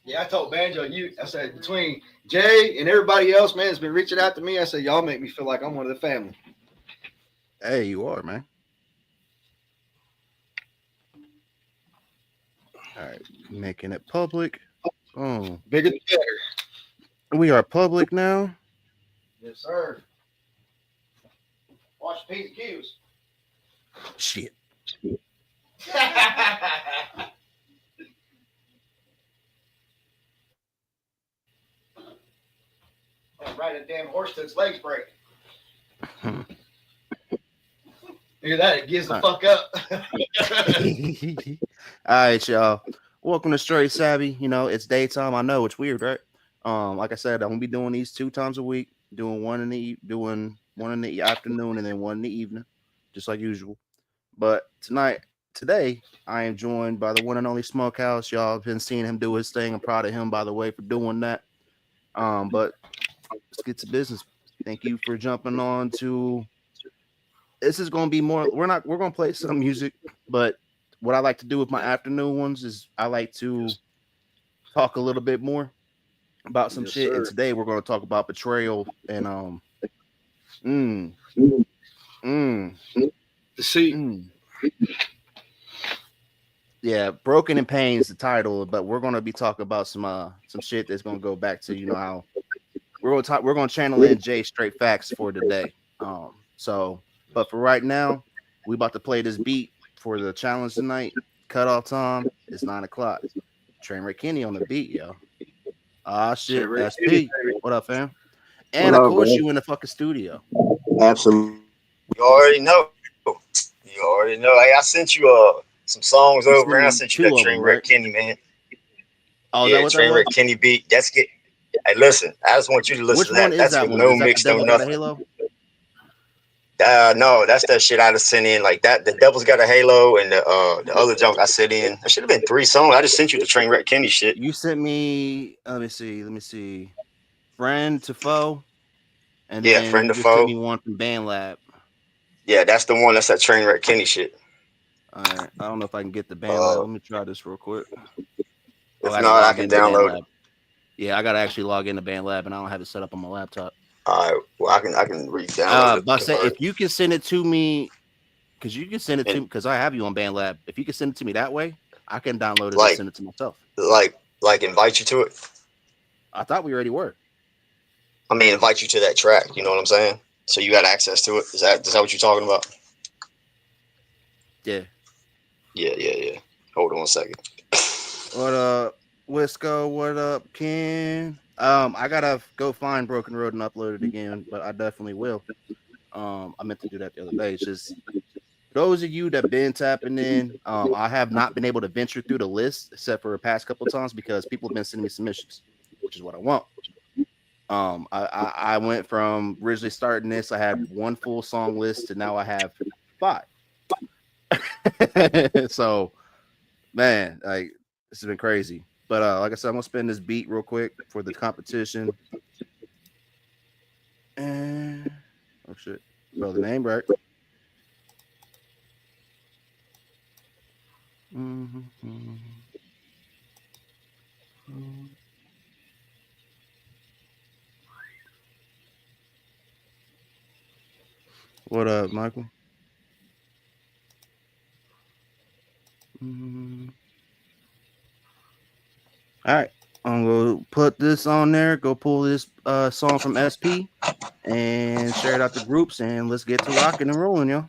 Yeah, I told Banjo, I said, between Jay and everybody else, man, has been reaching out to me. I said, y'all make me feel like I'm one of the family. Hey, you are, man. All right, making it public. Oh, Bigger than better. we are public now. Yes, sir. Watch the P's and Q's. Shit. Right, a damn horse till its legs break. Hmm. Hear that? It gives the All fuck up. right. All right, y'all. Welcome to Straight Savvy. You know, it's daytime. I know it's weird, right? Like I said, I'm gonna be doing these 2 times a week, doing one in the afternoon and then one in the evening, just like usual. But today, I am joined by the one and only Smokehouse. Y'all have been seeing him do his thing. I'm proud of him, by the way, for doing that. But let's get to business. Thank you for jumping on to. This is going to be more. We're going to play some music, but what I like to do with my afternoon ones is I like to talk a little bit more about some Yes, shit. And sir. today we're going to talk about betrayal and mm, mm, Deceit. mm. Yeah, Broken in Pain is the title, but we're gonna be talking about some shit that's gonna go back to how we're gonna channel in Jay straight facts for today. But for right now, we about to play this beat for the challenge tonight. Cutoff time is 9 o'clock. Trainwreck Kenny on the beat, yo. Ah shit, Right. SP. What up, fam? What And of up, course bro? you in the fucking studio. Absolutely. You already know. You already know. Hey, I sent you some songs You over, and sent I me sent you that two of them, Trainwreck right? Kenny, man. Oh, is Yeah, that what that was? Trainwreck Kenny beat. That's get. Hey, listen. I just want you to Which listen to one that. is That's that with one? no Is that the mix, no Devil's Got a nothing. Halo? No, that's that shit I just sent in like that. The Devil's Got a Halo and the other junk I sent in. That should have been 3 songs. I just sent you the Trainwreck Kenny shit. You sent me. Let me see. Friend to foe, and Yeah, then friend you of just sent foe. me one from Band Lab. Yeah, that's the one. That's that Trainwreck Kenny shit. All right, I don't know if I can get the Band Lab. Uh, Let me try this real quick. Oh, if I got to not, I log can into Band download it. Lab. Yeah, I got to actually log into Band Lab, and I don't have it set up on my laptop. All right. Well, I can re-download it, But I say convert if you can send it to me, because you can send it to it, because I have you on Band Lab. If you can send it to me that way, I can download it and like send it to myself. like invite you to it. I thought we already were. I mean, invite you to that track. You know what I'm saying? So you got access to it. Is that what you're talking about? Yeah. Yeah. Hold on a second. What up, Wisco? What up, Ken? I gotta go find Broken Road and upload it again, but I definitely will. I meant to do that the other day. It's just those of you that been tapping in. I have not been able to venture through the list except for the past couple of times because people have been sending me submissions, which is what I want. I went from originally starting this, I had one full song list, to now I have 5. So, man, like this has been crazy. But like I said, I'm gonna spin this beat real quick for the competition. And oh shit, spell the name right. Mhm. What up, Michael? Mhm. All right, I'm gonna put this on there. Go pull this song from SP and share it out to groups, and let's get to rocking and rolling, yo.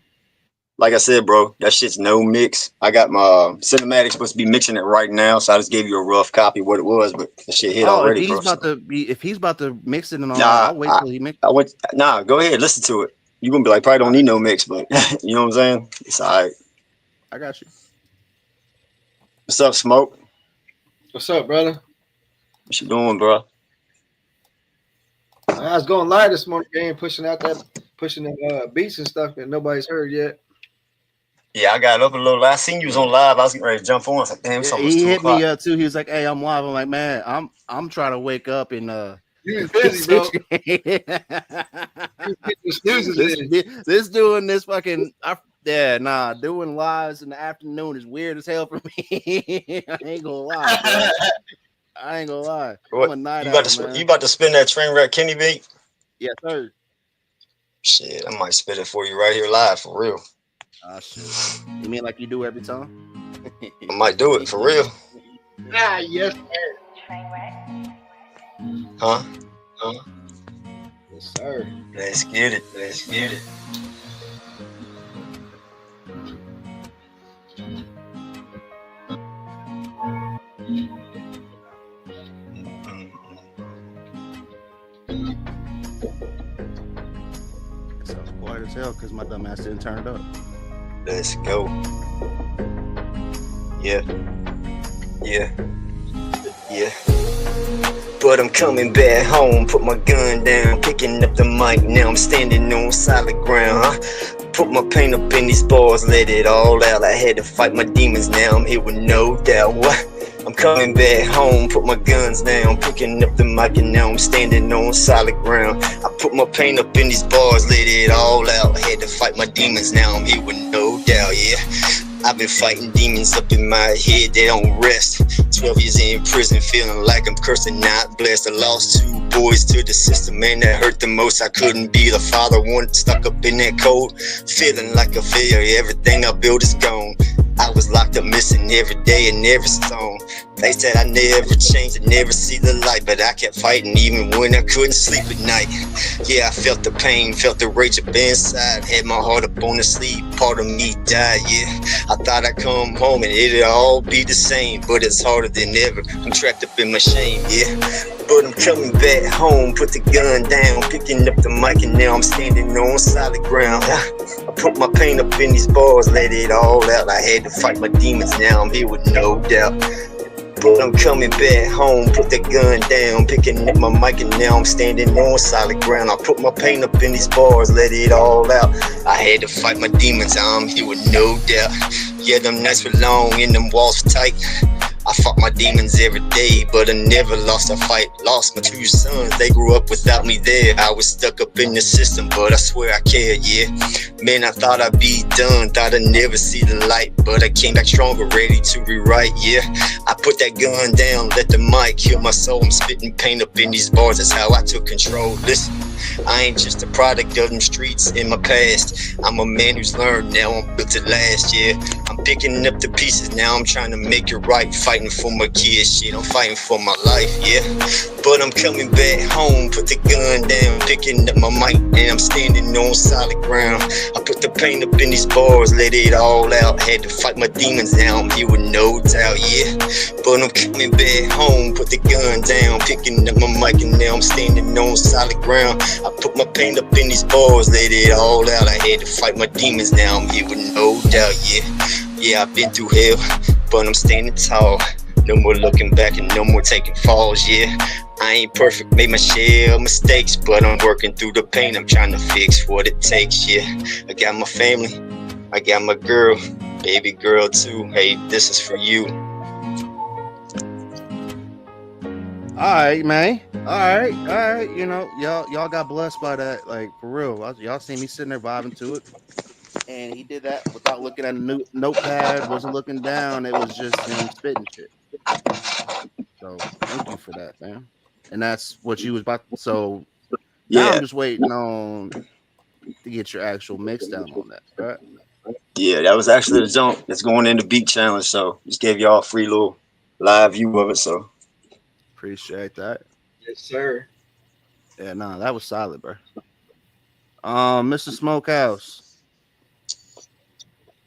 Like I said, bro, that shit's no mix. I got my cinematic supposed to be mixing it right now, so I just gave you a rough copy of what it was, but the shit hit Oh, already, bro. So if he's about to mix it and all that, nah, I'll wait I till he mix. I went nah. Go ahead, listen to it. You gonna be like, probably All don't right, need no mix, but you know what I'm saying? It's all right. I got you. What's up, Smoke? What's up, brother? What you doing, bro? I was going live this morning, game pushing the beats and stuff that nobody's heard yet. Yeah, I got up a little. I seen you was on live. I was getting ready to jump on. I was like, damn, it's Yeah, almost he two hit me o'clock. up too. He was like, "Hey, I'm live." I'm like, "Man, I'm trying to wake up and You was busy, bro. this You was getting the snoozes in. this doing this fucking doing lives in the afternoon is weird as hell for me. I ain't gonna lie, bro. I ain't gonna lie. I'm What a night you about owl, to you man. about to spin that train wreck Kenny beat? Yes, sir. Shit, I might spit it for you right here live for real. Ah, shit. You mean like you do every time? I might do it for real. Yes. Huh? Yes, sir. Let's get it. Let's get it. Sounds quiet as hell because my dumb ass didn't turn it up. Let's go. Yeah. Yeah. Yeah. But I'm coming back home, put my gun down, picking up the mic, now I'm standing on solid ground, huh? Put my pain up in these bars, let it all out. I had to fight my demons, now I'm here with no doubt. What? I'm coming back home, put my guns down, picking up the mic, and now I'm standing on solid ground. I put my pain up in these bars, let it all out. I had to fight my demons, now I'm here with no doubt, yeah. I've been fighting demons up in my head, they don't rest. 12 years in prison, feeling like I'm cursed and not blessed. I lost 2 boys to the system, man, that hurt the most. I couldn't be the father, one stuck up in that cold. Feeling like a failure, everything I built is gone. I was locked up missing every day and every song. They said I never change and never see the light, but I kept fighting even when I couldn't sleep at night. Yeah, I felt the pain, felt the rage up inside. Had my heart up on the sleeve, part of me died, yeah. I thought I'd come home and it'd all be the same, but it's harder than ever. I'm trapped up in my shame, yeah. But I'm coming back home, put the gun down, picking up the mic, and now I'm standing on solid ground. I put my pain up in these bars, let it all out. I had to fight my demons, now I'm here with no doubt. But I'm coming back home, put the gun down, picking up my mic, and now I'm standing on solid ground. I put my pain up in these bars, let it all out. I had to fight my demons, I'm here with no doubt. Yeah, them nights were long and them walls were tight. I fought my demons every day, but I never lost a fight. Lost my 2 sons, they grew up without me there. I was stuck up in the system, but I swear I cared, yeah. Man, I thought I'd be done, thought I'd never see the light, but I came back stronger, ready to rewrite, yeah. I put that gun down, let the mic kill my soul. I'm spitting pain up in these bars, that's how I took control. Listen, I ain't just a product of them streets in my past. I'm a man who's learned, now I'm built to last, yeah. I'm picking up the pieces, now I'm trying to make it right. Fighting for my kids, shit, I'm fighting for my life, yeah. But I'm coming back home, put the gun down, picking up my mic, and I'm standing on solid ground. I put the pain up in these bars, let it all out. Had to fight my demons, now I'm here with no doubt, yeah. But I'm coming back home, put the gun down, picking up my mic, and now I'm standing on solid ground. I put my pain up in these bars, let it all out. I had to fight my demons, now I'm here with no doubt, yeah. Yeah, I've been through hell, but I'm standing tall. No more looking back and no more taking falls, yeah. I ain't perfect, made my share of mistakes, but I'm working through the pain, I'm trying to fix what it takes, yeah. I got my family, I got my girl, baby girl too. Hey, this is for you. Alright, man. Alright. You know, y'all got blessed by that, like for real. Y'all see me sitting there vibing to it. And he did that without looking at a notepad, wasn't looking down. It was just him spitting shit. So thank you for that, man. And that's what you was about. So now Yeah, I'm just waiting on to get your actual mix down on that, right? yeah, that was actually the jump that's going in the beat challenge. So just gave y'all a free little live view of it. So Appreciate that. Yes, sir. Yeah, nah, that was solid, bro. Mr. Smokehouse,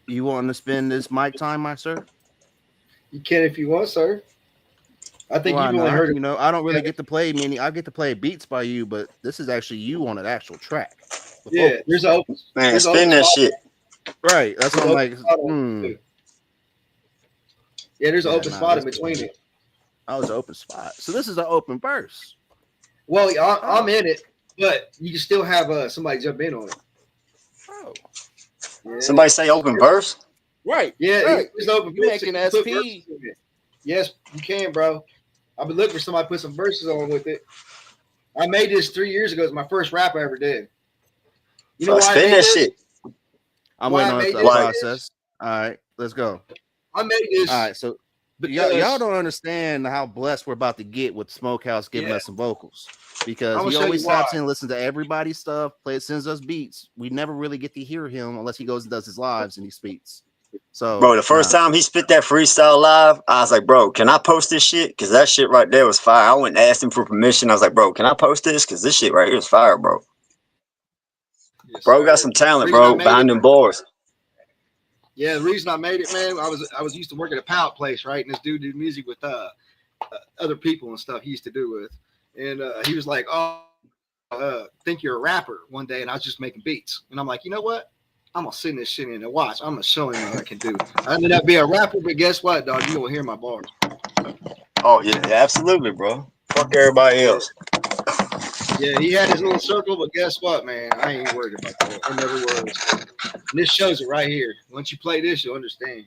you want to spend this mic time, my sir? You can if you want, sir. I think Why you've only not? heard You know, I don't really get to play many. I get to play beats by you, but this is actually you on an actual track. Yeah, vocals. there's an open. man, There's spin that shit. Right. That's what I'm like. Yeah, there's an Yeah, open nah, spot in this- between it. I was an open spot. So this is an open verse. Well, I'm in it, but you can still have somebody jump in on it. Oh. Yeah. Somebody say open verse. Right. Yeah, Right. it's open. You making Put SP? verses in it. Yes, you can, bro. I've been looking for somebody to put some verses on with it. I made this 3 years ago. It's my first rap I ever did. You know why I Spin made that this? shit. I'm Why waiting I on made the this process. All right, let's go. I made this All right, so y'all don't understand how blessed we're about to get with Smokehouse giving us some vocals, because he always stops in and listens to everybody's stuff, sends us beats. We never really get to hear him unless he goes and does his lives and he speaks. So, bro, the first time he spit that freestyle live, I was like, bro, can I post this shit? Because that shit right there was fire. I went and asked him for permission. I was like, bro, can I post this? Because this shit right here is fire, bro. Yes, bro sir. got some talent, bro, behind them bars. Yeah, the reason I made it, man, I was used to work at a pallet place, right? And this dude did music with other people and stuff he used to do with. And he was like, oh, think you're a rapper one day. And I was just making beats. And I'm like, you know what? I'm going to send this shit in and watch. I'm going to show him what I can do. I ended up being a rapper, but guess what, dog? You going to hear my bars. Oh, yeah, absolutely, bro. Fuck everybody else. Yeah, he had his little circle, but guess what, man? I ain't worried about that. I never was. And this shows it right here. Once you play this, you'll understand.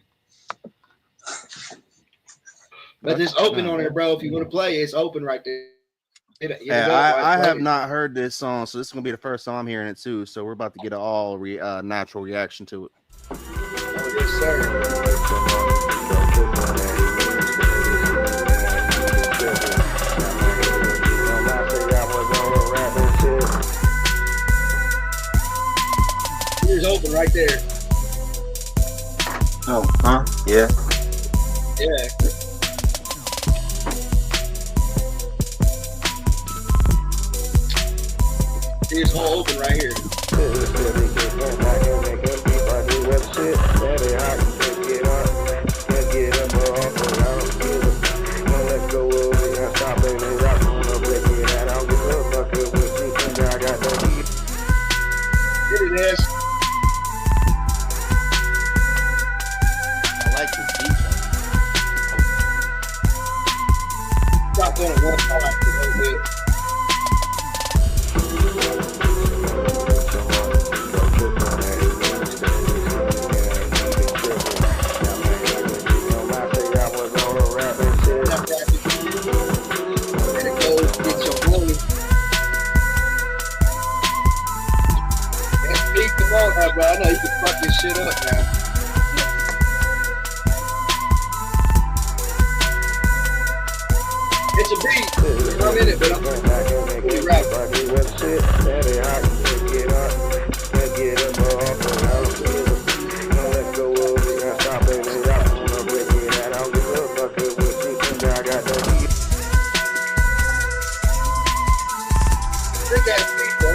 But it's open on there, bro. If you want to play, it's open right there. I have not heard this song, so this is gonna be the first time I'm hearing it too. So we're about to get an all natural reaction to it. Oh, yes, sir. Here's open right there. Oh, huh? Yeah. Yeah. Here's whole open right here. Here it is. I like this beat. Dropped on it one time a little bit. Bro, I know you can fuck this shit up now. It's a beat. I'm in it, but I'm really rapping. Big ass beat, bro.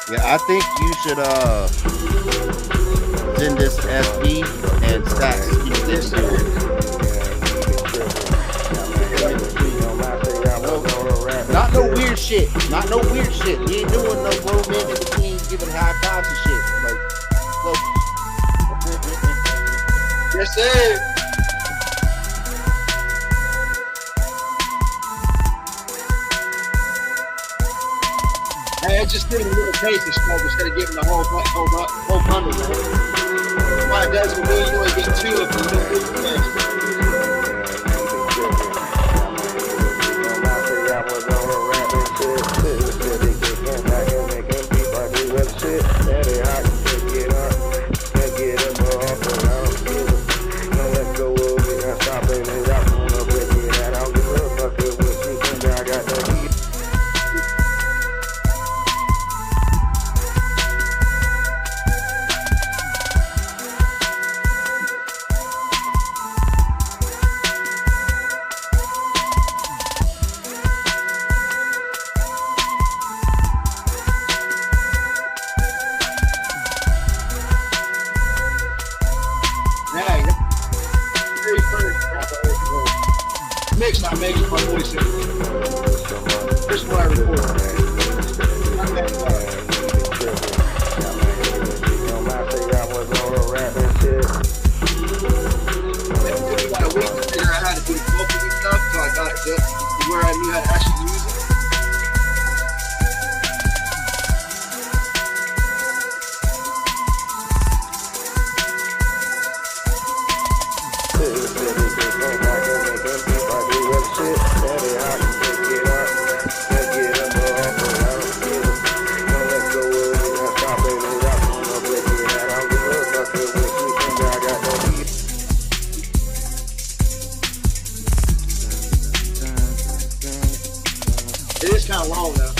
Yeah, I think you should send this SB and Stacks keep this to it. Not no weird shit. Not no weird shit. We ain't doing no grown men in between giving high fives and shit. Like, Yes, sir. Hey, I just did a little taste of smoke instead of giving the whole bundle, man. Why it does with me, you only get two of them. You don't do the taste. mix I make with my voice in it. This is what I record. It took me about a week to figure out how to do the vocals and stuff, so I got it just to where I knew how to actually use it. It is kind of long though.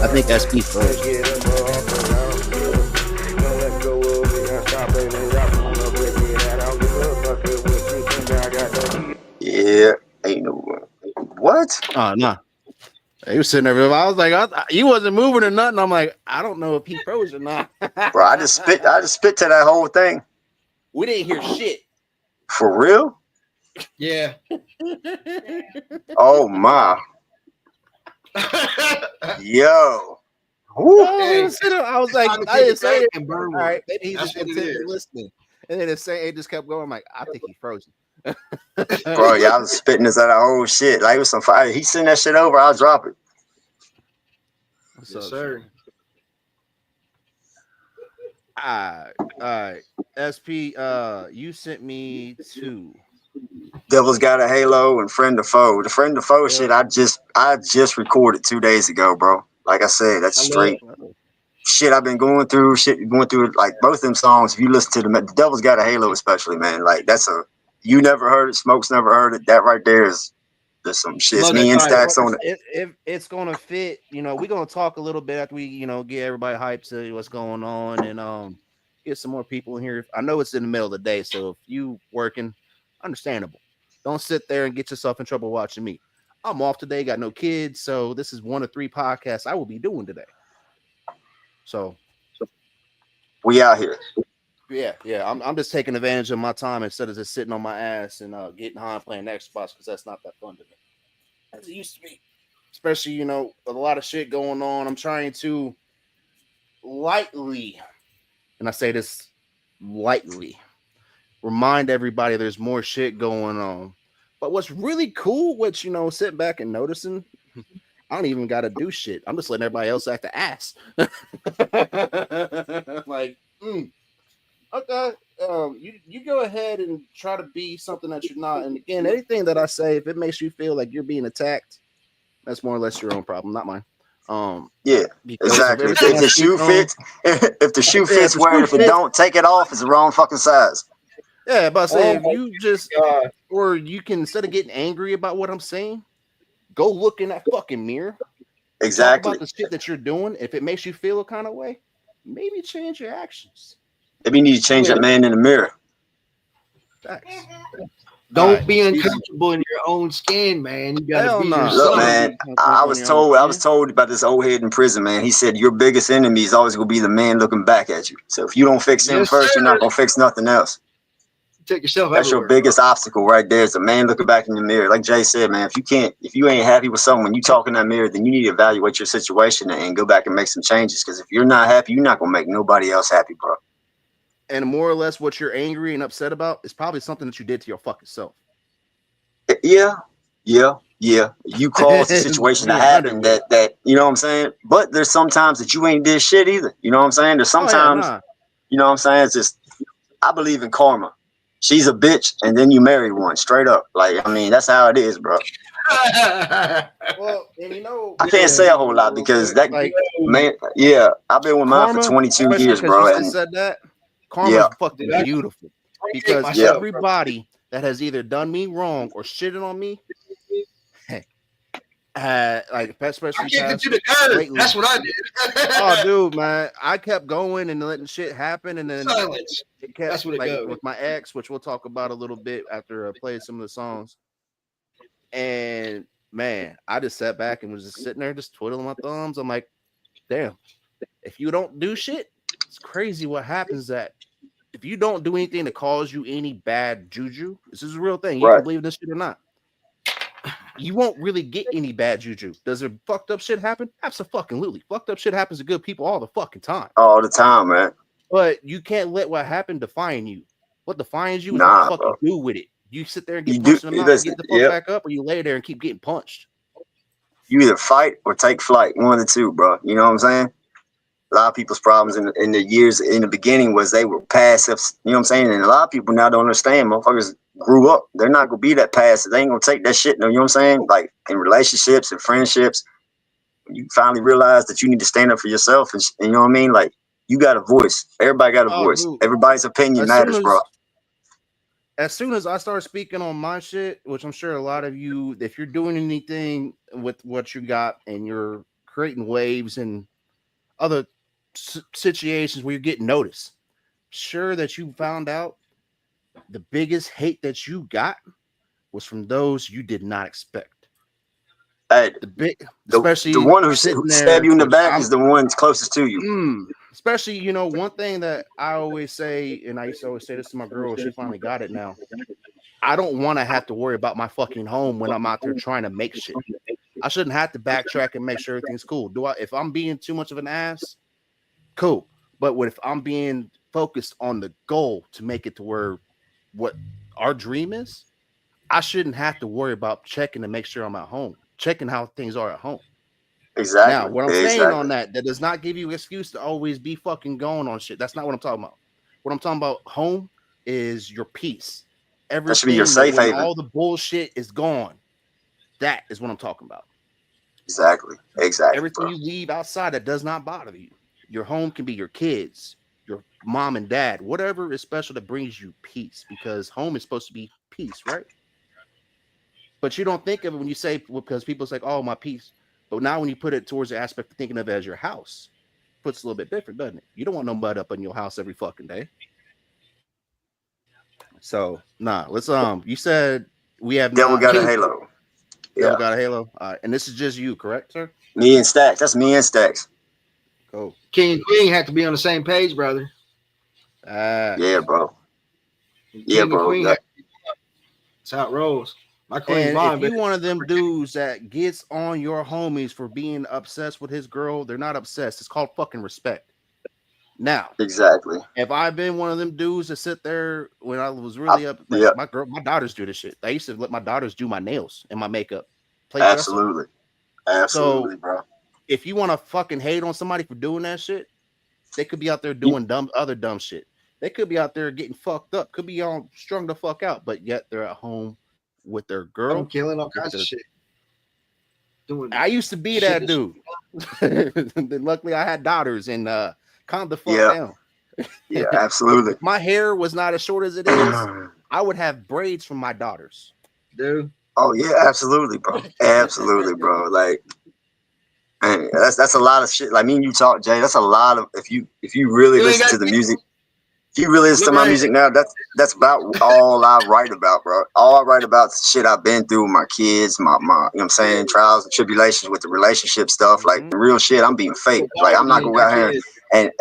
I think that's Keith first. Yeah, ain't no what, Oh no. He was sitting there. I was like, he wasn't moving or nothing. I'm like, I don't know if he froze or not. bro. I just spit to that whole thing. We didn't hear shit. For real? Yeah. Oh my. Yo. Woo. I was like, I didn't say it. And burn All right, wood. maybe he's That's just what it intently is. listening. And then it just kept going. I'm like, I think he's frozen. Bro, y'all was spitting this out of whole shit. Like it was some fire. He send that shit over, I'll drop it. What's Yes, up, sir. All right. SP, you sent me two. Devil's Got a Halo and Friend to Foe. The Friend to Foe shit I just recorded 2 days ago, bro. Like I said, that's straight shit I've been going through. Like both them songs. If you listen to them, the Devil's Got a Halo, especially, man. Like you never heard it, Smoke's never heard it. That right there is there's some shit. It's me and Stacks on it. If it's gonna fit, we're gonna talk a little bit after we, get everybody hyped to what's going on and get some more people in here. I know it's in the middle of the day, so if you working, understandable. Don't sit there and get yourself in trouble watching me. I'm off today, got no kids, so this is one of 3 podcasts I will be doing today. So we out here. Yeah. I'm just taking advantage of my time instead of just sitting on my ass and getting high and playing Xbox because that's not that fun to me as it used to be. Especially, with a lot of shit going on. I'm trying to lightly, and I say this lightly, remind everybody there's more shit going on. But what's really cool, which sitting back and noticing, I don't even got to do shit. I'm just letting everybody else act the ass. Like, okay, you go ahead and try to be something that you're not. And again, anything that I say, if it makes you feel like you're being attacked, that's more or less your own problem, not mine. Yeah, exactly. If the shoe fits, if the shoe fits, wear it. If it don't, take it off. It's the wrong fucking size. Yeah, but I say if you just, or you can, instead of getting angry about what I'm saying, go look in that fucking mirror. Exactly. Talk about the shit that you're doing. If it makes you feel a kind of way, maybe change your actions. Maybe you need to change that man in the mirror. Don't be uncomfortable in your own skin, man. You gotta be yourself. Look, man, I was told about this old head in prison, man. He said your biggest enemy is always gonna be the man looking back at you. So if you don't fix him first, you're not gonna fix nothing else. Take yourself. That's your biggest obstacle right there. Is the man looking back in the mirror. Like Jay said, man, if you ain't happy with something when you talk in that mirror, then you need to evaluate your situation and go back and make some changes. Because if you're not happy, you're not gonna make nobody else happy, bro. And more or less what you're angry and upset about is probably something that you did to your fucking self. Yeah. You caused the situation to happen that you know what I'm saying? But there's sometimes that you ain't did shit either. You know what I'm saying? There's sometimes, you know what I'm saying? It's just, I believe in karma. She's a bitch and then you marry one straight up. Like, I mean, that's how it is, bro. Well, and I can't say a whole lot because that, like, man, I've been with mine for 22 years, bro. And said that karma's fucking beautiful because everybody that has either done me wrong or shitted on me, like especially to the curb. That's what I did. Oh, dude, man, I kept going and letting shit happen, and then it kept, that's what it goes with my ex, which we'll talk about a little bit after I play some of the songs. And man, I just sat back and was just sitting there, just twiddling my thumbs. I'm like, damn, if you don't do shit, it's crazy what happens that if you don't do anything to cause you any bad juju, this is a real thing. You Right. can believe this shit or not. You won't really get any bad juju. Does there fucked up shit happen? Absolutely. Fucked up shit happens to good people all the fucking time. All the time, man. But you can't let what happened define you. What defines you is Nah, what the fuck bro. you do with it. You sit there and get You punched do. in the mouth and Listen, get the fuck yep. back up, or you lay there and keep getting punched. You either fight or take flight. One of the two, bro. You know what I'm saying? A lot of people's problems in the years in the beginning was they were passive. You know what I'm saying? And a lot of people now don't understand. Motherfuckers grew up. They're not gonna be that passive. They ain't gonna take that shit. You know what I'm saying? Like in relationships and friendships, you finally realize that you need to stand up for yourself. And you know what I mean? Like you got a voice. Everybody got a Oh, voice. dude. Everybody's opinion matters, bro. As soon as I start speaking on my shit, which I'm sure a lot of you, if you're doing anything with what you got and you're creating waves and other situations where you're getting noticed, sure that you found out the biggest hate that you got was from those you did not expect. Hey, especially the one who sitting stabbed there, you in the back is the one closest to you. Especially, you know, one thing that I always say, and I used to always say this to my girl, she finally got it now. I don't want to have to worry about my fucking home when I'm out there trying to make shit. I shouldn't have to backtrack and make sure everything's cool. If I'm being too much of an ass, cool. But if I'm being focused on the goal to make it to where what our dream is, I shouldn't have to worry about checking to make sure I'm at home, checking how things are at home. Exactly. Now, what I'm saying on that does not give you an excuse to always be fucking going on shit. That's not what I'm talking about. What I'm talking about, home, is your peace. Everything, that should be your safe haven. All the bullshit is gone. That is what I'm talking about. Exactly. Everything you leave outside that does not bother you. Your home can be your kids, your mom and dad, whatever is special that brings you peace, because home is supposed to be peace, right? But you don't think of it when you say, because people say, oh, my peace. But now when you put it towards the aspect of thinking of it as your house, it puts a little bit different, doesn't it? You don't want no mud up in your house every fucking day. So, let's, you said we have Devil got a halo. Devil got a halo. All right. And this is just you, correct, sir? Me and Stacks. That's me and Stacks. Cool. King and Queen have to be on the same page, brother. Yeah, bro. King and Queen have to be, that's how it rolls. My queen's and if you one of them dudes that gets on your homies for being obsessed with his girl, they're not obsessed. It's called fucking respect. Now, exactly. If I've been one of them dudes that sit there when I was really up, like my daughters do this shit. I used to let my daughters do my nails and my makeup. Absolutely, so, bro. If you want to fucking hate on somebody for doing that shit, they could be out there doing other dumb shit. They could be out there getting fucked up. Could be on strung the fuck out, but yet they're at home with their girl. I'm killing all kinds of shit. I used to be that dude. Luckily, I had daughters and calm the fuck down. Yeah, absolutely. If my hair was not as short as it is, I would have braids from my daughters. Dude. Oh yeah, absolutely, bro. Absolutely, bro. Like, man, that's a lot of shit. Like me and you talk, Jay. That's a lot of if you really listen to the music. If you really listen to my music now, that's about all I write about, bro. All I write about is shit I've been through with my kids, my you know what I'm saying, trials and tribulations with the relationship stuff. Like the real shit, I'm being fake. Like I'm not gonna go out here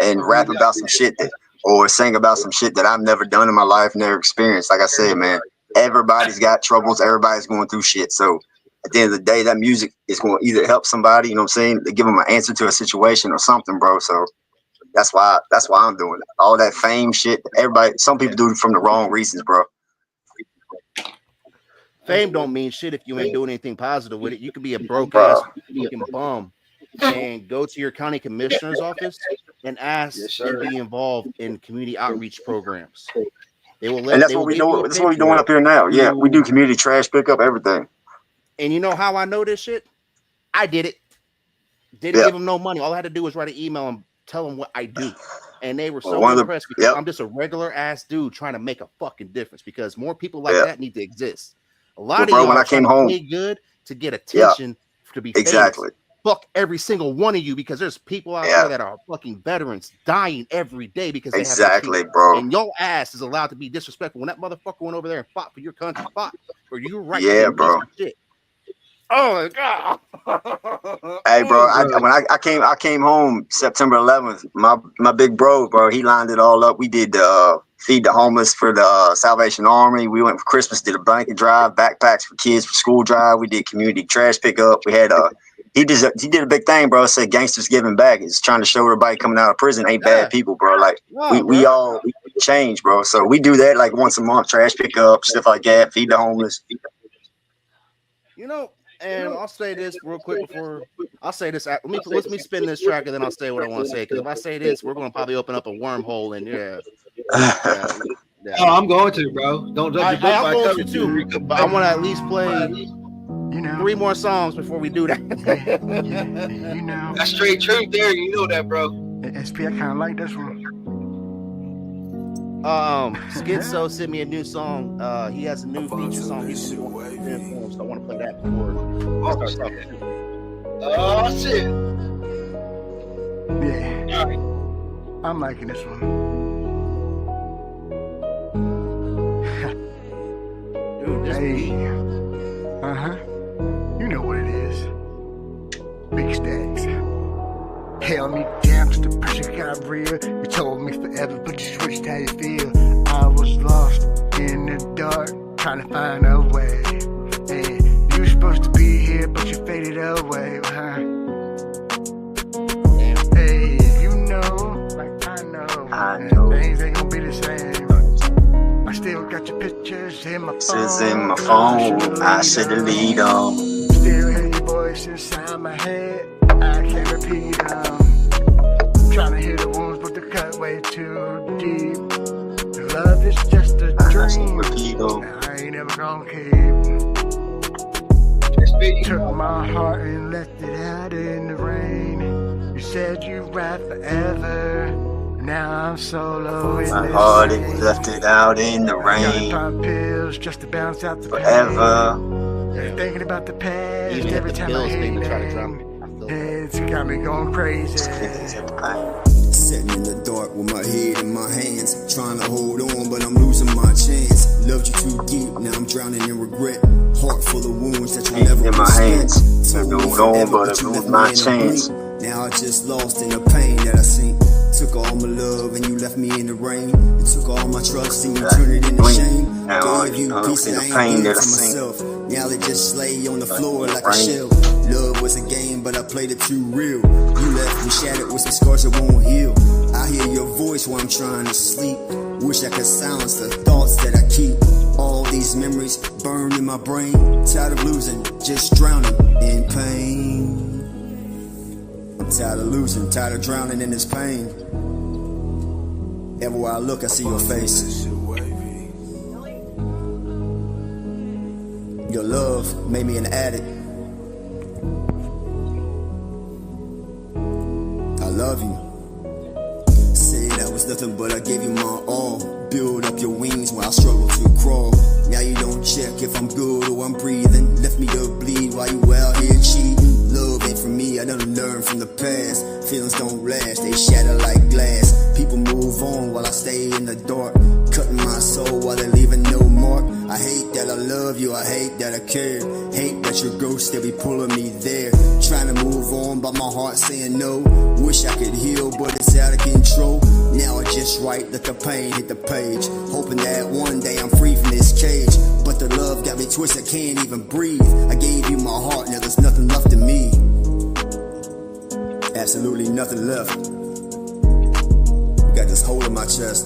and rap about some shit or sing about some shit that I've never done in my life, never experienced. Like I said, man, everybody's got troubles, everybody's going through shit. So at the end of the day, that music is going to either help somebody, you know what I'm saying, to give them an answer to a situation or something, bro. So that's why I'm doing it. All that fame shit. Some people do it from the wrong reasons, bro. Fame don't mean shit if you ain't doing anything positive with it. You could be a broke ass fucking bum and go to your county commissioner's office and ask to be involved in community outreach programs. They will let. And that's what we do. That's what we're doing up here now. Yeah, we do community trash pickup, everything. And you know how I know this shit? I did it. Didn't give them no money. All I had to do was write an email and tell them what I do, and they were so impressed because I'm just a regular ass dude trying to make a fucking difference. Because more people like that need to exist. A lot of y'all are trying to play good to get attention to be famous. Fuck every single one of you, because there's people out there that are fucking veterans dying every day because they have bro. And your ass is allowed to be disrespectful when that motherfucker went over there and fought for your country, fought for your right. Yeah, bro. Shit. Oh my god. Hey, bro, Mm. Bro, I came home September 11th. My big bro, he lined it all up. We did the feed the homeless for the Salvation Army. We went for Christmas, did a blanket drive, backpacks for kids for school drive. We did community trash pickup. We had he did a big thing, bro. It said gangsters giving back. It's trying to show everybody coming out of prison ain't bad Yeah. people, bro. Like No, we bro. all change, bro. So we do that like once a month, trash pickup, stuff like that, feed the homeless. You know, and I'll say this real quick before I'll say this. Let me spin this track and then I'll say what I want to say. Because if I say this, we're going to probably open up a wormhole. And yeah, oh, yeah. I'm going to, bro. Don't judge a book I'm by going cover. to too, but I want to at least play 3 more songs before we do that. That's straight truth there. You know that, bro. SP, I kind of like this one. Schizo sent me a new song. He has a new feature song he's doing for him, so I want to play that before I start talking. Oh shit. Yeah, All right. I'm liking this one. Dude, this Hey, beat. you know what it is. Big stacks. Held me down till the pressure got real. You told me forever, but you switched how you feel. I was lost in the dark, trying to find a way. Hey, you were supposed to be here, but you faded away. Hey, you know, like I know, things ain't gonna be the same. I still got your pictures in my phone. Says in my phone, I should delete them. Still hear your voice inside my head. I can't repeat them. Trying to heal the wounds, but the cut way too deep. Love is just a dream. I ain't never gonna keep. Took my heart and left it out in the rain. You said you'd ride forever. Now I'm solo in My this heart rain. it left it out in the I gotta rain pop pills just to bounce out the forever. pain. Thinking about the past Even every if the time I pills hear thing your to try to drown name. me, I feel that. It's got me going crazy. Sitting in the dark with my head in my hands, trying to hold on, but I'm losing my chance. Loved you too deep, now I'm drowning in regret. Heart full of wounds that you never In my respect. hands, Told me moved on, forever, but you I left lose my me in a chance. blink. Now I just lost in the pain that I sink. Took all my love and you left me in the rain. You took all my trust and you turned it into shame. Now Gave you I'm pieces in the I ain't pain give that to I sink. myself. Now it just lay on the floor like a Rain. shell. Love was a game, but I played it too real. You left me shattered with some scars that won't heal. I hear your voice while I'm trying to sleep. Wish I could silence the thoughts that I keep. All these memories burned in my brain. Tired of losing, just drowning in pain. I'm tired of losing, tired of drowning in this pain. Everywhere I look, I see your face. Your love made me an addict. I love you. Said I was nothing, but I gave you my all. Build up your wings while I struggle to crawl. Now you don't check if I'm good or I'm breathing. Left me to bleed while you out here cheating. Love ain't for me, I done learned from the past. Feelings don't last, they shatter like glass. People move on while I stay in the dark. Cutting my soul while they're leaving no mark. I hate that I love you, I hate that I care. Hate that your ghost still be pulling me there. Trying to move on, but my heart saying no. Wish I could heal, but it's out of control. Now I just write, let the pain hit the page. Hoping that one day I'm free from this cage. But the love got me twisted, I can't even breathe. I gave you my heart, now there's nothing left in me. Absolutely nothing left. Got this hole in my chest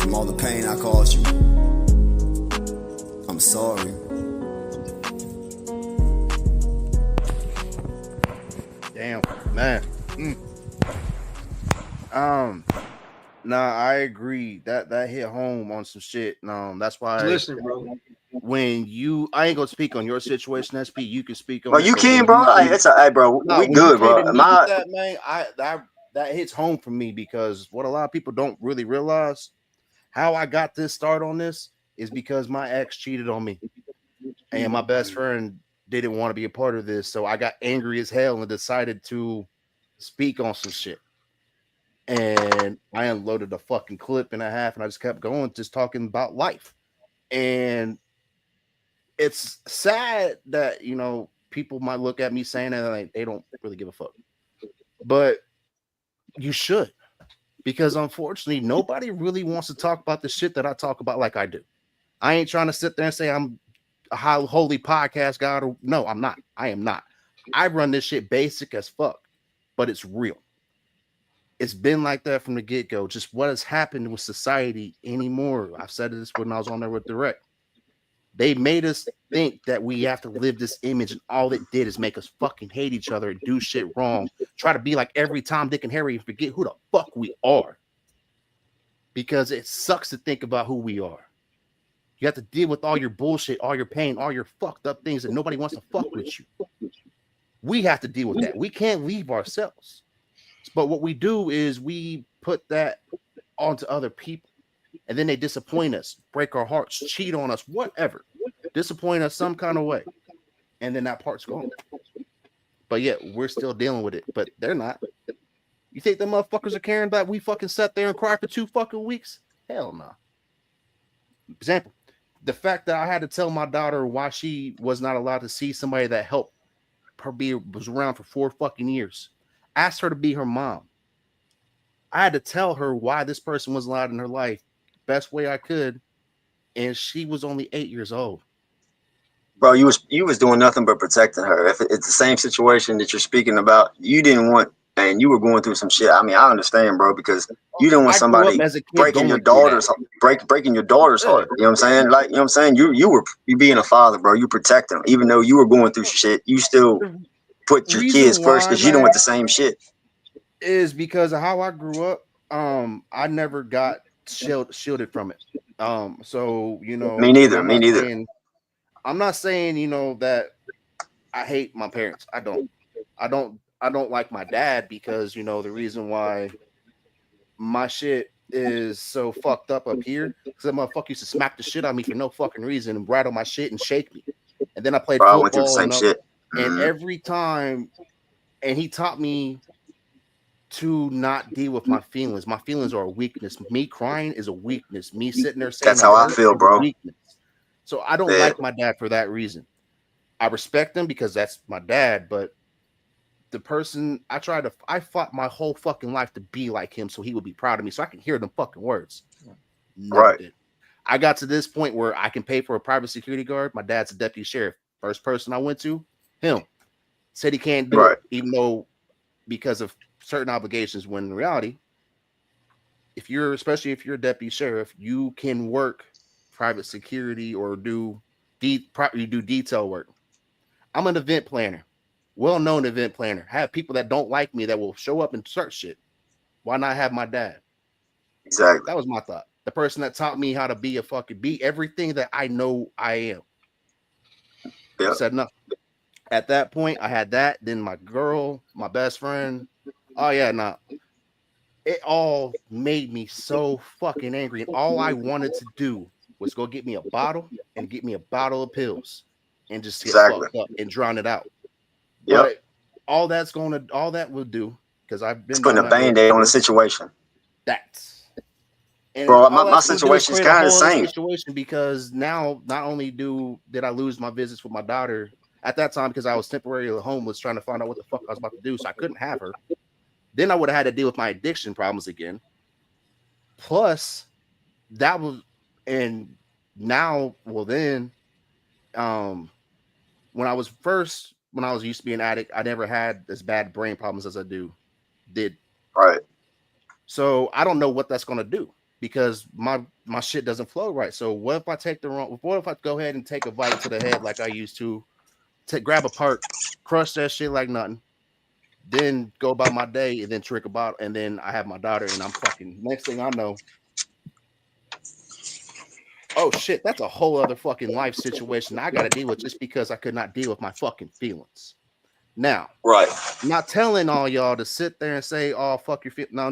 from all the pain I caused you. I'm sorry. Damn, man. Nah, I agree. That hit home on some shit. That's why Listen, bro. when I ain't gonna speak on your situation, SP. You can speak on Bro, it. you but can, when bro. you- Like, it's hey, bro. No, We when you good, came bro. to me My with that, man, that hits home for me because what a lot of people don't really realize, how I got this start on this is because my ex cheated on me, and my best friend didn't want to be a part of this, so I got angry as hell and decided to speak on some shit. And I unloaded a fucking clip and a half, and I just kept going, just talking about life. And it's sad that people might look at me saying that like they don't really give a fuck, but you should, because unfortunately nobody really wants to talk about the shit that I talk about like I do. I ain't trying to sit there and say I'm a high holy podcast guy. No, I'm not. I am not. I run this shit basic as fuck, but it's real. It's been like that from the get-go. Just what has happened with society anymore. I've said this when I was on there with Direct. They made us think that we have to live this image, and all it did is make us fucking hate each other and do shit wrong. Try to be like every Tom, Dick, and Harry and forget who the fuck we are. Because it sucks to think about who we are. You have to deal with all your bullshit, all your pain, all your fucked up things, and nobody wants to fuck with you. We have to deal with that. We can't leave ourselves. But what we do is we put that onto other people, and then they disappoint us, break our hearts, cheat on us, whatever. Disappoint us some kind of way. And then that part's gone. But yet we're still dealing with it. But they're not. You think them motherfuckers are caring that we fucking sat there and cried for 2 fucking weeks? Hell no. Example. The fact that I had to tell my daughter why she was not allowed to see somebody that helped her was around for 4 fucking years. Asked her to be her mom. I had to tell her why this person was allowed in her life best way I could, and she was only 8 years old. Bro, you was doing nothing but protecting her. If it's the same situation that you're speaking about, you didn't want, and you were going through some shit. I mean, I understand, bro, because you didn't want somebody breaking your daughter's breaking your daughter's heart. You know what I'm saying? Like, you know what I'm saying? You being a father, bro. You protect them, even though you were going through shit. You still put your kids first because you don't want the same shit. Is because of how I grew up. I never got shielded from it. So me neither. I'm not saying that I hate my parents. I don't like my dad because the reason why my shit is so fucked up here because that motherfucker used to smack the shit out of me for no fucking reason and rattle my shit and shake me. And then I played football. I went through the same shit. And every time, and he taught me to not deal with my feelings. My feelings are a weakness. Me crying is a weakness. Me sitting there saying that's how I feel, bro. Weakness. So I don't like my dad for that reason. I respect him because that's my dad, but the person I fought my whole fucking life to be like him so he would be proud of me so I can hear them fucking words. Never did. I got to this point where I can pay for a private security guard. My dad's a deputy sheriff. First person I went to, him. Said he can't do it, even though because of certain obligations, when in reality, especially if you're a deputy sheriff, you can work private security or do detail work. I'm an event planner, well-known event planner. I have people that don't like me that will show up and start shit. Why not have my dad? Exactly. That was my thought. The person that taught me how to be everything that I know I am. Yep. Said no. At that point, I had that. Then my girl, my best friend. Oh yeah, nah. It all made me so fucking angry. And all I wanted to do was go get me a bottle and get me a bottle of pills and just get fucked up and drown it out. Yep. But all that will do, because I've been putting a band-aid on the situation. Bro, my situation is kind of the same. Situation because now not only did I lose my visits with my daughter at that time because I was temporarily homeless trying to find out what the fuck I was about to do, so I couldn't have her. Then I would have had to deal with my addiction problems again. Plus, that was, and now, well, then, when I was used to be an addict, I never had as bad brain problems as I did. Right. So I don't know what that's gonna do because my shit doesn't flow right. So what if I go ahead and take a bite to the head like I used to, grab a perk, crush that shit like nothing, then go about my day and then drink a bottle, and then I have my daughter and I'm fucking, next thing I know, oh shit, that's a whole other fucking life situation I gotta deal with just because I could not deal with my fucking feelings. Now, right. I'm not telling all y'all to sit there and say, oh, fuck your feelings. No.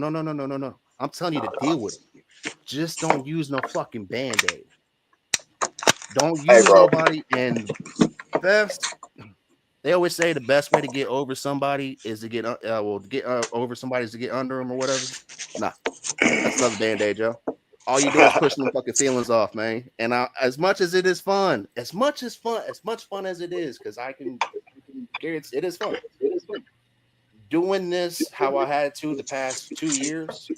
I'm telling you to deal with it. Just don't use no fucking band-aid. Don't use nobody. And they always say the best way to get over somebody is to get over somebody is to get under them or whatever. Nah, that's another band-aid, yo. All you do is pushing them fucking feelings off, man. And as much as it is fun, as much fun as it is, because I can guarantee it is fun. Doing this how I had to the past 2 years,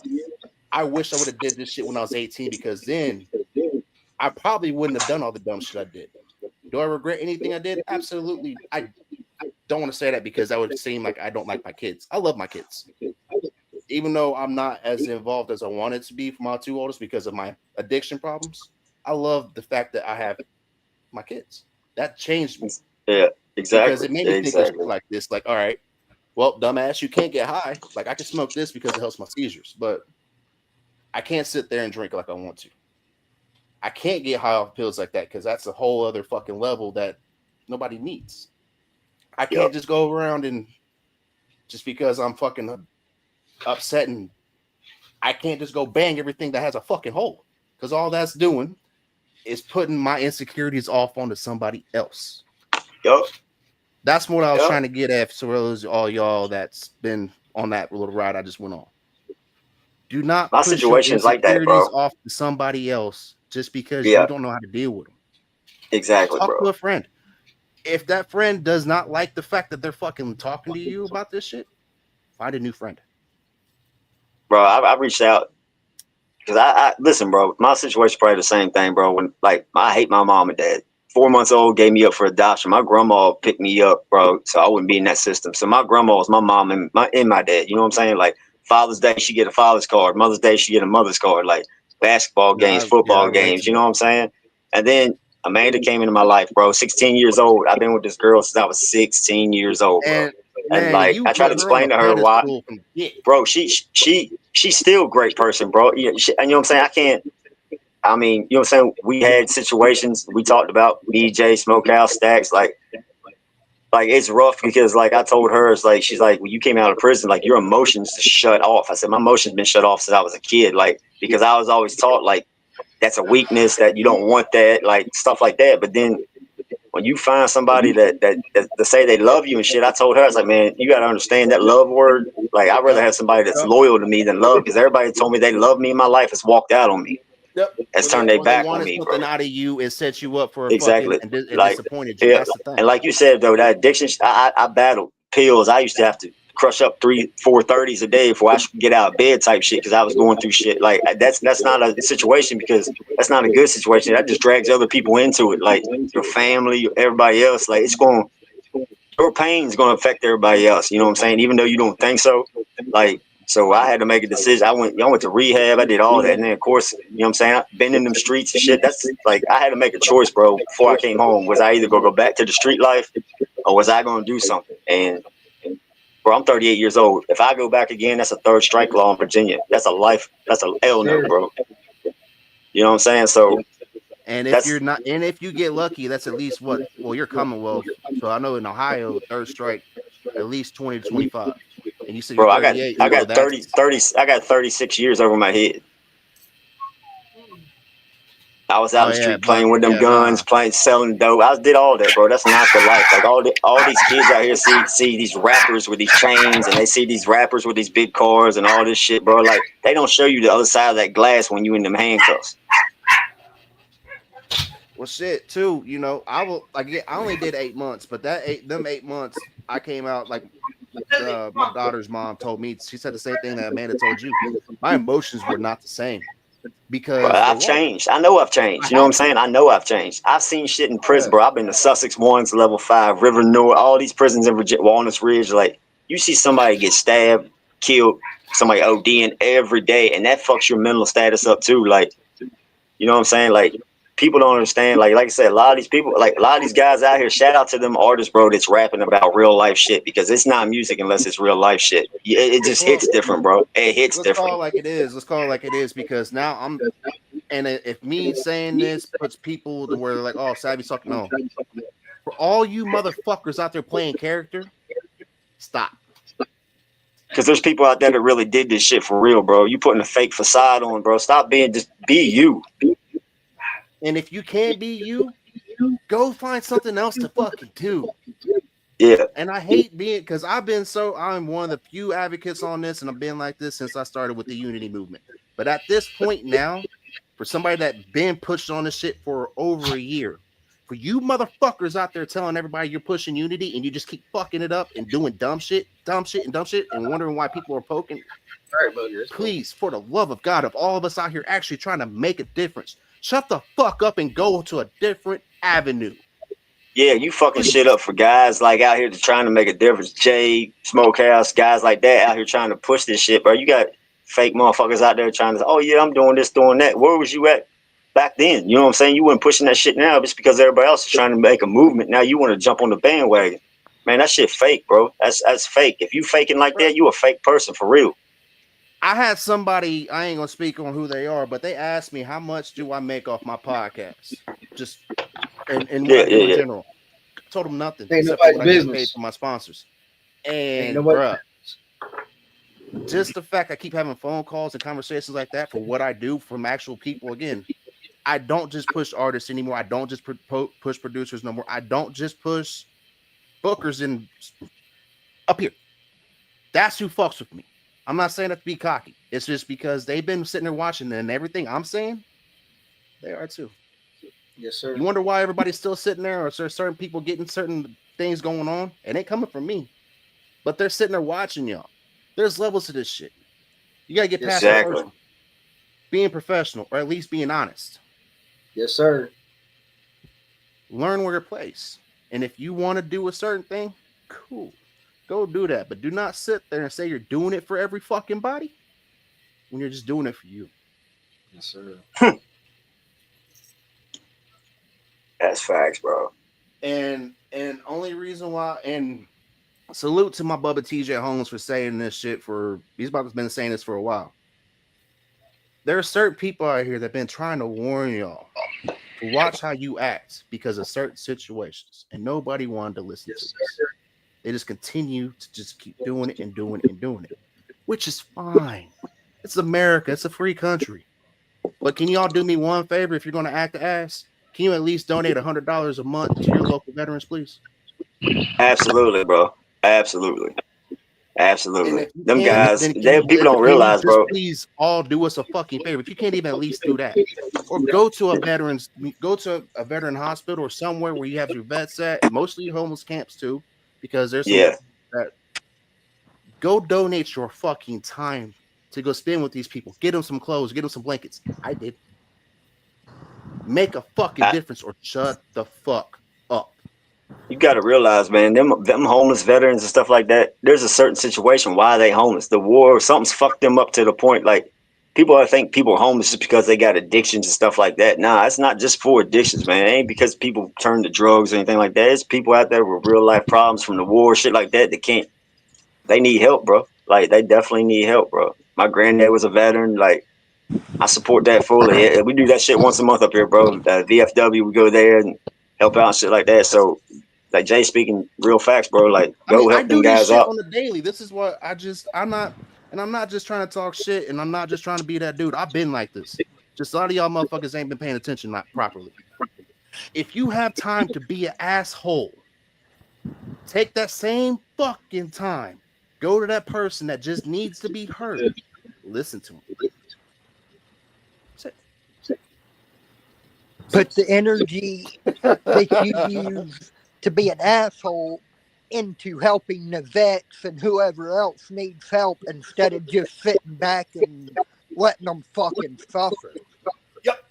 I wish I would have did this shit when I was 18, because then I probably wouldn't have done all the dumb shit I did. Do I regret anything I did? Absolutely. I don't want to say that because that would seem like I don't like my kids. I love my kids. Even though I'm not as involved as I wanted to be for my two oldest because of my addiction problems, I love the fact that I have my kids. That changed me. Yeah, exactly. Because it made me think of shit like this. Like, all right, well, dumbass, you can't get high. Like, I can smoke this because it helps my seizures, but I can't sit there and drink like I want to. I can't get high off pills like that because that's a whole other fucking level that nobody needs. I can't just go around and just because I'm fucking upset, and I can't just go bang everything that has a fucking hole, because all that's doing is putting my insecurities off onto somebody else. Yup. That's what I was trying to get at for all y'all that's been on that little ride I just went on. Do not my push situations your like that, bro. off to somebody else just because you don't know how to deal with them. Exactly, Talk bro. to a friend. If that friend does not like the fact that they're fucking talking to you about this shit, find a new friend. Bro, I reached out because I listen, bro. My situation probably the same thing, bro. When I hate my mom and dad. 4 months old, gave me up for adoption. My grandma picked me up, bro, so I wouldn't be in that system. So my grandma was my mom and my dad. You know what I'm saying? Like Father's Day, she get a father's card. Mother's Day, she get a mother's card. Like basketball games, football games. You know what I'm saying? And then Amanda came into my life, bro. 16 years old. I've been with this girl since I was 16 years old, bro. And like I tried to explain to her why, bro. She's still a great person, bro. And you know what I'm saying? I can't. I mean, you know what I'm saying? We had situations we talked about, BJ, Smokehouse, Stacks, like it's rough because like I told her, it's like she's like, when you came out of prison, like your emotions just shut off. I said, my emotions been shut off since I was a kid, like because I was always taught like that's a weakness, that you don't want that, like stuff like that. But then when you find somebody that say they love you and shit, I told her, I was like, man, you gotta understand that love word. Like I'd rather have somebody that's loyal to me than love, because everybody told me they love me in my life has walked out on me. Has turned their back on me, bro. Something out of you and set you up for a exactly fucking and like disappointed you. That's the thing. And like you said though, that addiction, I battled pills. I used to have to crush up 3-4 30s a day before I should get out of bed type shit, because I was going through shit. Like that's not a situation, because that's not a good situation. That just drags other people into it, like your family, everybody else. Like your pain is going to affect everybody else. You know what I'm saying? Even though you don't think so. Like, so I had to make a decision. I went to rehab. I did all that. And then, of course, you know what I'm saying? I've been in them streets and shit. That's like, I had to make a choice, bro, before I came home. Was I either going to go back to the street life, or was I going to do something? And, bro, I'm 38 years old. If I go back again, that's a 3rd strike law in Virginia. That's a L no, bro. You know what I'm saying? So, and if you're not, and if you get lucky, that's at least you're Commonwealth. So I know in Ohio, 3rd strike, at least 20 to 25. And you said, bro, I got 30, I got 36 years over my head. I was out in the street playing with them guns, selling dope. I did all that, bro. That's not the life. Like all these kids out here see these rappers with these chains, and they see these rappers with these big cars and all this shit, bro. Like they don't show you the other side of that glass when you in them handcuffs. Well, shit, too. You know, I only did 8 months, but them 8 months, I came out like my daughter's mom told me. She said the same thing that Amanda told you. My emotions were not the same because bro, I've changed. I know I've changed. You know what I'm saying? I know I've changed. I've seen shit in prison, bro. I've been to Sussex 1s, level 5, River North, all these prisons in Virginia, Walnut Ridge. Like you see somebody get stabbed, killed, somebody ODing every day, and that fucks your mental status up too. Like, you know what I'm saying? Like, people don't understand. Like I said, a lot of these people, like a lot of these guys out here, shout out to them artists, bro, that's rapping about real life shit, because it's not music unless it's real life shit. It just hits different, bro. It hits different. Let's call it like it is. Let's call it like it is, because now if me saying this puts people to where they're like, oh, Savvy's talking. No. For all you motherfuckers out there playing character, stop. Because there's people out there that really did this shit for real, bro. You putting a fake facade on, bro. Stop just be you. And if you can't be you, go find something else to fucking do. Yeah. And I hate being, because I'm one of the few advocates on this, and I've been like this since I started with the unity movement. But at this point now, for somebody that been pushed on this shit for over a year. For you motherfuckers out there telling everybody you're pushing unity and you just keep fucking it up and doing dumb shit and wondering why people are poking. All right, Booger. Please, for the love of God, of all of us out here actually trying to make a difference, shut the fuck up and go to a different avenue. Yeah, you fucking shit up for guys like out here trying to make a difference. Jay, Smokehouse, guys like that out here trying to push this shit, bro. You got fake motherfuckers out there trying to, oh yeah, I'm doing this, doing that. Where was you at back then? You know what I'm saying? You weren't pushing that shit now just because everybody else is trying to make a movement. Now you want to jump on the bandwagon. Man, that shit fake, bro. That's fake. If you faking like that, you a fake person for real. I had somebody, I ain't gonna speak on who they are, but they asked me how much do I make off my podcast? Just and what I do in general. I told them nothing Ain't except for what I nobody's get paid business. for my sponsors. Ain't And nobody. bruh, just the fact I keep having phone calls and conversations like that for what I do from actual people. Again, I don't just push artists anymore. I don't just push producers no more. I don't just push bookers in up here. That's who fucks with me. I'm not saying that to be cocky. It's just because they've been sitting there watching and everything I'm saying, they are too. Yes, sir. You wonder why everybody's still sitting there, or certain people getting certain things going on? It ain't coming from me, but they're sitting there watching y'all. There's levels to this shit. You gotta get past the Exactly. first, being professional, or at least being honest. Yes, sir. Learn where your place, and if you want to do a certain thing, cool, go do that. But do not sit there and say you're doing it for every fucking body when you're just doing it for you. Yes, sir. That's facts, bro. And only reason why, and salute to my Bubba TJ Holmes for saying this shit for, he's about to been saying this for a while. There are certain people out here that have been trying to warn y'all to watch how you act because of certain situations, and nobody wanted to listen to this. They just continue to just keep doing it and doing it and doing it, which is fine. It's America. It's a free country. But can y'all do me one favor? If you're going to act the ass, can you at least donate $100 a month to your local veterans, please? Absolutely, bro. Absolutely. And Absolutely. if you Them can't, guys, then people don't can you realize, just bro. please all do us a fucking favor? If you can't even at least do that, or go to a veteran hospital or somewhere where you have your vets at, mostly homeless camps too, because there's some Yeah. that go donate your fucking time to go spend with these people. Get them some clothes, get them some blankets. I did. Make a fucking difference or shut the fuck up. You got to realize, man, them homeless veterans and stuff like that, there's a certain situation why they homeless. The war, something's fucked them up to the point, like, people think people are homeless just because they got addictions and stuff like that. Nah, it's not just for addictions, man. It ain't because people turn to drugs or anything like that. It's people out there with real life problems from the war, shit like that, they need help, bro. Like, they definitely need help, bro. My granddad was a veteran. Like, I support that fully. Yeah, we do that shit once a month up here, bro. VFW, we go there and help out and shit like that. So, like Jay speaking real facts, bro. Like, go I help them do this guys shit out. on the daily. This is what I'm not just trying to talk shit, and I'm not just trying to be that dude. I've been like this. Just a lot of y'all motherfuckers ain't been paying attention properly. If you have time to be an asshole, take that same fucking time. Go to that person that just needs to be heard. Listen to him. Put the energy that you use to be an asshole into helping the vets and whoever else needs help instead of just sitting back and letting them fucking suffer. Yep.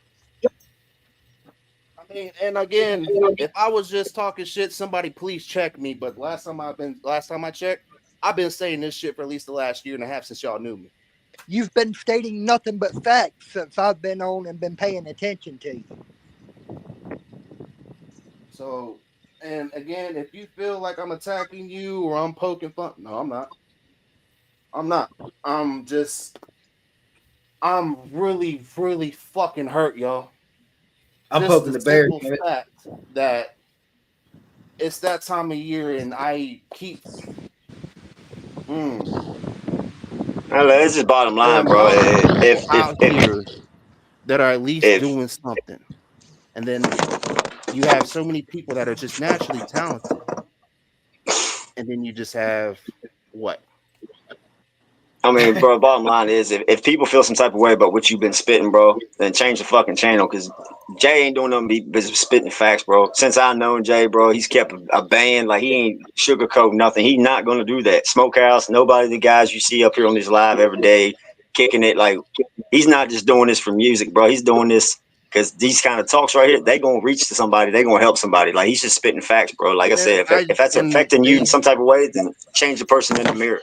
I mean, and again, if I was just talking shit, somebody please check me. But last time I checked, I've been saying this shit for at least the last year and a half since y'all knew me. You've been stating nothing but facts since I've been on and been paying attention to you. So, and again, if you feel like I'm attacking you or I'm poking fun, no, I'm not. I'm really, really fucking hurt, y'all. I'm Just poking the bear. simple fact that it's that time of year and I keep. It's just bottom line, bro. Out here that are at least doing something, and then you have so many people that are just naturally talented, and then you just have what? I mean, bro, bottom line is if people feel some type of way about what you've been spitting, bro, then change the fucking channel because Jay ain't doing nothing but spitting facts, bro. Since I known Jay, bro, he's kept a band. Like, he ain't sugarcoat nothing. He not going to do that. Smokehouse, nobody of the guys you see up here on this live every day kicking it. Like, he's not just doing this for music, bro. He's doing this because these kind of talks right here, they going to reach to somebody. They going to help somebody. Like, he's just spitting facts, bro. Like I said, if that's affecting you in some type of way, then change the person in the mirror.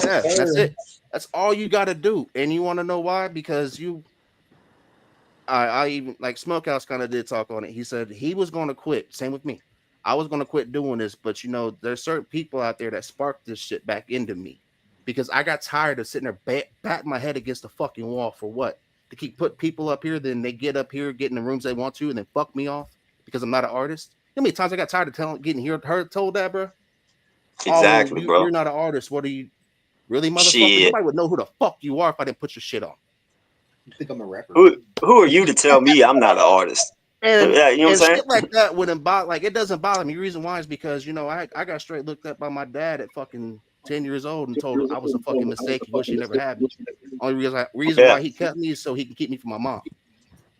Yeah, that's it. That's all you got to do. And you want to know why? Because I even like Smokehouse kind of did talk on it. He said he was going to quit. Same with me. I was going to quit doing this, but there's certain people out there that sparked this shit back into me because I got tired of sitting there batting my head against the fucking wall for what? To keep putting people up here, then they get up here, get in the rooms they want to, and then fuck me off because I'm not an artist. How many times I got tired of getting heard told that, bro? Exactly, bro. You're not an artist. What are you? Really, motherfucker? Shit. Nobody would know who the fuck you are if I didn't put your shit on. You think I'm a rapper? Who are you to tell me I'm not an artist? And, yeah, you know what I'm saying? Shit like that wouldn't bother. Like, it doesn't bother me. The reason why is because I got straight looked up by my dad at fucking 10 years old and told I was a fucking mistake. He wish he never had me. Only reason why he kept me is so he can keep me from my mom.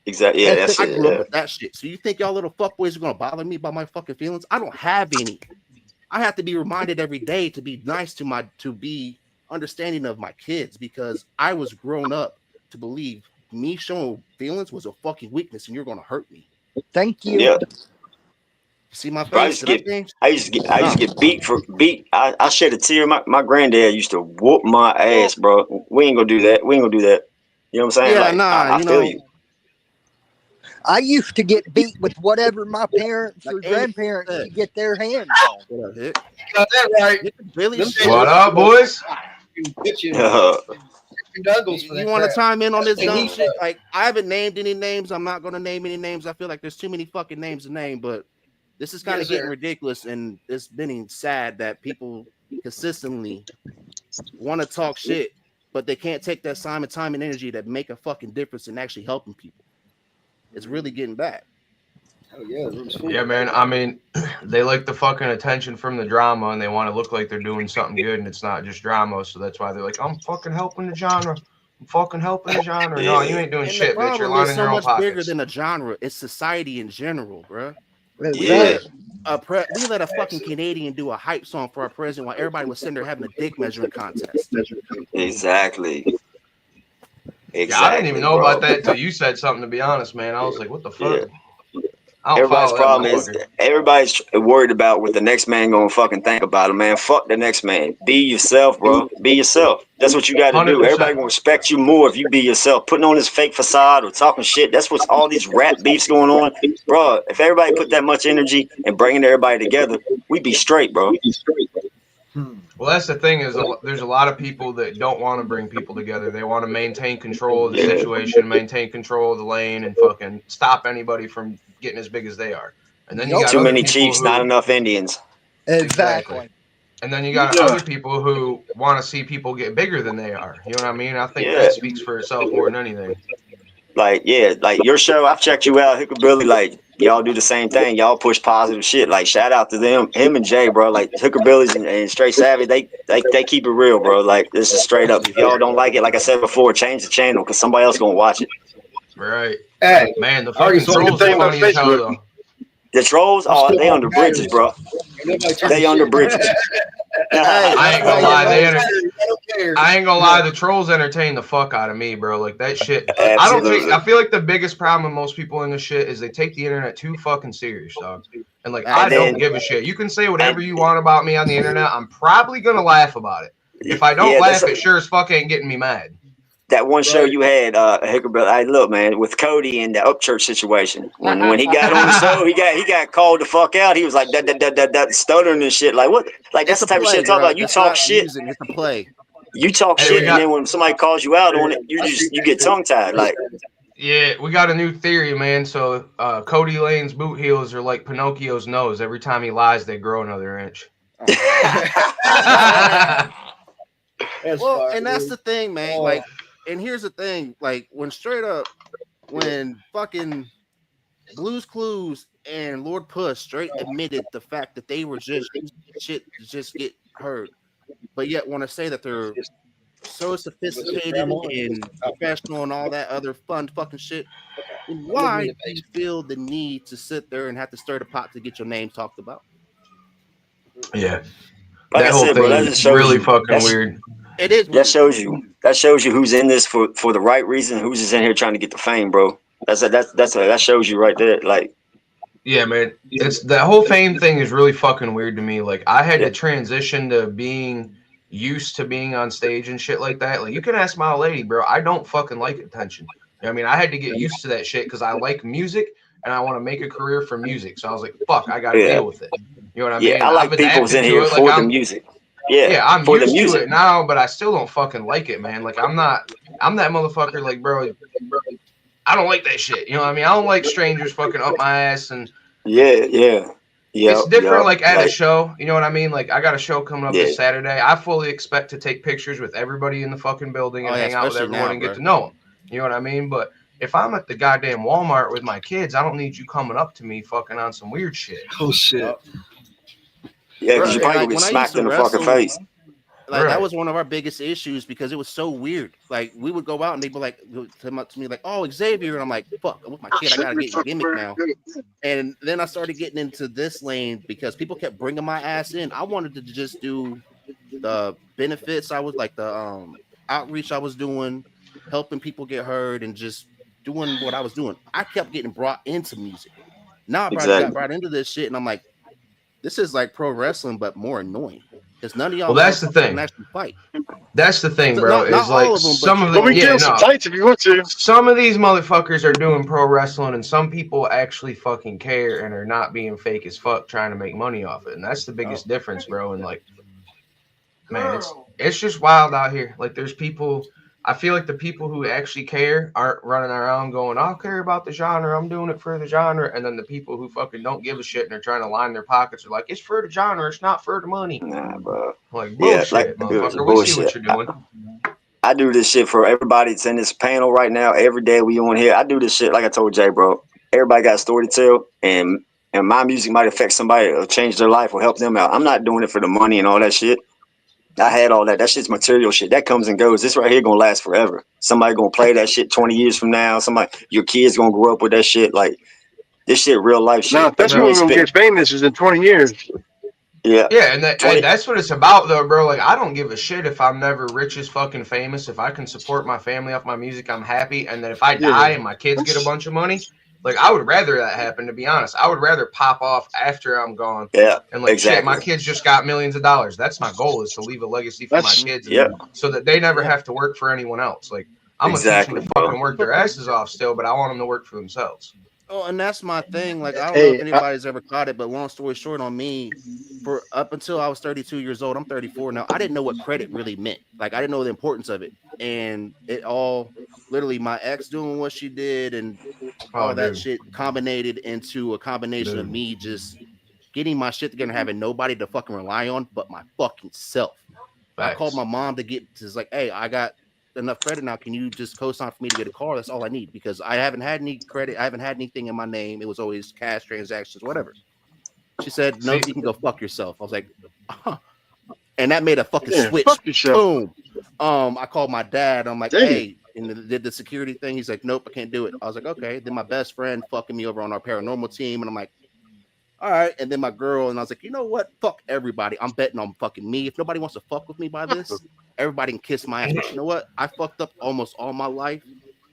Exactly. Yeah, that's I it. grew up with that shit. So you think y'all little fuckboys are gonna bother me about my fucking feelings? I don't have any. I have to be reminded every day to be nice to be understanding of my kids because I was grown up to believe me showing feelings was a fucking weakness and you're gonna hurt me. Thank you. Yeah. See my Bro, face? I used to get beat. I shed a tear. My granddad used to whoop my ass, bro. We ain't gonna do that. You know what I'm saying? Yeah, like, I feel you. I used to get beat with whatever my parents or grandparents could get their hands on. What up, Hick? Got that right. What up, boys? You want to chime in on this dumb shit? Like, I haven't named any names. I'm not going to name any names. I feel like there's too many fucking names to name, but this is kind of getting ridiculous, and it's been sad that people consistently want to talk shit, but they can't take that time and energy that make a fucking difference in actually helping people. It's really getting bad. Oh, yeah. Yeah, man. I mean, they like the fucking attention from the drama, and they want to look like they're doing something good, and it's not just drama. So that's why they're like, I'm fucking helping the genre. I'm fucking helping the genre. No, you ain't doing shit, bitch. You're lining your own pockets. Much bigger than a genre. It's society in general, bro. Yeah. We let a fucking Canadian do a hype song for our president while everybody was sitting there having a dick measuring contest. Exactly. Yeah, I didn't even know about that until you said something, to be honest, man. I was like, what the fuck? Yeah. Everybody's problem is everybody's worried about what the next man gonna fucking think about it, man. Fuck the next man. Be yourself, bro. Be yourself. That's what you got to do. 100%. Everybody gonna respect you more if you be yourself. Putting on this fake facade or talking shit. That's what's all these rap beefs going on, bro. If everybody put that much energy and bringing everybody together, we'd be straight, bro. Well, that's the thing is there's a lot of people that don't want to bring people together. They want to maintain control of the situation, maintain control of the lane, and fucking stop anybody from getting as big as they are. And then you got too many chiefs, not enough Indians. Exactly. And then you got other people who want to see people get bigger than they are. You know what I mean? I think that speaks for itself more than anything. Like your show, I've checked you out, Hickabilly. Like, y'all do the same thing. Y'all push positive shit. Like, shout out to them, him and Jay, bro. Like, Hickabilly's and Straight Savvy, they keep it real, bro. Like, this is straight up. If y'all don't like it, like I said before, change the channel because somebody else gonna watch it. Right. Hey, man, the fucking trolls are funny as hell, though. The trolls, they under bridges, bro. They under bridges. I ain't gonna lie, I ain't gonna lie, the trolls entertain the fuck out of me, bro. Like, that shit. Absolutely. I feel like the biggest problem with most people in this shit is they take the internet too fucking serious, dog. And like, I don't give a shit. You can say whatever you want about me on the internet. I'm probably gonna laugh about it. If I don't laugh, it sure as fuck ain't getting me mad. That one show you had, Hickabilly, look, man, with Cody and the Upchurch situation. When he got on the show, he got called the fuck out. He was like that stuttering and shit. Like, what? Like, that's the type of shit talk about. You talk shit. It's a play. You talk shit, and then when somebody calls you out on it, you get tongue tied. Like, yeah, we got a new theory, man. So Cody Lane's boot heels are like Pinocchio's nose. Every time he lies, they grow another inch. And that's the thing, man. Like, and here's the thing, like, when fucking Blue's Clues and Lord Push straight admitted the fact that they were just shit to just get heard, but yet want to say that they're so sophisticated and professional and all that other fun fucking shit, then why do you feel the need to sit there and have to stir the pot to get your name talked about? Yeah, Like I that whole said, bro, thing that is just shows really you. fucking weird. It is That weird. shows you. That shows you who's in this for the right reason. Who's just in here trying to get the fame, bro. That shows you right there. Like, Yeah, man, it's that whole fame thing is really fucking weird to me. Like, I had yeah, to transition to being used to being on stage and shit like that. Like, you can ask my old lady, bro. I don't fucking like attention. You know what I mean, I had to get used to that shit because I like music and I want to make a career from music. So I was like, fuck, I got to yeah, deal with it. You know what I yeah. mean? I I've like people's in adapted to here it. Like, for the music. Yeah, yeah, I'm for the used to music. it now, but I still don't fucking like it, man. Like, I'm that motherfucker. Like, bro, I don't like that shit. You know what I mean? I don't like strangers fucking up my ass and Yeah, yeah, it's yep, different yep. like at a Like, show. You know what I mean? Like I got a show coming up yeah, this Saturday. I fully expect to take pictures with everybody in the fucking building Oh and yeah, hang out with especially everyone now, and get bro. to know them. You know what I mean? But if I'm at the goddamn Walmart with my kids, I don't need you coming up to me fucking on some weird shit. Oh shit. Yup. yeah. Because Bro, you and probably like gonna get when I used smacked to in the fucking wrestle, face. like that Right. was one of our biggest issues because it was so weird. Like we would go out and they'd be like come up to me like, "Oh, Xavier," and I'm like, "Fuck, I'm with my kid. I gotta get gimmick now." And then I started getting into this lane because people kept bringing my ass in. I wanted to just do the benefits. I was like the outreach I was doing, helping people get heard, and just doing what I was doing. I kept getting brought into music. Now got Exactly. brought into this shit, and I'm like, this is like pro wrestling, but more annoying because none of y'all Well, that's the motherfuckers can thing. actually fight. That's the thing, So bro. not Is all like of them, but some you of But the we know, can get yeah, him some no. tights if you want to. Some of these motherfuckers are doing pro wrestling, and some people actually fucking care and are not being fake as fuck trying to make money off it. And that's the biggest difference, bro. And like, man, it's just wild out here. Like, there's people. I feel like the people who actually care aren't running around going, "I'll care about the genre. I'm doing it for the genre." And then the people who fucking don't give a shit and are trying to line their pockets are like, "It's for the genre. It's not for the money." Nah, bro. Like Yeah, like bullshit, it was motherfucker. We see what bullshit. you're doing. I do this shit for everybody that's in this panel right now. Every day we on here, I do this shit. Like I told Jay, bro. Everybody got a story to tell, and my music might affect somebody or change their life or help them out. I'm not doing it for the money and all that shit. I had all that. That shit's material shit. That comes and goes. This right here gonna last forever. Somebody gonna play that shit 20 years from now. Somebody, your kids gonna grow up with that shit. Like, this shit, real life shit. Now, that's Like, you when ain't we're going to spit. get famous is in 20 years. Yeah. Yeah, and 20. that's what it's about, though, bro. Like, I don't give a shit if I'm never rich as fucking famous. If I can support my family off my music, I'm happy. And then if I die Yeah. and my kids get a bunch of money, like, I would rather that happen, to be honest. I would rather pop off after I'm gone. Yeah, And, like, shit, my exactly. kids just got millions of dollars. That's my goal, is to leave a legacy for my That's kids Yeah, so that they never yeah. have to work for anyone else. Like, I'm going to teach them exactly, to bro. fucking work their asses off still, but I want them to work for themselves. Oh, and that's my thing. Like, I don't know if hey, anybody's ever caught it, but long story short, on me, for up until I was 32 years old, I'm 34 now. I didn't know what credit really meant. Like, I didn't know the importance of it, and it all literally my ex doing what she did and all Oh, that dude. shit combinated into a combination of Dude. me just getting my shit together and having nobody to fucking rely on but my fucking self. I called Facts. my mom to get just like, hey, I got enough credit now. Can you just co-sign for me to get a car? That's all I need because I haven't had any credit. I haven't had anything in my name. It was always cash transactions, whatever. She said, no, See, you can go fuck yourself. I was like, huh. And that made a fucking yeah, switch. fuck yourself. Boom. I called my dad. I'm like, Dang. hey, and did the security thing. He's like, nope, I can't do it. I was like, okay. Then my best friend fucking me over on our paranormal team. And I'm like, all right. And then my girl, and I was like, you know what? Fuck everybody. I'm betting on fucking me. If nobody wants to fuck with me by this, everybody can kiss my ass. But you know what? I fucked up almost all my life.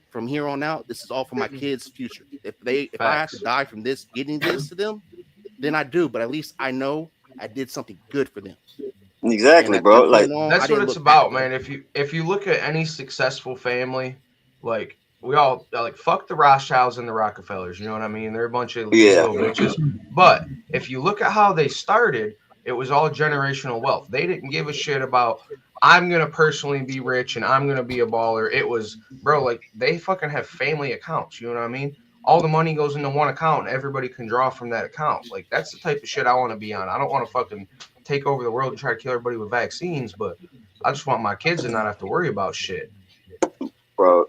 From here on out, this is all for my kids' future. If I have to die from this, getting this to them, then I do. But at least I know I did something good for them. And Exactly, at bro. that Like, point on, I that's what didn't it's look back, about, man. If you look at any successful family, like we all like fuck the Rothschilds and the Rockefellers, you know what I mean? They're a bunch of yeah, little bitches. But if you look at how they started, it was all generational wealth. They didn't give a shit about I'm gonna personally be rich and I'm gonna be a baller. It was, bro, like they fucking have family accounts, you know what I mean? All the money goes into one account and everybody can draw from that account. Like that's the type of shit I want to be on. I don't want to fucking take over the world and try to kill everybody with vaccines, but I just want my kids to not have to worry about shit. bro.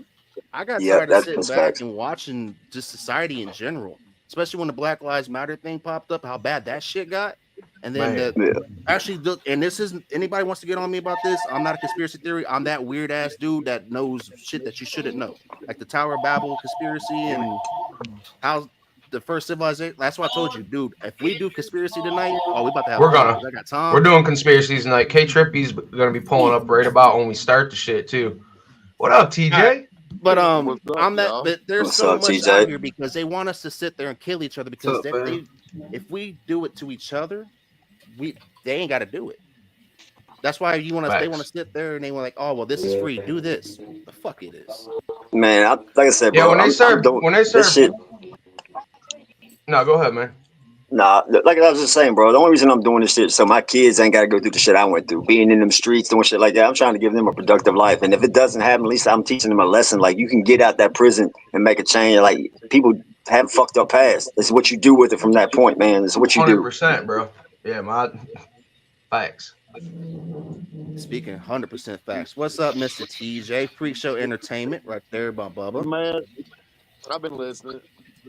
I got Yeah, tired of sitting that's back facts. and watching just society in general, especially when the Black Lives Matter thing popped up, how bad that shit got. And then Man. and this isn't anybody wants to get on me about this. I'm not a conspiracy theory. I'm that weird ass dude that knows shit that you shouldn't know, like the Tower of Babel conspiracy and how the first civilization. That's why I told you, dude. If we do conspiracy tonight, oh, we about to have We're fun. gonna. 'Cause I got time. We're doing conspiracies tonight. K Trippy's gonna be pulling up right about when we start the shit too. What up, TJ? But What's up, I'm that. y'all? But there's What's so up, much TJ? out here because they want us to sit there and kill each other because What's up, fam? if we do it to each other, they ain't got to do it. That's why you want to. They want to sit there and they want like, oh well, this is free. Do this. The fuck it is. Man, like I said, bro. Yeah, when they start, this shit. No, go ahead, man. Nah, like I was just saying, bro. The only reason I'm doing this shit so my kids ain't got to go through the shit I went through, being in them streets, doing shit like that. I'm trying to give them a productive life, and if it doesn't happen, at least I'm teaching them a lesson. Like you can get out that prison and make a change. Like people have fucked up past. It's what you do with it from that point, man. It's what you do. 100%, bro. Yeah, my facts. Speaking 100% facts. What's up, Mr. TJ? Freak Show Entertainment, right there by Bubba. Man, I've been listening.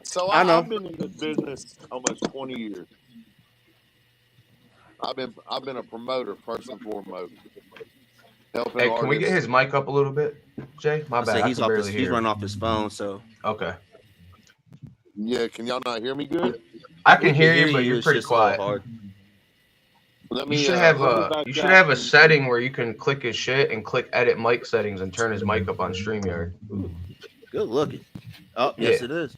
So I know. I've been in this business almost 20 years. I've been a promoter first and foremost. Helping Hey, can we get artists. his mic up a little bit, Jay? My bad. He's running off his phone, so Okay. Yeah, can y'all not hear me good? I can hear you, but you're it's pretty just so quiet. hard. You should have a setting where you can click his shit and click edit mic settings and turn his mic up on StreamYard. Ooh, good looking. Oh, yes, it is.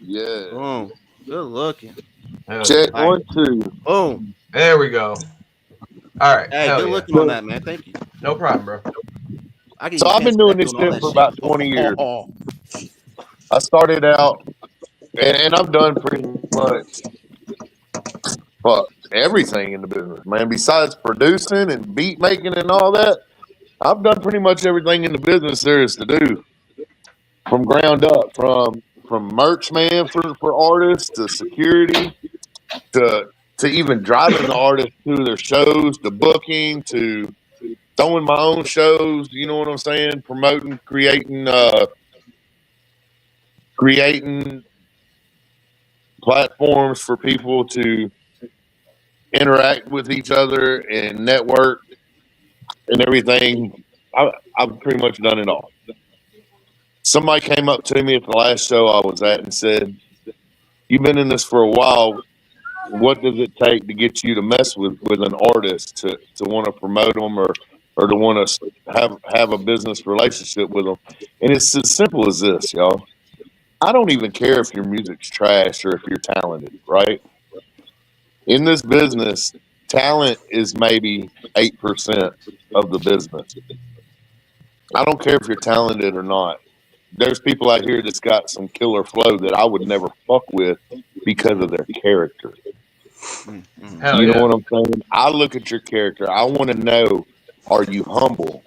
Yeah. Boom. Good looking. Check 1, 2. Boom. There we go. All right. Hey, good looking on that, man. Thank you. No problem, bro. So I've been doing this shit for about 20 years. I started out, and I've done pretty much everything in the business, man. Besides producing and beat making and all that, I've done pretty much everything in the business there is to do, from ground up, from merch man for artists to security to even driving the artists to their shows, to booking, to throwing my own shows. You know what I'm saying? Promoting, creating platforms for people to interact with each other and network and everything. I've pretty much done it all. Somebody came up to me at the last show I was at and said, "You've been in this for a while. What does it take to get you to mess with an artist to want to promote them or to want to have a business relationship with them?" And it's as simple as this, y'all. I don't even care if your music's trash or if you're talented, right? In this business, talent is maybe 8% of the business. I don't care if you're talented or not. There's people out here that's got some killer flow that I would never fuck with because of their character. You know what I'm saying? I look at your character. I want to know, are you humble?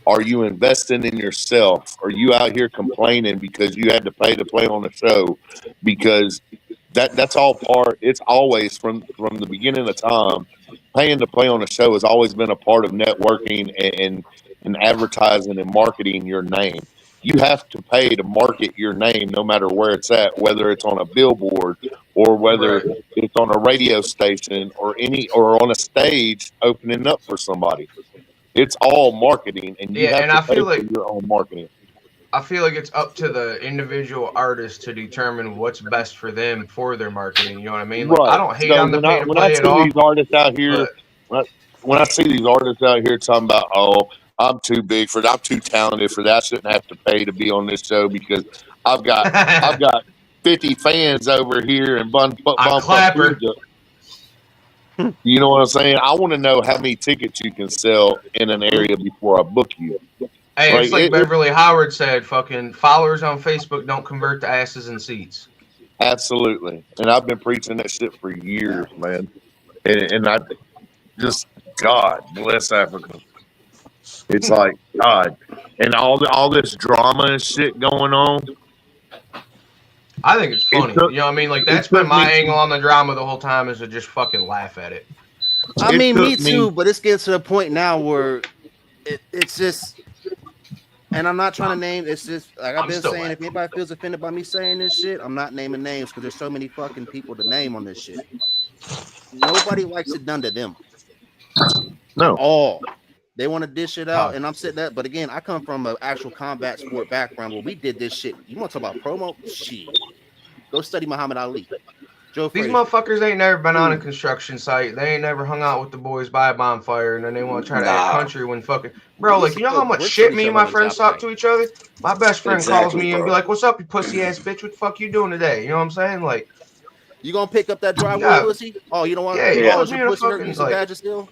Are you investing in yourself? Are you out here complaining because you had to pay to play on the show? Because that's all part. It's always from the beginning of time. Paying to play on a show has always been a part of networking and advertising and marketing your name. You have to pay to market your name, no matter where it's at, whether it's on a billboard or whether it's on a radio station or on a stage opening up for somebody. It's all marketing, and you have to pay for your own marketing. I feel like it's up to the individual artist to determine what's best for them for their marketing. You know what I mean? Like, I don't hate on the pay to play at all. These artists out here, when I see these artists out here talking about, oh, I'm too big for that, I'm too talented for that, I shouldn't have to pay to be on this show because I've got 50 fans over here and bump Clapper. You know what I'm saying? I want to know how many tickets you can sell in an area before I book you. Hey, it's like Beverly Howard said, fucking followers on Facebook don't convert to asses and seats. Absolutely. And I've been preaching that shit for years, man. And I just, God bless Africa. It's like, God. And all this drama and shit going on. I think it's funny. You know what I mean? Like, that's been my angle on the drama the whole time, is to just fucking laugh at it. I mean, me too, but it's getting to the point now where it's just, and I'm not trying to name, it's just, like I've been saying, if anybody feels offended by me saying this shit, I'm not naming names because there's so many fucking people to name on this shit. nobody likes it done to them. No. At all. They want to dish it out, Huh. and I'm sitting that. But again, I come from an actual combat sport background where we did this shit. You want to talk about promo? Shit. Go study Muhammad Ali. Joe These Frazier. motherfuckers ain't never been on a construction site. They ain't never hung out with the boys by a bonfire, and then they want to try to act country when fucking bro. Like, you know how much Bricks shit on me each and other my on the friends job talk to each other. My best friend calls Exactly, me and be bro. like, "What's up, you pussy ass bitch? What the fuck you doing today?" You know what I'm saying? Like, You gonna pick up that drywall, yeah, pussy? Oh, you don't want? yeah, he Oh, Yeah. puts is me your in a pussy hurt? fucking You some like. badges still?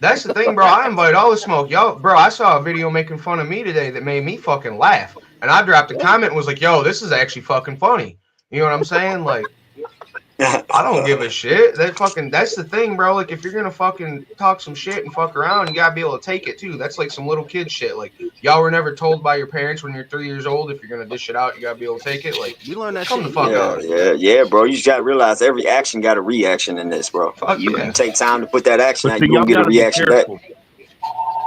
That's the thing, bro. I invite all the smoke. Y'all, bro, I saw a video making fun of me today that made me fucking laugh. And I dropped a comment and was like, yo, this is actually fucking funny. You know what I'm saying? Like, I don't give a shit. That's the thing, bro. Like, if you're gonna fucking talk some shit and fuck around, you gotta be able to take it too. That's like some little kid shit. Like, y'all were never told by your parents when you're 3 years old, if you're gonna dish it out, you gotta be able to take it. Like, We learned that come shit the in fuck kindergarten. on. Yeah, bro. You just gotta realize every action got a reaction in this, bro. Fuck You yeah. take time to put that action But out, see, you're y'all gonna get a got to be reaction back. careful.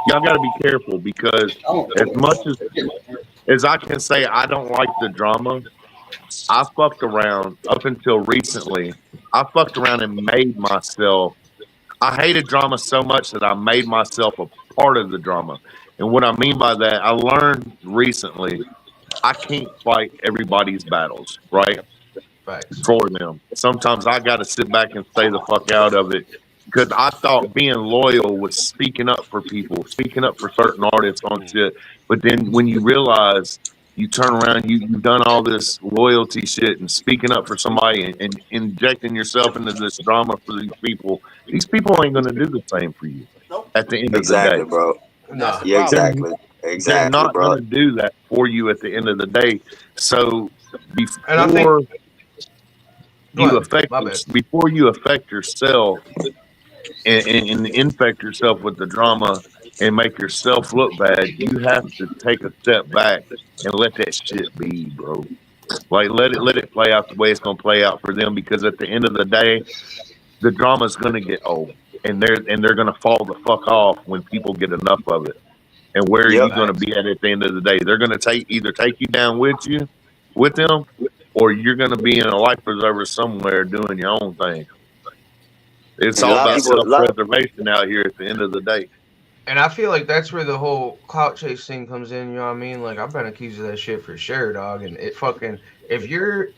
Y'all got to be careful because as much as I can say I don't like the drama, I fucked around up until recently. I fucked around and made myself. I hated drama so much that I made myself a part of the drama. And what I mean by that, I learned recently I can't fight everybody's battles, right? Facts. For them. Sometimes I got to sit back and stay the fuck out of it because I thought being loyal was speaking up for people, speaking up for certain artists on shit. But then when you realize you turn around, you've done all this loyalty shit and speaking up for somebody and injecting yourself into this drama for these people ain't going to do the same for you Nope. at the end of the day. Exactly, bro. That's Nah. the Yeah, problem. exactly. They're Exactly, not going bro. to do that for you at the end of the day. So And I think, go ahead. My bad. before you affect yourself and infect yourself with the drama and make yourself look bad, you have to take a step back and let that shit be, bro. Like let it play out the way it's gonna play out for them because at the end of the day, the drama's gonna get old and they're gonna fall the fuck off when people get enough of it. And where are Yep. you gonna be at the end of the day? They're gonna either take you down with them, or you're gonna be in a life preserver somewhere doing your own thing. It's And a all lot of about people, self preservation out here at the end of the day. And I feel like that's where the whole clout chase thing comes in, you know what I mean? Like, I've been accused of that shit for sure, dog. And it fucking, if you're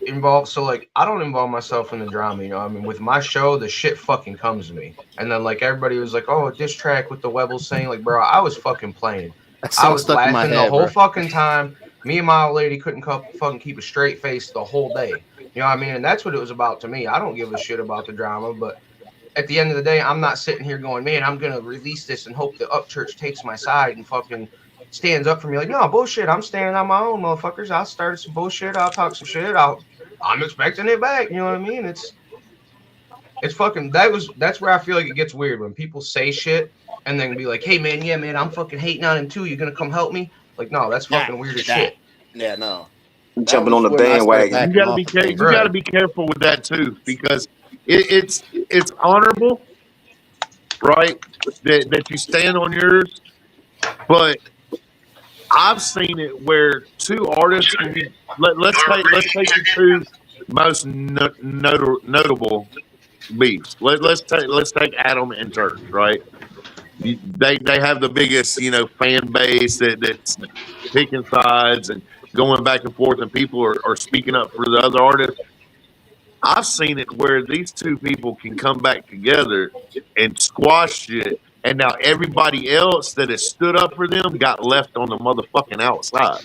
involved, so like, I don't involve myself in the drama, you know what I mean? With my show, the shit fucking comes to me. And then, like, everybody was like, oh, a diss track with the Webbles saying, like, bro, I was fucking playing. That I song was stuck in my laughing the head, whole bro. fucking time. Me and my old lady couldn't fucking keep a straight face the whole day. You know what I mean? And that's what it was about to me. I don't give a shit about the drama, but at the end of the day, I'm not sitting here going, man, I'm gonna release this and hope the Upchurch takes my side and fucking stands up for me. Like, no, bullshit. I'm standing on my own, motherfuckers. I'll start some bullshit. I'll talk some shit. I'm expecting it back. You know what I mean? It's fucking that's where I feel like it gets weird when people say shit and then be like, hey man, yeah man, I'm fucking hating on him too. You gonna come help me? Like, no, that's fucking weird as shit. Yeah, no. That jumping was on the when I started bandwagon. backing off of You things. got to Right. be careful with that too because it's honorable, right? That you stand on yours, but I've seen it where two artists can be. Let's take the two most notable beefs. Let's take Adam and Church, right? They have the biggest fan base that's picking sides and going back and forth, and people are speaking up for the other artists. I've seen it where these two people can come back together and squash it, and now everybody else that has stood up for them got left on the motherfucking outside.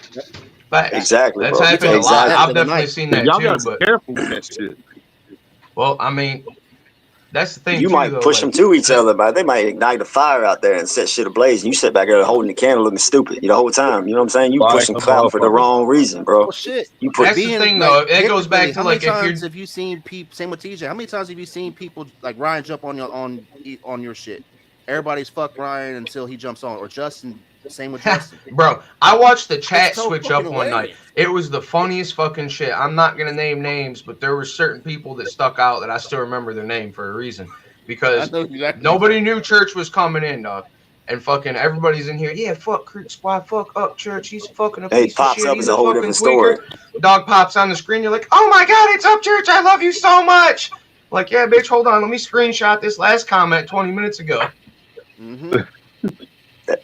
Facts. Exactly, That's bro. happened a That lot. Exactly. I've happened the other definitely night. seen So that y'all too. got to But be careful with that shit. well, I mean, that's the thing You too, might though. push them Like, to each other, but they might ignite a fire out there and set shit ablaze. And you sit back there holding the candle, looking stupid the whole time. You know what I'm saying? You Like pushing a clout for the motherfucker. wrong reason, bro. Well, shit. You put that's the Being thing, like though. It Hip goes back to how many like if you're times have you seen people? Same with TJ. How many times have you seen people like Ryan jump on your shit? Everybody's fuck Ryan until he jumps on, or Justin. Same with Justin. Bro, I watched the chat It's so switch fucking up one night. hilarious. It was the funniest fucking shit. I'm not gonna name names, but there were certain people that stuck out that I still remember their name for a reason. I Because know exactly. nobody knew Church was coming in, dog. And fucking everybody's in here. Yeah, fuck Creek Squad, fuck up Church. He's fucking a hey, piece of pops shit. up He's is a a whole fucking different story. tweaker. Dog pops on the screen. You're like, oh my god, it's Up Church. I love you so much. Like, yeah, bitch, hold on, let me screenshot this last comment 20 minutes ago. Mm-hmm.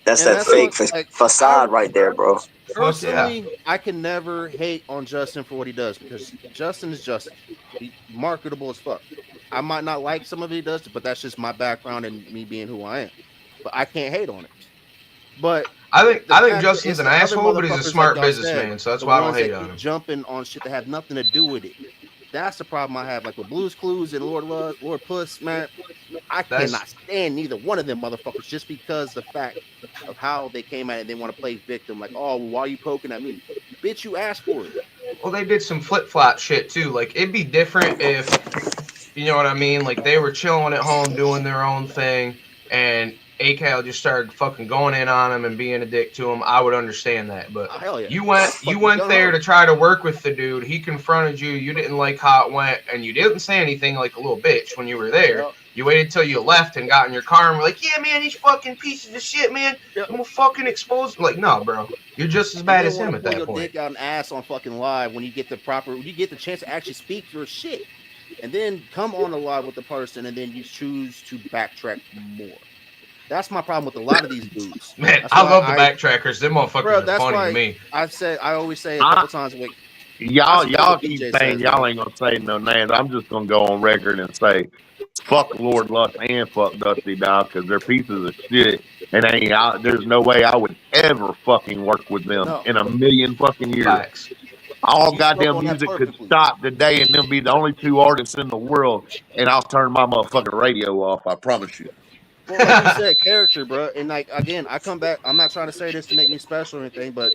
That's And that that's fake what, like, facade right there, bro. Fuck yeah. personally, I can never hate on Justin for what he does because Justin is Justin. He's marketable as fuck. I might not like some of it he does, but that's just my background and me being who I am. But I can't hate on it. But the I think fact that Justin's it's an the other asshole, but he's a motherfuckers, like smart y'all said, businessman, so that's the why I don't ones hate that on keep him. jumping on shit that have nothing to do with it. That's the problem I have. Like with Blues Clues and Lord Love, Lord Puss, man, I That's cannot stand neither one of them motherfuckers just because the fact of how they came at it. They want to play victim, like, oh, well, why are you poking at me? Bitch, you asked for it. well, they did some flip flop shit too. Like it'd be different if you know what I mean. Like they were chilling at home doing their own thing, and ACAL just started fucking going in on him and being a dick to him. I would understand that, but Oh, hell yeah. you But you went gun there ho. to try to work with the dude. He confronted you. You didn't like how it went, and you didn't say anything like a little bitch when you were there. Yep. You waited till you left and got in your car and were like, "Yeah, man, these fucking pieces of shit, man. Yep. I'm gonna fucking expose." Like, no, bro, you're just as And bad then as want him to at pull that your point. dick out and ass on fucking live when you get the chance to actually speak your shit. And then come on the live with the person and then you choose to backtrack more. That's my problem with a lot of these dudes. Man, That's I why love the backtrackers. Them motherfuckers bro, are that's funny to why me. I always say a I, couple times a week. I support y'all what keep DJ saying says, man. y'all ain't gonna say no names. I'm just gonna go on record and say fuck Lord Lust and fuck Dusty Dog because they're pieces of shit. And there's no way I would ever fucking work with them No, in a million fucking years. Facts. All you spoke goddamn on that music could perfectly. stop today and them be the only two artists in the world, and I'll turn my motherfucking radio off. I promise you. Well, like you said, character, bro. And like again, I come back. I'm not trying to say this to make me special or anything, but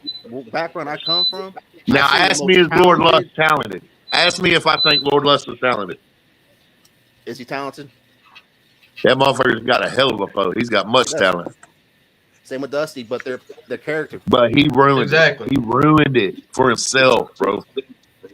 background I come from, I've Now seen the ask me, most is Lord Lust talented. talented? Ask me if I think Lord Lust is talented. Is he talented? That motherfucker's got a hell of a flow. He's got much Yes. talent. Same with Dusty, but their character. But he ruined it. Exactly. He ruined it for himself, bro.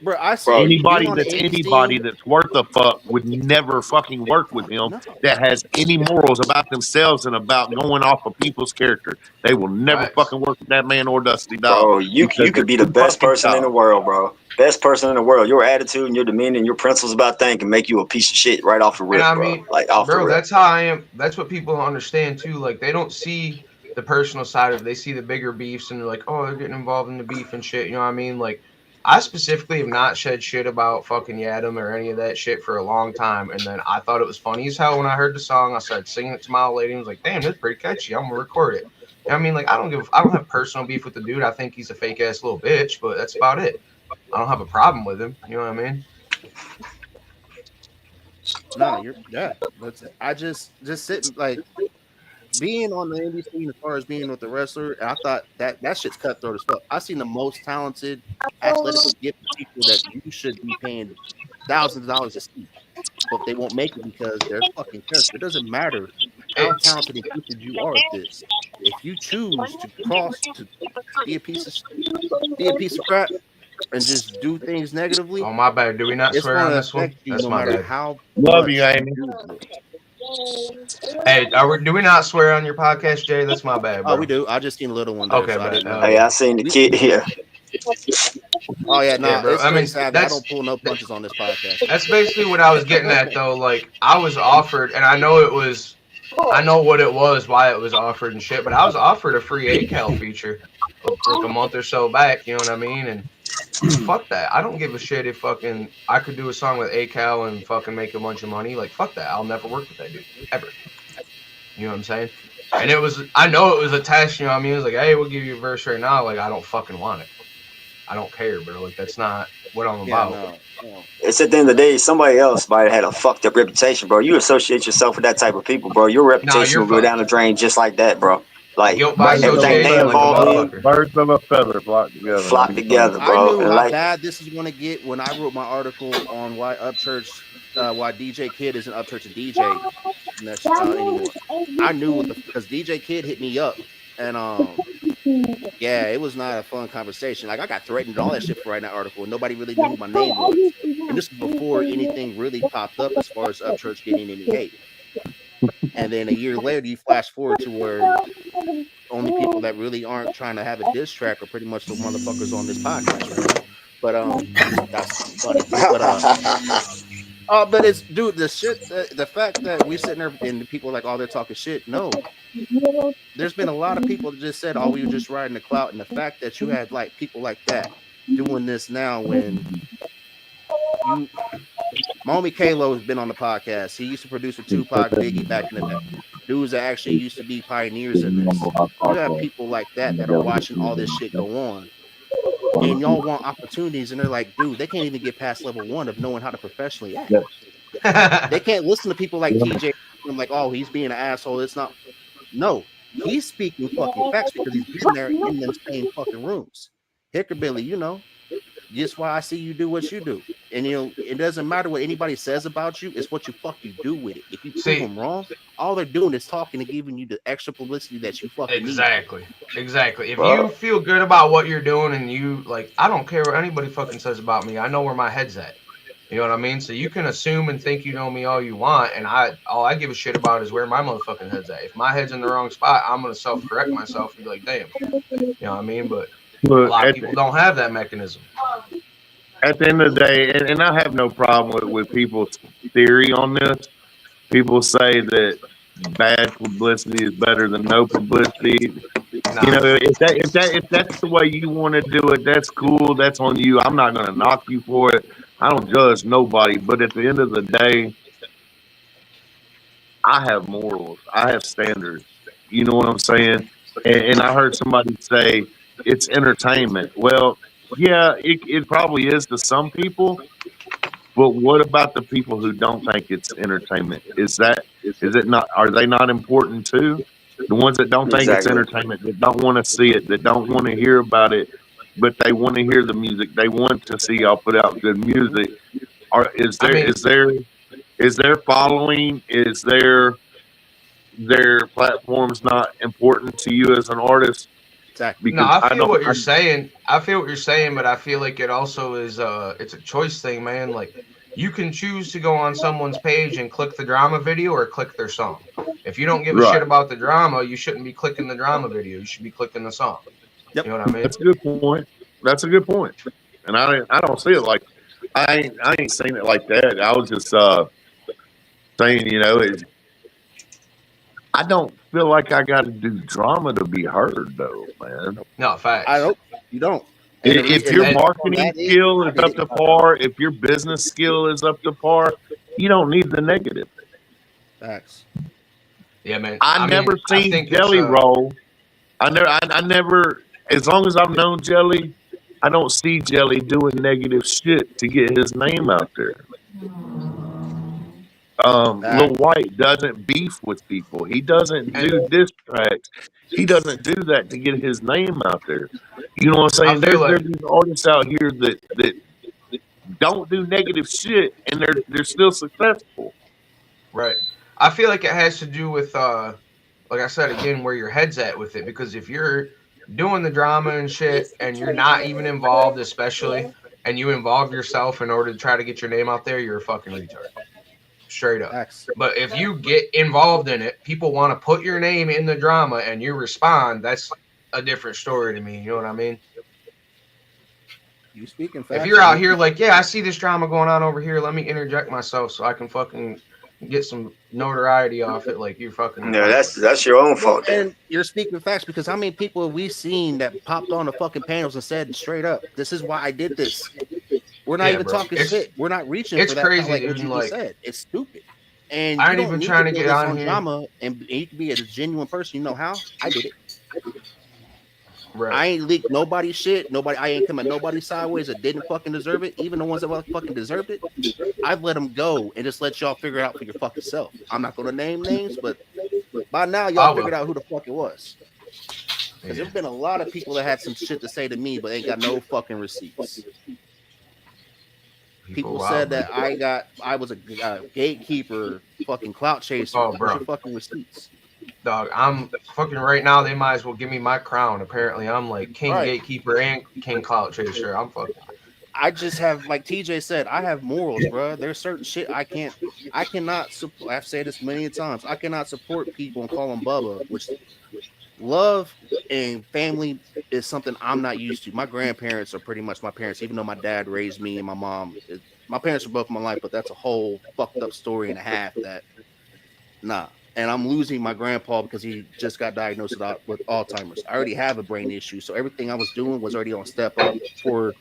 Bro, I Bro, seen being Anybody on the that's indie anybody scene. that's worth a fuck would never fucking work with him No, that has any morals about themselves and about going off of people's character. They will never Facts. fucking work with that man or Dusty Dog bro, you because could they're be the too best fucking person in the soft. world, bro. Best person in the world. Your attitude and your demeanor and your principles about things can make you a piece of shit right off the And rip, I bro. mean, Like off the bro, rip. that's how I am. That's what people don't understand too. Like they don't see the personal side of it. They see the bigger beefs and they're like, oh, they're getting involved in the beef and shit. You know what I mean? Like I specifically have not shed shit about fucking Yadam or any of that shit for a long time. And then I thought it was funny as hell when I heard the song. I started singing it to my old lady and was like, damn, that's pretty catchy. I'm gonna record it. You know what I mean? Like I don't have personal beef with the dude. I think he's a fake ass little bitch, but that's about it. I don't have a problem with him. You know what I mean? no, you're yeah. That's I just sitting like being on the indie scene as far as being with the wrestler. I thought that shit's cutthroat as fuck. I seen the most talented, athletically gifted people that you should be paying thousands of dollars to see, but they won't make it because they're fucking character. It doesn't matter how It, talented and gifted you are at this. If you choose to cross to be a piece of be a piece of crap and just do things negatively, oh my bad. Do we not it's swear going on to this one? affect you That's no my matter bad. how Love you, much you Amy. do good. Hey, do we not swear on your podcast, Jay? That's my bad, Oh, we bro. do. I just seen a little one there, Okay, so I bet. didn't Hell know. Hey, yeah. I seen the We, kid here. oh yeah, Yeah, no, bro. it's I straight mean, savvy. I don't pull no punches on this podcast. that's basically what I was getting at, though. Like, I was offered, and I know I know what it was, why it was offered and shit, but I was offered a free ACAL feature like a month or so back. You know what I mean? And fuck that. I don't give a shit if fucking I could do a song with ACAL and fucking make a bunch of money. Like, fuck that. I'll never work with that dude ever. You know what I'm saying? And I know it was a test. You know what I mean? It was like, hey, we'll give you a verse right now. Like, I don't fucking want it. I don't care, bro. Like that's not what I'm Yeah, about. no. It's at the end of the day, somebody else might have had a fucked up reputation, bro. You associate yourself with that type of people, bro. Your Nah, reputation you're will go down fucked. the drain just like that, bro. Like Guilt by Birds of a everything they association, like a feather, involved dog. in motherfucker. Birds of a feather flock together, flock man. You know together, I bro. knew And how like, bad this is going to get when I wrote my article on why Upchurch, why DJ Kid isn't Upchurch a DJ anymore. I knew what because DJ Kid hit me up, and yeah, it was not a fun conversation. Like I got threatened and all that shit for writing that article, and nobody really knew who my name was. And this was before anything really popped up as far as Upchurch getting any hate. And then a year later, you flash forward to where only people that really aren't trying to have a diss track are pretty much the motherfuckers on this podcast right now. But that's funny. But Oh, but it's dude, the shit, the fact that we sitting there and the people are like, oh, they're talking shit. No, there's been a lot of people that just said, oh, we were just riding the clout, and the fact that you had like people like that doing this now when you, my homie Kalo has been on the podcast. He used to produce with Tupac, Biggie back in the day. Dudes that actually used to be pioneers in this. You have people like that are watching all this shit go on, and y'all want opportunities, and they're like, dude, they can't even get past level one of knowing how to professionally act. They can't listen to people like TJ. I'm like, oh, he's being an asshole. It's not. No, he's speaking fucking facts because he's been there in them same fucking rooms. Hickerbilly, just why I see you do what you do. And it doesn't matter what anybody says about you, it's what you fucking do with it. If you prove them wrong, all they're doing is talking and giving you the extra publicity that you fucking need. Exactly. If you feel good about what you're doing and you like, I don't care what anybody fucking says about me. I know where my head's at. You know what I mean? So you can assume and think you know me all you want, and all I give a shit about is where my motherfucking head's at. If my head's in the wrong spot, I'm gonna self-correct myself and be like, damn. You know what I mean? But a lot of people don't have that mechanism. At the end of the day, and I have no problem with people's theory on this. People say that bad publicity is better than no publicity. You Nah. know, if that's the way you want to do it, that's cool. That's on you. I'm not going to knock you for it. I don't judge nobody. But at the end of the day, I have morals. I have standards. You know what I'm saying? And I heard somebody say it's entertainment. Well, yeah, it probably is to some people. But what about the people who don't think it's entertainment? Is it not? Are they not important too? The ones that don't think it's Exactly. entertainment, that don't want to see it, that don't want to hear about it, but they want to hear the music. They want to see y'all put out good music. Are I mean, is their following? Is their platforms not important to you as an artist? Exactly. no, Because I I feel don't. what you're saying. I feel what you're saying, but I feel like it also is it's a choice thing, man. Like you can choose to go on someone's page and click the drama video or click their song. If you don't give a shit Right. about the drama, you shouldn't be clicking the drama video. You should be clicking the song. Yep. You know what I mean? That's a good point. That's a good point. And I don't see it like I ain't saying it like that. I was just saying, I don't feel like I got to do drama to be heard, though, man. No, I facts. don't. You don't. And If and your the And part on marketing that is, skill I is did up it. to par, if your business skill is up to par, you don't need the negative. Facts. yeah, man. I I never mean, I seen think it's Jelly Roll. I never. As long as I've known Jelly, I don't see Jelly doing negative shit to get his name out there. Lil Facts. White doesn't beef with people. He doesn't and do diss tracks. He doesn't do that to get his name out there. You know what I'm I saying? feel There's like these artists out here that don't do negative shit and they're still successful. right. I feel like it has to do with like I said again, where your head's at with it. Because if you're doing the drama and shit, and you're not even involved, especially, and you involve yourself in order to try to get your name out there, you're a fucking retard, straight up. Facts. But if you get involved in it, people want to put your name in the drama, and you respond. That's a different story to me. You know what I mean? You speaking If facts, you're and out you here like, yeah, I see this drama going on over here. Let me interject myself so I can fucking get some notoriety off it. Like you're fucking Yeah, retarded. that's your own well, fault then. and you're speaking facts because how many people have we seen that popped on the fucking panels and said straight up, "This is why I did this." We're not Yeah, even bro. talking shit. We're not reaching It's for that. crazy, Like dude. what And you just like, said, it's stupid. And I you ain't don't even need to trying to build get this on on here. drama, and you can be a genuine person. You know how? I did it. Right. I ain't leaked nobody's shit. Nobody. I ain't come at nobody sideways that didn't fucking deserve it. Even the ones that fucking deserved it, I've let them go and just let y'all figure it out for your fucking self. I'm not gonna name names, but by now y'all I will. figured out who the fuck it was. Because Yeah. there's been a lot of people that had some shit to say to me, but ain't got no fucking receipts. People People said wild, man. that I was a gatekeeper, fucking clout chaser. Oh, Where's your bro. fucking receipts? Dog, I'm fucking right now. They might as well give me my crown. Apparently, I'm like king Right. gatekeeper and king clout chaser. I'm fucking. I just have, like TJ said, I have morals, bro. There's certain shit I cannot support. I've said this many times. I cannot support people and call them Bubba, which love and family is something I'm not used to. My grandparents are pretty much my parents, even though my dad raised me and my mom. my parents were both in my life, but that's a whole fucked up story and a half. That nah. And I'm losing my grandpa because he just got diagnosed with Alzheimer's. I already have a brain issue, so everything I was doing was already on step up for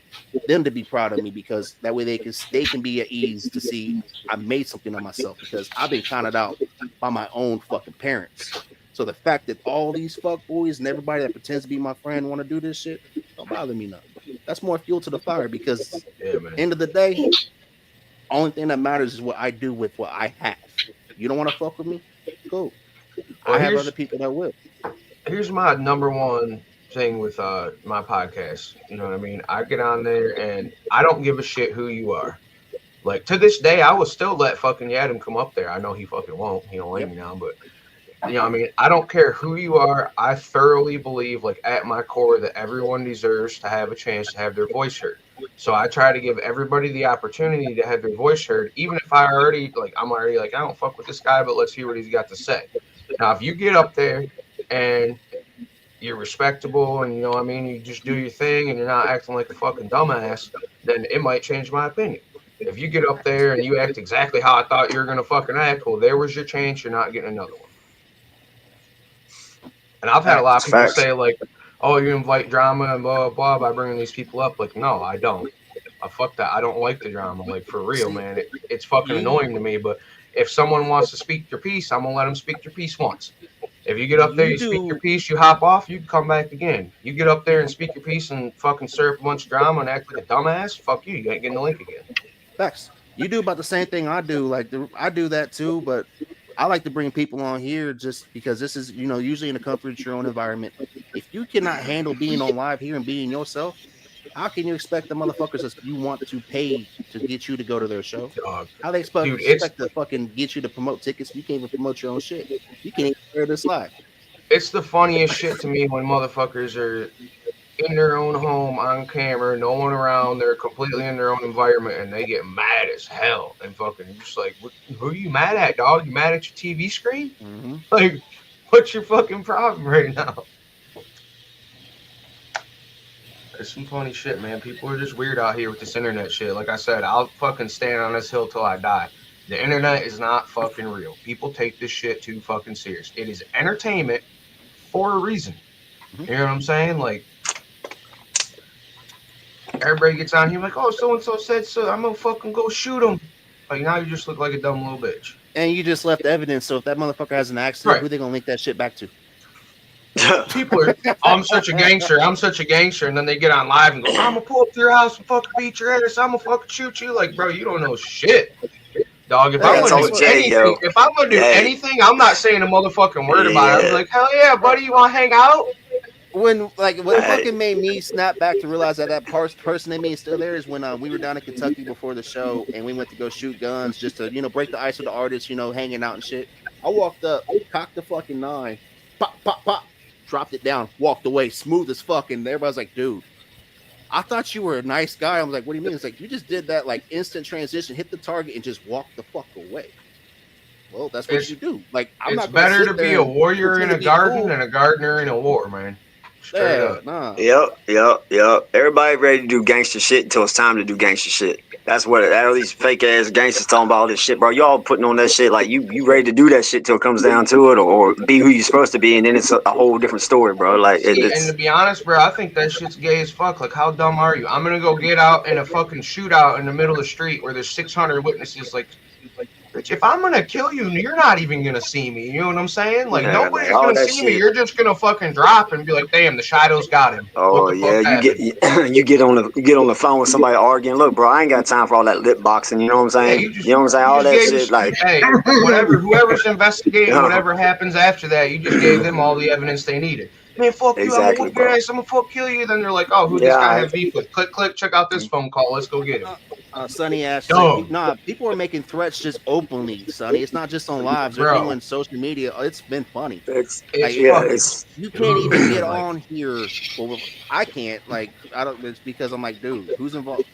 them to be proud of me, because that way they can be at ease to see I made something of myself, because I've been counted out by my own fucking parents. So the fact that all these fuck boys and everybody that pretends to be my friend want to do this shit don't bother me none. That's more fuel to the fire, because Yeah, man. end of the day, only thing that matters is what I do with what I have. You don't want to fuck with me? Cool. Well, I have other people that will. here's my number one thing with my podcast. You know what I mean? I get on there and I don't give a shit who you are. Like to this day, I will still let fucking Yadam come up there. I know he fucking won't. He don't like me now, but you know what I mean? I don't care who you are. I thoroughly believe, like at my core, that everyone deserves to have a chance to have their voice heard. So I try to give everybody the opportunity to have their voice heard, even if I'm already like, I don't fuck with this guy, but let's hear what he's got to say. Now, if you get up there and you're respectable and you know what I mean, you just do your thing and you're not acting like a fucking dumbass, then it might change my opinion. If you get up there and you act exactly how I thought you were gonna fucking act, well, there was your chance. You're not getting another one. And I've had a lot of people Facts. say like, "Oh, you invite drama and blah blah blah by bringing these people up." Like, no, I don't. I fuck that. I don't like the drama. Like for real, See, man. It's fucking you annoying to me. But if someone wants to speak their piece, I'm gonna let them speak their piece once. If you get up there, you you speak your do piece, you hop off, you can come back again. You get up there and speak your piece and fucking stir up a bunch of drama and act like a dumbass, fuck you. You ain't getting the link again. facts. You do about the same thing I do. I do that too, but I like to bring people on here just because this is, usually in the comfort of your own environment. If you cannot handle being on live here and being yourself, how can you expect the motherfuckers that you want to pay to get you to go to their show? Dog. How they Dude, expect to fucking get you to promote tickets? You can't even promote your own shit. You can't even share this live. it's the funniest shit to me when motherfuckers are in their own home on camera, no one around, they're completely in their own environment, and they get mad as hell and fucking just like, who are you mad at, dog? You mad at your TV screen? Mm-hmm. Like, what's your fucking problem right now? There's some funny shit, man. People are just weird out here with this internet shit. Like I said, I'll fucking stand on this hill till I die. The internet is not fucking real. People take this shit too fucking serious. It is entertainment for a reason. You know what I'm saying? Like, everybody gets on here like, oh, so and so said so. I'm gonna fucking go shoot him. Like now you just look like a dumb little bitch. And you just left evidence. So if that motherfucker has an accident, Right. who they gonna link that shit back to? People are, oh, I'm such a gangster. I'm such a gangster. And then they get on live and go, I'm gonna pull up to your house and fucking beat your ass. I'm gonna fucking shoot you. Like, bro, you don't know shit. Dog, if Yeah, I'm it's gonna all do Jay, anything, yo. if I'm gonna do Hey. anything, I'm not saying a motherfucking word about it. I'm Yeah. like, hell yeah, buddy, you wanna hang out? What Right. fucking made me snap back to realize that person they made still there is when we were down in Kentucky before the show and we went to go shoot guns just to break the ice with the artists, hanging out and shit. I walked up, cocked the fucking 9, pop pop pop, dropped it down, walked away, smooth as fuck, and everybody's like, dude, I thought you were a nice guy. I was like, what do you mean? It's like you just did that like instant transition, hit the target, and just walked the fuck away. Well, that's what you do. Like, I'm It's not gonna better sit to there be a and warrior in pretend to a be garden cool. than a gardener in a war, man. Straight Yeah, up. nah. Yep. Everybody ready to do gangster shit until it's time to do gangster shit. That's what all these fake ass gangsters talking about all this shit, bro. Y'all putting on that shit like you ready to do that shit till it comes down to it, or be who you supposed to be, and then it's a whole different story, bro. Like See, and to it's be honest, bro, I think that shit's gay as fuck. Like, how dumb are you? I'm gonna go get out in a fucking shootout in the middle of the street where there's 600 witnesses. Like, bitch, if I'm gonna kill you, you're not even gonna see me. You know what I'm saying? Like, yeah, nobody's like all gonna that see me. shit. You're just gonna fucking drop and be like, damn, the shadows got him. What Oh the yeah, fuck you get happened? you get on the phone with somebody arguing. Look, bro, I ain't got time for all that lip boxing. You know what I'm Yeah, saying? You know what I'm saying? you All just that gave shit, us, like, hey, whoever's investigating, no, whatever happens after that, you just gave them all the evidence they needed. Man, fuck you, I'm gonna exactly, whip your bro. ass, I'm gonna fuck kill you. Then they're like, oh, who'd this Yeah, guy all have beef with? Click, click, check out this phone call. Let's go get him. Sonny Ash said, Dumb, people are making threats just openly, Sonny. It's not just on lives. They're bro. doing social media. It's been funny. it's Like, It's fucking you can't even get like, on here. Well, I can't. Like, I don't. It's because I'm like, dude, who's involved?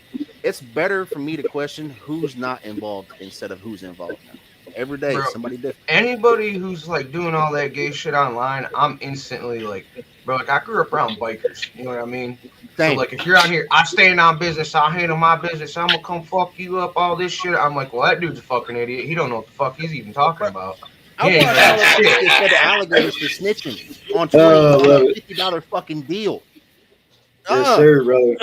It's better for me to question who's not involved instead of who's involved now. Every day, bro. somebody different. Anybody who's like doing all that gay shit online, I'm instantly like, bro. Like I grew up around bikers. You know what I mean? So Same. like if you're out here, I stand on business, I handle my business, I'm gonna come fuck you up, all this shit. I'm like, well, that dude's a fucking idiot. He don't know what the fuck he's even talking about. I He ain't watched that motherfuckers shit. get fed to alligators for snitching on Oh, I love a it. $50 fucking deal. Yes, sir, brother.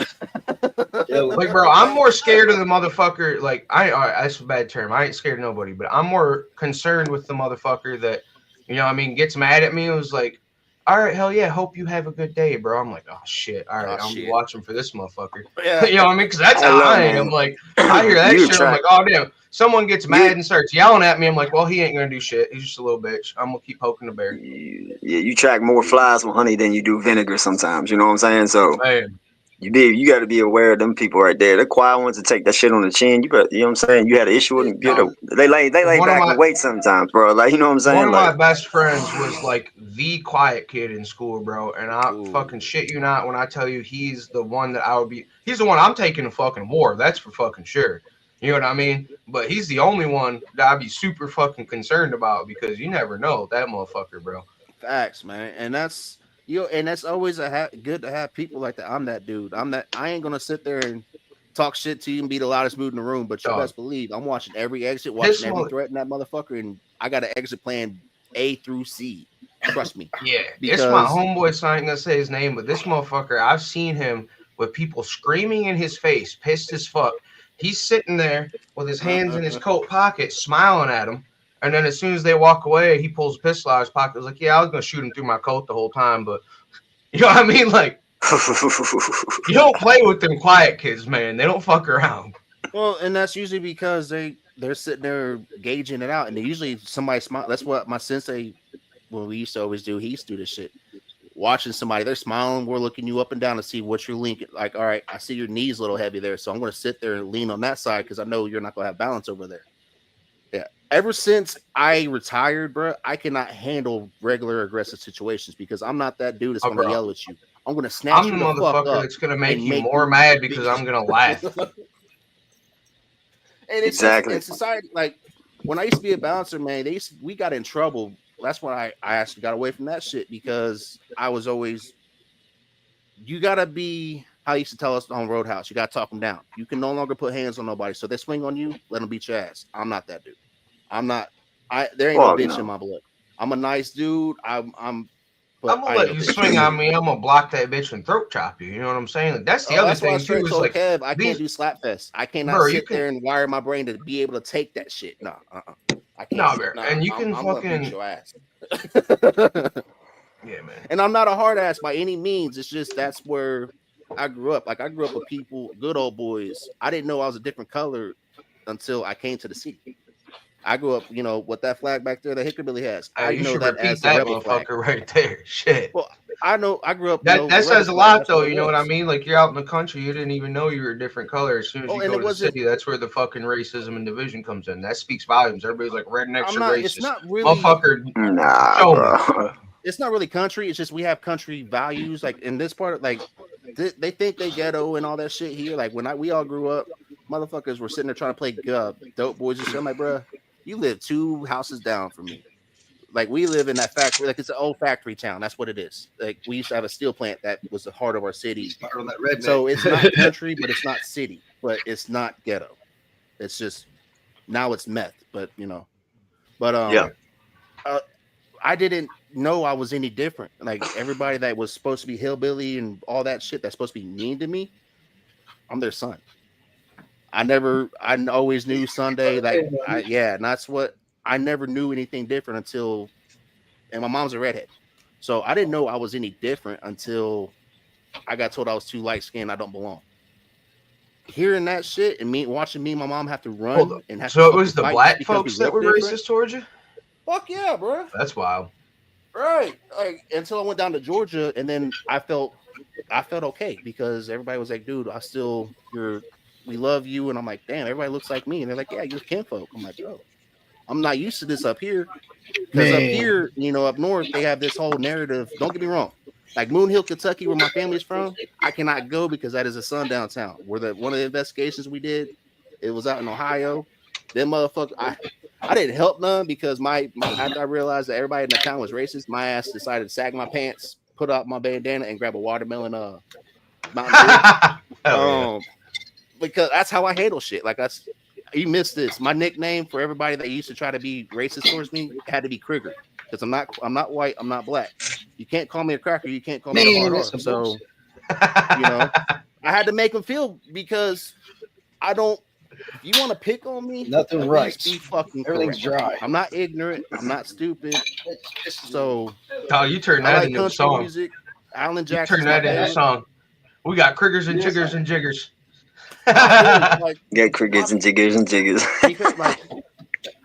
Yeah, Like, bro, I'm more scared of the motherfucker. Like, that's a bad term. I ain't scared of nobody, but I'm more concerned with the motherfucker that, you know, what I mean, gets mad at me. It was like, all right, hell yeah, hope you have a good day, bro. I'm like, oh shit, all right, Oh, I'll be shit. watching for this motherfucker. Yeah. You know what I mean? Because that's I how love, I am. man. Like, I hear that You shit, I'm like, attract- oh damn. Someone gets mad and starts yelling at me. I'm like, well, he ain't gonna do shit. He's just a little bitch. I'm gonna keep poking the bear. Yeah, you track more flies with honey than you do vinegar sometimes. You know what I'm saying? So Man, you got to be aware of them people right there. The quiet ones that take that shit on the chin. You know what I'm saying? You had an issue with them. dog, They lay one of back my and wait sometimes, bro. Like, you know what I'm One saying? of Like, my best friends was like the quiet kid in school, bro. And I Ooh. fucking shit you not when I tell you he's the one that I would be. He's the one I'm taking to fucking war. That's for fucking sure. You know what I mean? But he's the only one that I'd be super fucking concerned about because you never know that motherfucker, bro. Facts, man. And that's and that's always good to have people like that. I'm that dude. I ain't gonna sit there and talk shit to you and be the loudest mood in the room, but you Dog. best believe I'm watching every exit, This watching every mother- threat in that motherfucker, and I got an exit plan A through C. Trust me. Yeah, it's my Because homeboy. So I ain't gonna say his name, but this motherfucker, I've seen him with people screaming in his face, pissed as fuck. He's sitting there with his hands in his coat pocket, smiling at him. And then as soon as they walk away, he pulls a pistol out of his pocket. He's like, "Yeah, I was gonna shoot him through my coat the whole time, but you know what I mean? Like, you don't play with them quiet kids, man. They don't fuck around." well, and that's usually because they're sitting there gauging it out, and they usually somebody smile. That's what my sensei, when we used to always do, he used to do this shit. Watching somebody, they're smiling, we're looking you up and down to see what you're linking. Like, all right, I see your knees a little heavy there, so I'm going to sit there and lean on that side because I know you're not going to have balance over there. Yeah. Ever since I retired, bro, I cannot handle regular aggressive situations because I'm not that dude that's going to bro. yell at you. I'm going to snatch I'm you the the fuck motherfucker up that's gonna make and you make more you mad because I'm gonna laugh. And it's Exactly. just in society, like when I used to be a bouncer, man, we got in trouble. That's when I actually got away from that shit because I was always, you gotta be, how you used to tell us on Roadhouse, you gotta talk them down. You can no longer put hands on nobody. So they swing on you, let them beat your ass. I'm not that dude. There ain't no Fuck bitch no. in my blood. I'm a nice dude. But I'm gonna I ain't let no you bitch. swing on me. I'm gonna block that bitch and throat chop you. You know what I'm saying? Like, that's the Oh, other that's why I thing too. straight Is told like Kev I these, can't do slap fest. I cannot bro. You sit can there and wire my brain to be able to take that shit. No, I can't. no, bro, and you can I'm gonna beat fucking your ass. yeah, man. And I'm not a hard ass by any means. It's just that's where I grew up. Like I grew up with people, good old boys. I didn't know I was a different color until I came to the city. I grew up, with that flag back there that Hickory has. I You know should that repeat as the that rebel flag. motherfucker right there. Shit. Well, I know I grew up, That the rebel says a flag. lot That's though. what it You know what I was. mean? Like you're out in the country, you didn't even know you were a different color. As soon as Oh, you and go it to the wasn't. city, that's where the fucking racism and division comes in. That speaks volumes. Everybody's like rednecks I'm are not. It's racist. not really. Motherfucker, Nah, show me. bro. It's not really country. It's just we have country values. Like in this part, like they think they ghetto and all that shit here. Like when we all grew up, motherfuckers were sitting there trying to play dope boys and shit. I'm like, bro, you live 2 houses down from me. Like we live in that factory. Like it's an old factory town. That's what it is. Like we used to have a steel plant that was the heart of our city. On that redneck. So it's not country, but it's not city, but it's not ghetto. It's just now it's meth. But Yeah. I didn't know I was any different. Like everybody that was supposed to be hillbilly and all that shit that's supposed to be mean to me, I'm their son. I always knew Sunday. And that's what I never knew anything different until, and my mom's a redhead. So I didn't know I was any different until I got told I was too light skinned. I don't belong. Hearing that shit and watching me and my mom have to run and have So to it was the fight black because we folks that look were different. racist towards you? Fuck yeah, bro. That's wild. Right. Like until I went down to Georgia, and then I felt okay because everybody was like, dude, we love you. And I'm like, damn, everybody looks like me. And they're like, yeah, you're kinfolk. I'm like, bro, I'm not used to this up here. Because up here, up north, they have this whole narrative. Don't get me wrong. Like Moon Hill, Kentucky, where my family's from, I cannot go because that is a sundown town. Where one of the investigations we did, it was out in Ohio. Them motherfuckers, I didn't help none because my after I realized that everybody in the town was racist, my ass decided to sag my pants, put out my bandana, and grab a watermelon Mountain Dew. Hell yeah. Because that's how I handle shit. Like you missed this. My nickname for everybody that used to try to be racist towards me had to be Krigger because I'm not white. I'm not black. You can't call me a cracker. You can't call me the Man, hard that's R. some So bullshit. you know, I had to make them feel because I don't. If you want to pick on me, Nothing at least right. be fucking Everything's correct. dry. I'm not ignorant. I'm not stupid. So Oh, you turn I that like into a country song. music. Alan You turn Jackson's my that into a favorite. song. We got criggers and chiggers and jiggers. I do like Got crickets my and jiggers and jiggers. because like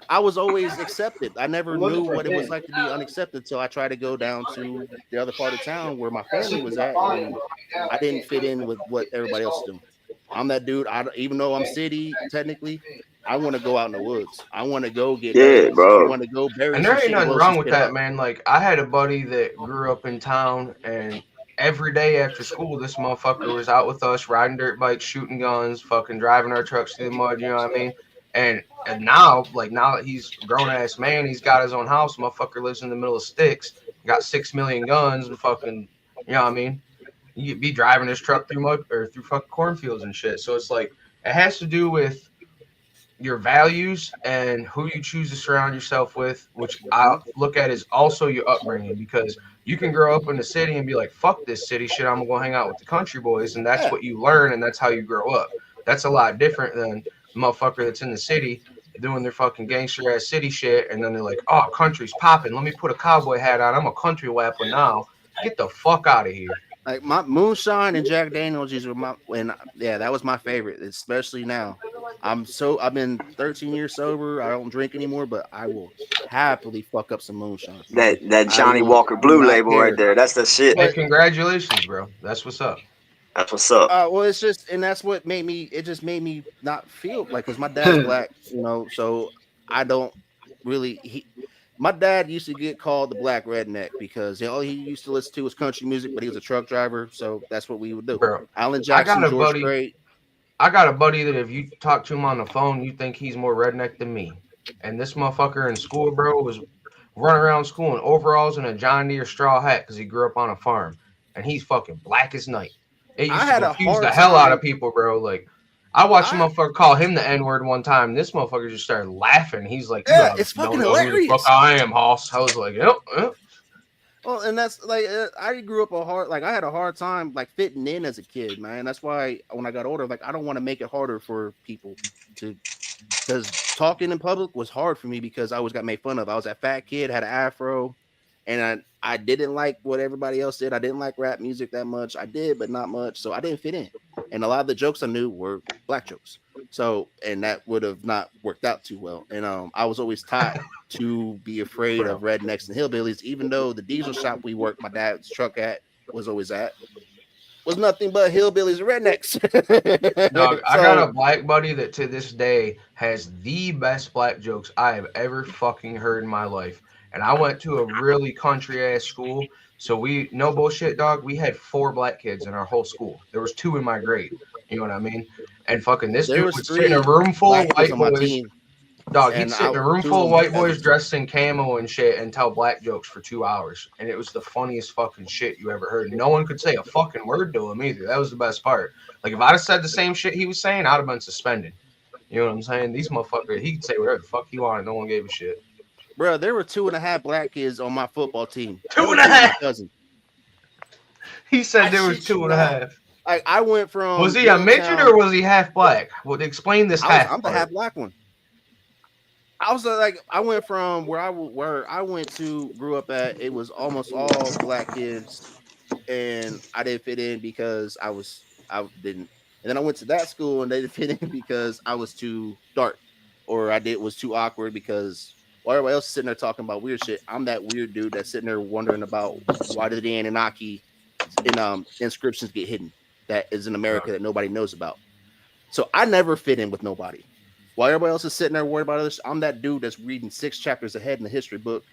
I was always accepted. I never I'm knew looking for what it was him. like to be unaccepted until I tried to go down to the other part of town where my family was at, and I didn't fit in with what everybody else is doing. I'm that dude. Even though I'm city technically, I want to go out in the woods. I want to go get Yeah, edibles. I bro. want to go bury And some there ain't shit and nothing blow some wrong with shit that, up. man. Like I had a buddy that grew up in town, and every day after school, this motherfucker was out with us, riding dirt bikes, shooting guns, fucking driving our trucks through the mud. You know what I mean? And now, like now that he's a grown ass man, he's got his own house. Motherfucker lives in the middle of sticks, got 6 million guns, and fucking, you know what I mean? You be driving his truck through mud or through fucking cornfields and shit. So it's like it has to do with your values and who you choose to surround yourself with, which I Mhm. look at as also your upbringing, because you can grow up in the city and be like, fuck this city shit, I'm gonna go hang out with the country boys, and that's Yeah, what you learn and that's how you grow up. That's a lot different than the motherfucker that's in the city doing their fucking gangster ass city shit, and then they're like, oh, country's popping, let me put a cowboy hat on, I'm a country rapper now. Get the fuck out of here. like my moonshine and Jack Daniels. These were my yeah, that was my favorite, especially now. I've been 13 years sober. I don't drink anymore, but I will happily fuck up some moonshine. That I Johnny will Walker do Blue not label right care. there. That's the shit. Hey, But congratulations, bro, that's what's up. That's what's up. well, it's just, and that's what made me. It just made me not feel like because my dad's black, so I don't really. My dad used to get called the black redneck because all he used to listen to was country music, but he was a truck driver, so that's what we would do. Bro, Alan I got Jackson, a George buddy Strait. I got a buddy that if you talk to him on the phone, you think he's more redneck than me. And this motherfucker in school, bro, was running around school in overalls and a John Deere straw hat because he grew up on a farm. And he's fucking black as night. It I used to had a confuse the hard hell out of time. people, bro. Like, I watched a I motherfucker call him the N word one time. This motherfucker just started laughing. He's like, you Yeah, it's obviously fucking don't know who the fuck hilarious. I am, Hoss. I was like, yep, yep. Well, and that's like I grew up I had a hard time like fitting in as a kid, man. That's why when I got older, like I don't want to make it harder for people to because talking in public was hard for me because I always got made fun of. I was that fat kid, had an afro, and I didn't like what everybody else did. I didn't like rap music that much. I did, but not much. So I didn't fit in. And a lot of the jokes I knew were black jokes. So and that would have not worked out too well. And I was always taught to be afraid Bro. of rednecks and hillbillies, even though the diesel shop we worked my dad's truck at was always at was nothing but hillbillies and rednecks. Dog, I got So a black buddy that to this day has the best black jokes I have ever fucking heard in my life. And I went to a really country ass school. So we, no bullshit, dog. We had 4 black kids in our whole school. There was 2 in my grade. You know what I mean? And fucking this there dude was would sit in a 3 room full of black kids white on my boys. team, Dog, he'd and sit in a room 2 of full of them were white boys cousins. dressed in camo and shit and tell black jokes for 2 hours. And it was the funniest fucking shit you ever heard. No one could say a fucking word to him either. That was the best part. Like, if I'd have said the same shit he was saying, I'd have been suspended. You know what I'm saying? These motherfuckers, he could say whatever the fuck he wanted. No one gave a shit. Bro, there were 2.5 black kids on my football team. They Two were and a 2 of my half. cousins. He said I there was shit you two and a not. half. Like I went Was from he a midget or Middletown. was he half black? Well, explain this half I'm the part. half black one. I was like I went from where I went to grew up at. It was almost all black kids, and I didn't fit in because I didn't. And then I went to that school and they didn't fit in because I was too dark, or I did was too awkward because while everybody else is sitting there talking about weird shit, I'm that weird dude that's sitting there wondering about why did the Anunnaki inscriptions get hidden that is in America that nobody knows about. So I never fit in with nobody. While everybody else is sitting there worried about this, I'm that dude that's reading 6 chapters ahead in the history book,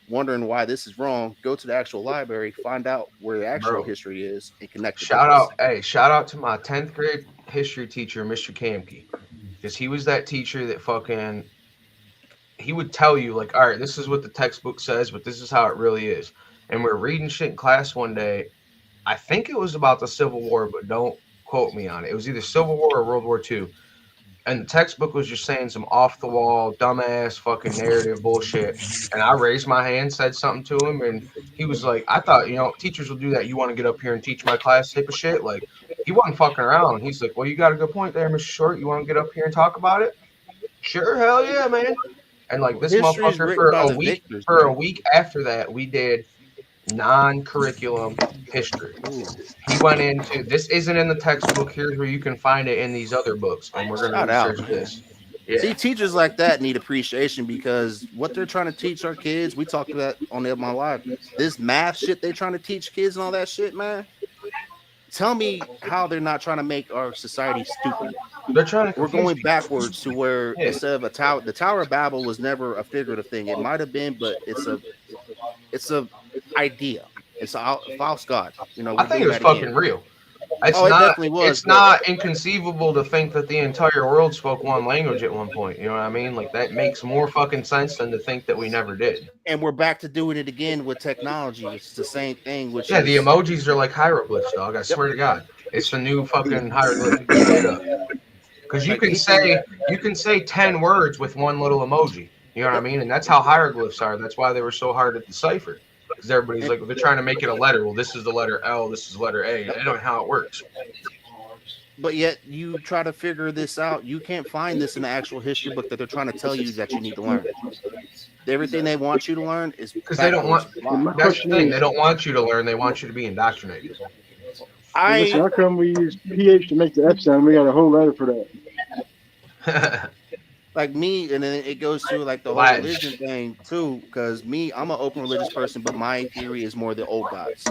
wondering why this is wrong. Go to the actual library, find out where the actual Bro, history is, and connect the shout dots. out, hey, shout out to my 10th grade history teacher, Mr. Kamke. Because he was that teacher that fucking, he would tell you, like, all right, this is what the textbook says, but this is how it really is. And we're reading shit in class one day, I think it was about the Civil War, but don't quote me on it. It was either Civil War or World War II. And the textbook was just saying some off the wall, dumbass fucking narrative bullshit. And I raised my hand, said something to him, and he was like, I thought, teachers will do that. You want to get up here and teach my class type of shit? Like, he wasn't fucking around. He's like, well, you got a good point there, Mr. Short. You want to get up here and talk about it? Sure, hell yeah, man. And like this History is motherfucker written by the victors, for a man. week after that, we did non-curriculum history. Ooh, He went into this isn't in the textbook. Here's where you can find it in these other books, and we're gonna shout out, research man. this. Yeah, See, teachers like that need appreciation because what they're trying to teach our kids, we talked about on my live, this math shit they're trying to teach kids and all that shit, man. Tell me how they're not trying to make our society stupid. they're trying to. We're confuse going people. backwards to where Yeah. instead of a tower, the Tower of Babel was never a figurative thing. It might have been, but it's a idea. It's a false god. You know, I we're think doing it was that fucking again. real. It's Oh, it not. definitely was. It's But not inconceivable to think that the entire world spoke one language at one point. You know what I mean? Like that makes more fucking sense than to think that we never did. and we're back to doing it again with technology. It's the same thing, which Yeah, the is emojis are like hieroglyphs, dog. I yep. swear to God, it's the new fucking hieroglyphic, straight up. Because Like people, you can say 10 words with one little emoji. You know what I yep. mean? And that's how hieroglyphs are. That's why they were so hard to decipher. Because everybody's And, like, well, they're trying to make it a letter. Well, this is the letter L. This is letter A. yep. They don't know how it works. But yet you try to figure this out. You can't find this in the actual history book that they're trying to tell you that you need to learn. Everything they want you to learn is Because they don't want. backwards. Lie. My That's the question thing. is, They don't want you to learn. They want you to be indoctrinated. listen, I how come we use PH to make the F sound? We got a whole letter for that. like me, and then it goes to like the whole Latin. religion thing too. Because me, I'm an open religious person, but my theory is more the old gods.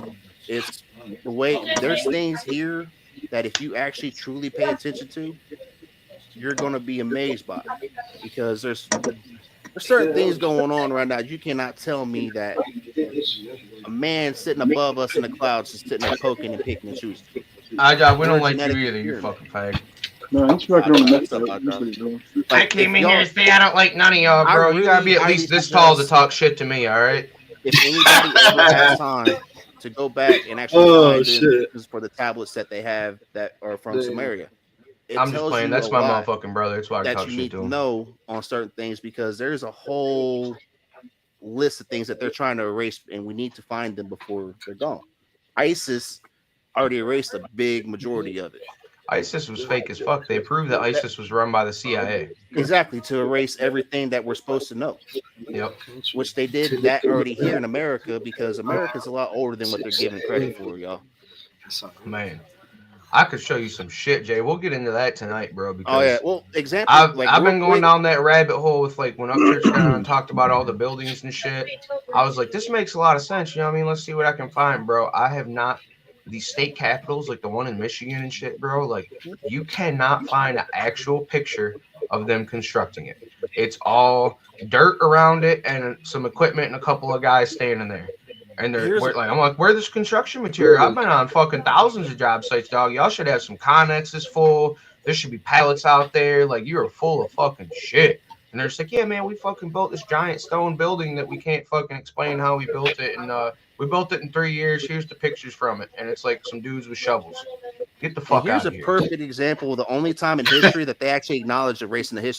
It's the way there's things here that if you actually truly pay attention to, you're gonna be amazed by because there's certain things going on right now. You cannot tell me that a man sitting above us in the clouds is sitting there poking and picking and choosing. We We're don't a like you genetic either, you experiment. fucking fag. No, he's smoking on the What's meth. up, That's Doc? what he's doing. I Like came if in here y'all, to say I don't like none of y'all, I bro. You gotta be really at highly least this tall to suggest talk shit to me, all right? if anybody ever has time to go back and actually Oh find the shit! instructions for the tablets that they have that are from Damn. Samaria, it I'm just tells playing. you a That's my lot motherfucking brother. That's why I can that talk you shit need to to him. know on certain things because there's a whole list of things that they're trying to erase, and we need to find them before they're gone. ISIS already erased a big majority of it. ISIS was fake as fuck. They proved that That, ISIS was run by the CIA. exactly to erase everything that we're supposed to know, Yep. which they did that already here in America because America's a lot older than what they're given credit for, y'all. Man, I could show you some shit, Jay. We'll get into that tonight, bro, Oh yeah, because well, example like I've real been going quick. down that rabbit hole with like when Upchurch got on and talked about all the buildings and shit. I was like, this makes a lot of sense. You know what I mean? Let's see what I can find, bro. I have not these state capitals, like the one in Michigan and shit, bro. Like you cannot find an actual picture of them constructing it. It's all dirt around it and some equipment and a couple of guys standing there. And Here's I'm like, where's this construction material? I've been on fucking thousands of job sites, dog. Y'all should have some connexes full. There should be pallets out there. Like you're full of fucking shit. And they're just like, yeah, man, we fucking built this giant stone building that we can't fucking explain how we built it. And we built it in 3 years. Here's the pictures from it. And it's like some dudes with shovels. Get the and fuck here's out a of here. perfect example of the only time in history that they actually acknowledged erasing the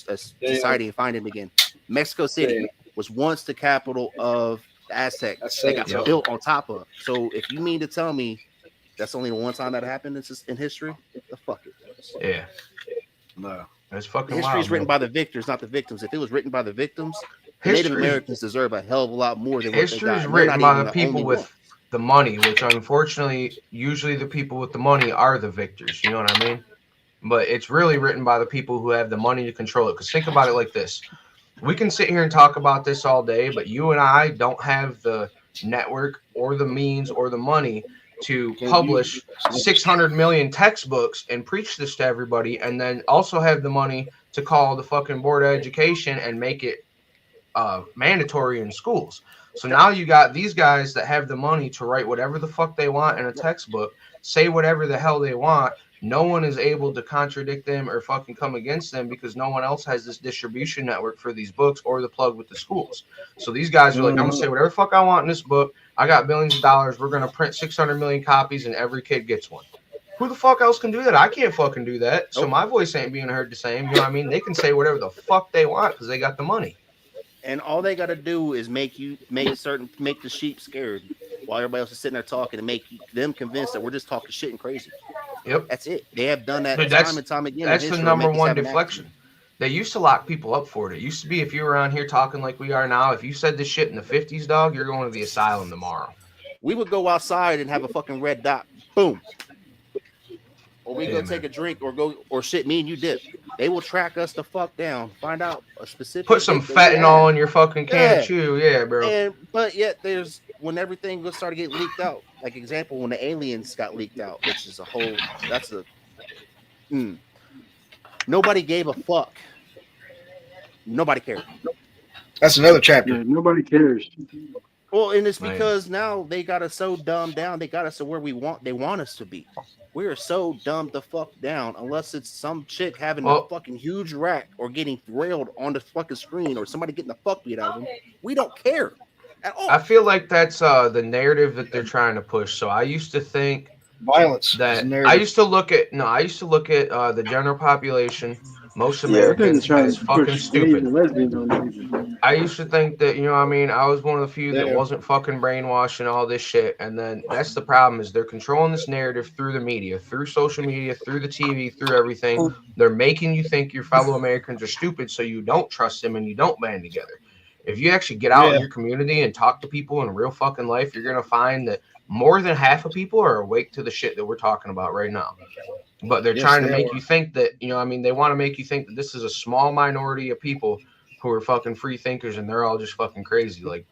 society and finding it again. Mexico City was once the capital of the Aztecs. They got Yep. built on top of. So if you mean to tell me that's only the one time that happened in history, the fuck it. Yeah. No. That's fucking History is wild, written bro. by the victors, not the victims. If it was written by the victims, the Native History Americans deserve a hell of a lot more than what they History got. is And they're written not by even the the people only with one. the money, which unfortunately, usually the people with the money are the victors. You know what I mean? But it's really written by the people who have the money to control it. Because think about it like this. We can sit here and talk about this all day, but you and I don't have the network or the means or the money to publish 600 million textbooks and preach this to everybody, and then also have the money to call the fucking board of education and make it mandatory in schools. So now you got these guys that have the money to write whatever the fuck they want in a textbook, say whatever the hell they want. No one is able to contradict them or fucking come against them because no one else has this distribution network for these books or the plug with the schools. So these guys are like, I'm gonna say whatever the fuck I want in this book. I got billions of dollars. We're gonna print 600 million copies, and every kid gets one. Who the fuck else can do that? I can't fucking do that. So my voice ain't being heard the same. You know what I mean? They can say whatever the fuck they want because they got the money. And all they got to do is make the sheep scared while everybody else is sitting there talking and make them convinced that we're just talking shit and crazy. Yep, that's it. They have done that Dude, time and time again. That's the number one deflection. They used to lock people up for it. It used to be if you were around here talking like we are now, if you said this shit in the 50s, dog, you're going to the asylum tomorrow. We would go outside and have a fucking red dot. Boom. Or we go take a drink or shit, me and you dip. They will track us the fuck down, find out a specific. Put some fentanyl in your fucking can of chew. Yeah, bro. But yet there's when everything started getting leaked out. Like example, when the aliens got leaked out, which is nobody gave a fuck. Nobody cared. That's another chapter. Yeah, nobody cares. Well, and it's because now they got us so dumbed down. They got us to where they want us to be. We are so dumbed the fuck down. Unless it's some chick having a fucking huge rack or getting railed on the fucking screen or somebody getting the fuck beat out of them, we don't care at all. I feel like that's the narrative that they're trying to push. So I used to think violence. That I used to look at the general population. Most Americans as fucking stupid. I used to think that, you know what I mean, I was one of the few that wasn't fucking brainwashed and all this shit. And then that's the problem is they're controlling this narrative through the media, through social media, through the TV, through everything. They're making you think your fellow Americans are stupid so you don't trust them and you don't band together. If you actually get out in your community and talk to people in real fucking life, you're going to find that more than half of people are awake to the shit that we're talking about right now. But they're trying to make you think that, you know, I mean, they want to make you think that this is a small minority of people who are fucking free thinkers and they're all just fucking crazy. Like,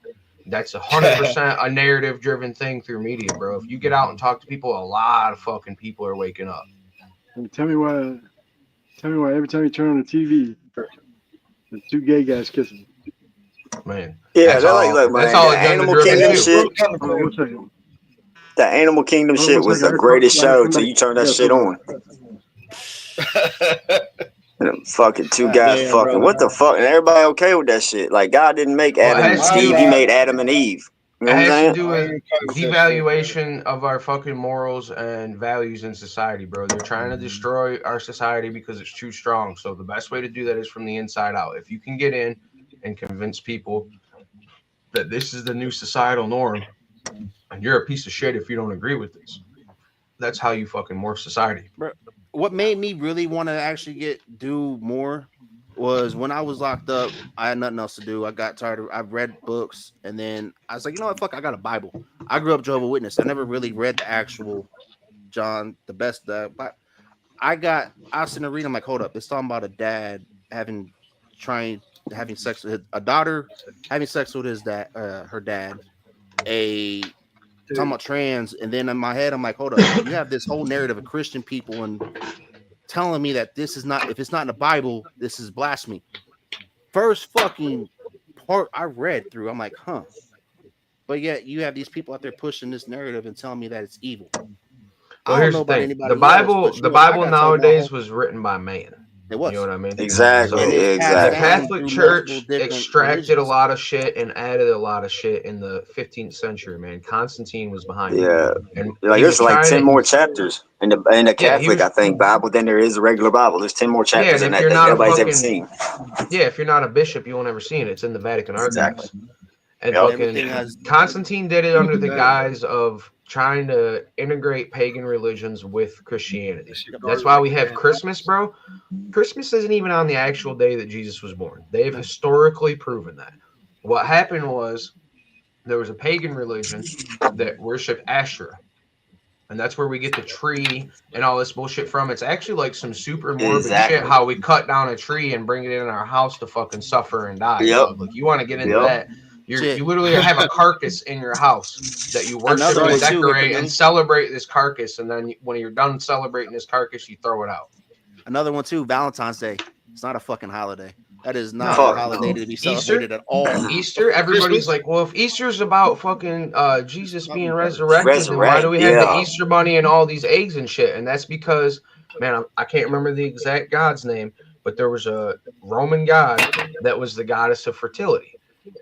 that's 100% a narrative driven thing through media, bro. If you get out and talk to people, a lot of fucking people are waking up. And tell me why every time you turn on the TV, there's two gay guys kissing. Man. Yeah, they're like man, that's all the Animal Kingdom shit. The Animal Kingdom shit was the greatest show till you turn that shit on. Fucking two guys fucking. What the fuck? And everybody okay with that shit. Like, God didn't make Adam and Steve. He made Adam and Eve. You know it what I'm has saying? to do with devaluation of our fucking morals and values in society, bro. They're trying to destroy our society because it's too strong. So the best way to do that is from the inside out. If you can get in and convince people that this is the new societal norm, and you're a piece of shit if you don't agree with this. That's how you fucking morph society. Bro, what made me really want to actually do more was when I was locked up, I had nothing else to do. I got tired I read books, and then I was like, you know what, fuck, I got a Bible. I grew up Jehovah's Witness. I never really read the actual John, the best, but I was sitting there reading, I'm like, hold up, it's talking about a dad having sex with a daughter, having sex with his dad, her dad, talking about trans, and then in my head I'm like, hold up, you have this whole narrative of Christian people and telling me that this is not, if it's not in the Bible, this is blasphemy. First fucking part I read through, I'm like, but yet you have these people out there pushing this narrative and telling me that it's evil. Well, here's the thing. The Bible nowadays was written by man. It was. You know what I mean? Exactly. So exactly. The Catholic Church extracted a lot of shit and added a lot of shit in the 15th century, man. Constantine was behind it. And like there's like 10 more chapters in the Catholic, I think, Bible than there is a regular Bible. There's 10 more chapters in that nobody's ever seen. Yeah, if you're not a bishop, you won't ever see it. It's in the Vatican Archives. And Constantine did it under the guise of trying to integrate pagan religions with Christianity. That's why we have Christmas, bro. Christmas isn't even on the actual day that Jesus was born. They've historically proven that. What happened was there was a pagan religion that worshiped Asherah. And that's where we get the tree and all this bullshit from. It's actually like some super morbid shit, how we cut down a tree and bring it in our house to fucking suffer and die. Like, you want to get into that. You literally have a carcass in your house that you worship and decorate and celebrate this carcass. And then when you're done celebrating this carcass, you throw it out. Another one too, Valentine's Day. It's not a fucking holiday. That is not a holiday to be celebrated at all. Easter, everybody's like, well, if Easter's about fucking Jesus being resurrected, then why do we have the Easter bunny and all these eggs and shit? And that's because, man, I can't remember the exact god's name, but there was a Roman god that was the goddess of fertility.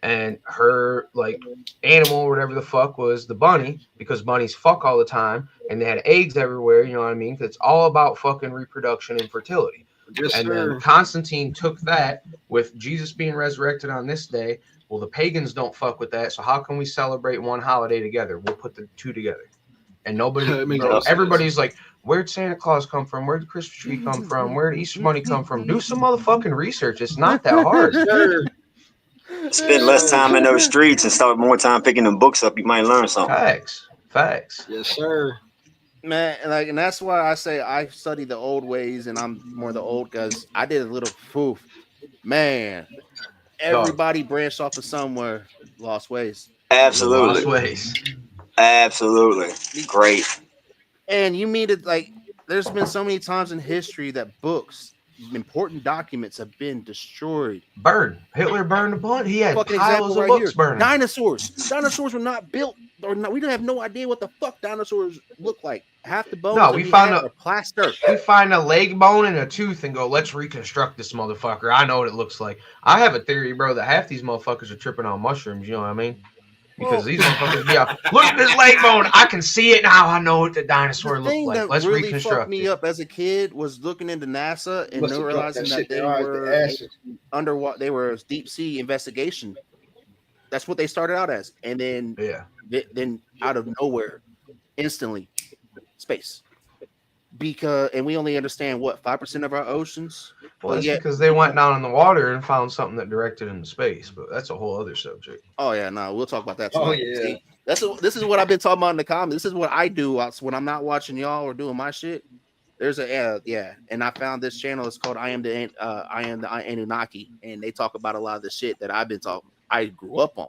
and her like animal or whatever the fuck was the bunny, because bunnies fuck all the time and they had eggs everywhere, you know what I mean? 'Cause it's all about fucking reproduction and fertility. Yes, And then sir. Constantine took that with Jesus being resurrected on this day. Well, the pagans don't fuck with that, so how can we celebrate one holiday together? We'll put the two together. And nobody, It makes bro, no sense. everybody's like, where'd Santa Claus come from? Where'd the Christmas tree come from? Where'd Easter Bunny come from? Do some motherfucking research. It's not that hard. Yes, sir. Spend less time in those streets and start more time picking them books up. You might learn something. Facts. Yes, sir. Man, and that's why I say I study the old ways, and I'm more the old because I did a little foof. Man, everybody branched off of somewhere, lost ways. Absolutely. Lost ways. Absolutely. Great. And you mean it like there's been so many times in history that books, important documents have been destroyed. Hitler burned a bunch. He had Fucking piles example of right books here. burning. Dinosaurs were not built, or not, we don't have no idea what the fuck dinosaurs look like. Half the bones No, that we we found have a are plaster. We find a leg bone and a tooth and go, let's reconstruct this motherfucker. I know what it looks like. I have a theory, bro, that half these motherfuckers are tripping on mushrooms. You know what I mean? Because these motherfuckers be out. Look at this leg bone. I can see it now. I know what the dinosaur The looked thing like. that Let's really reconstruct fucked me it. up as a kid was looking into NASA and Must have dropped realizing that that shit they in their eyes, the were acid. underwater. They were deep sea investigation. That's what they started out as, and then then out of nowhere, instantly, space. And we only understand what 5% of our oceans. Well, that's yet, because they went down in the water and found something that directed into space, but that's a whole other subject. Oh yeah, no, we'll talk about that Oh, tonight. yeah. See, this is what I've been talking about in the comments. This is what I do when I'm not watching y'all or doing my shit. There's and I found this channel. It's called I am the Anunnaki, and they talk about a lot of the shit that I've been talking. I grew up on,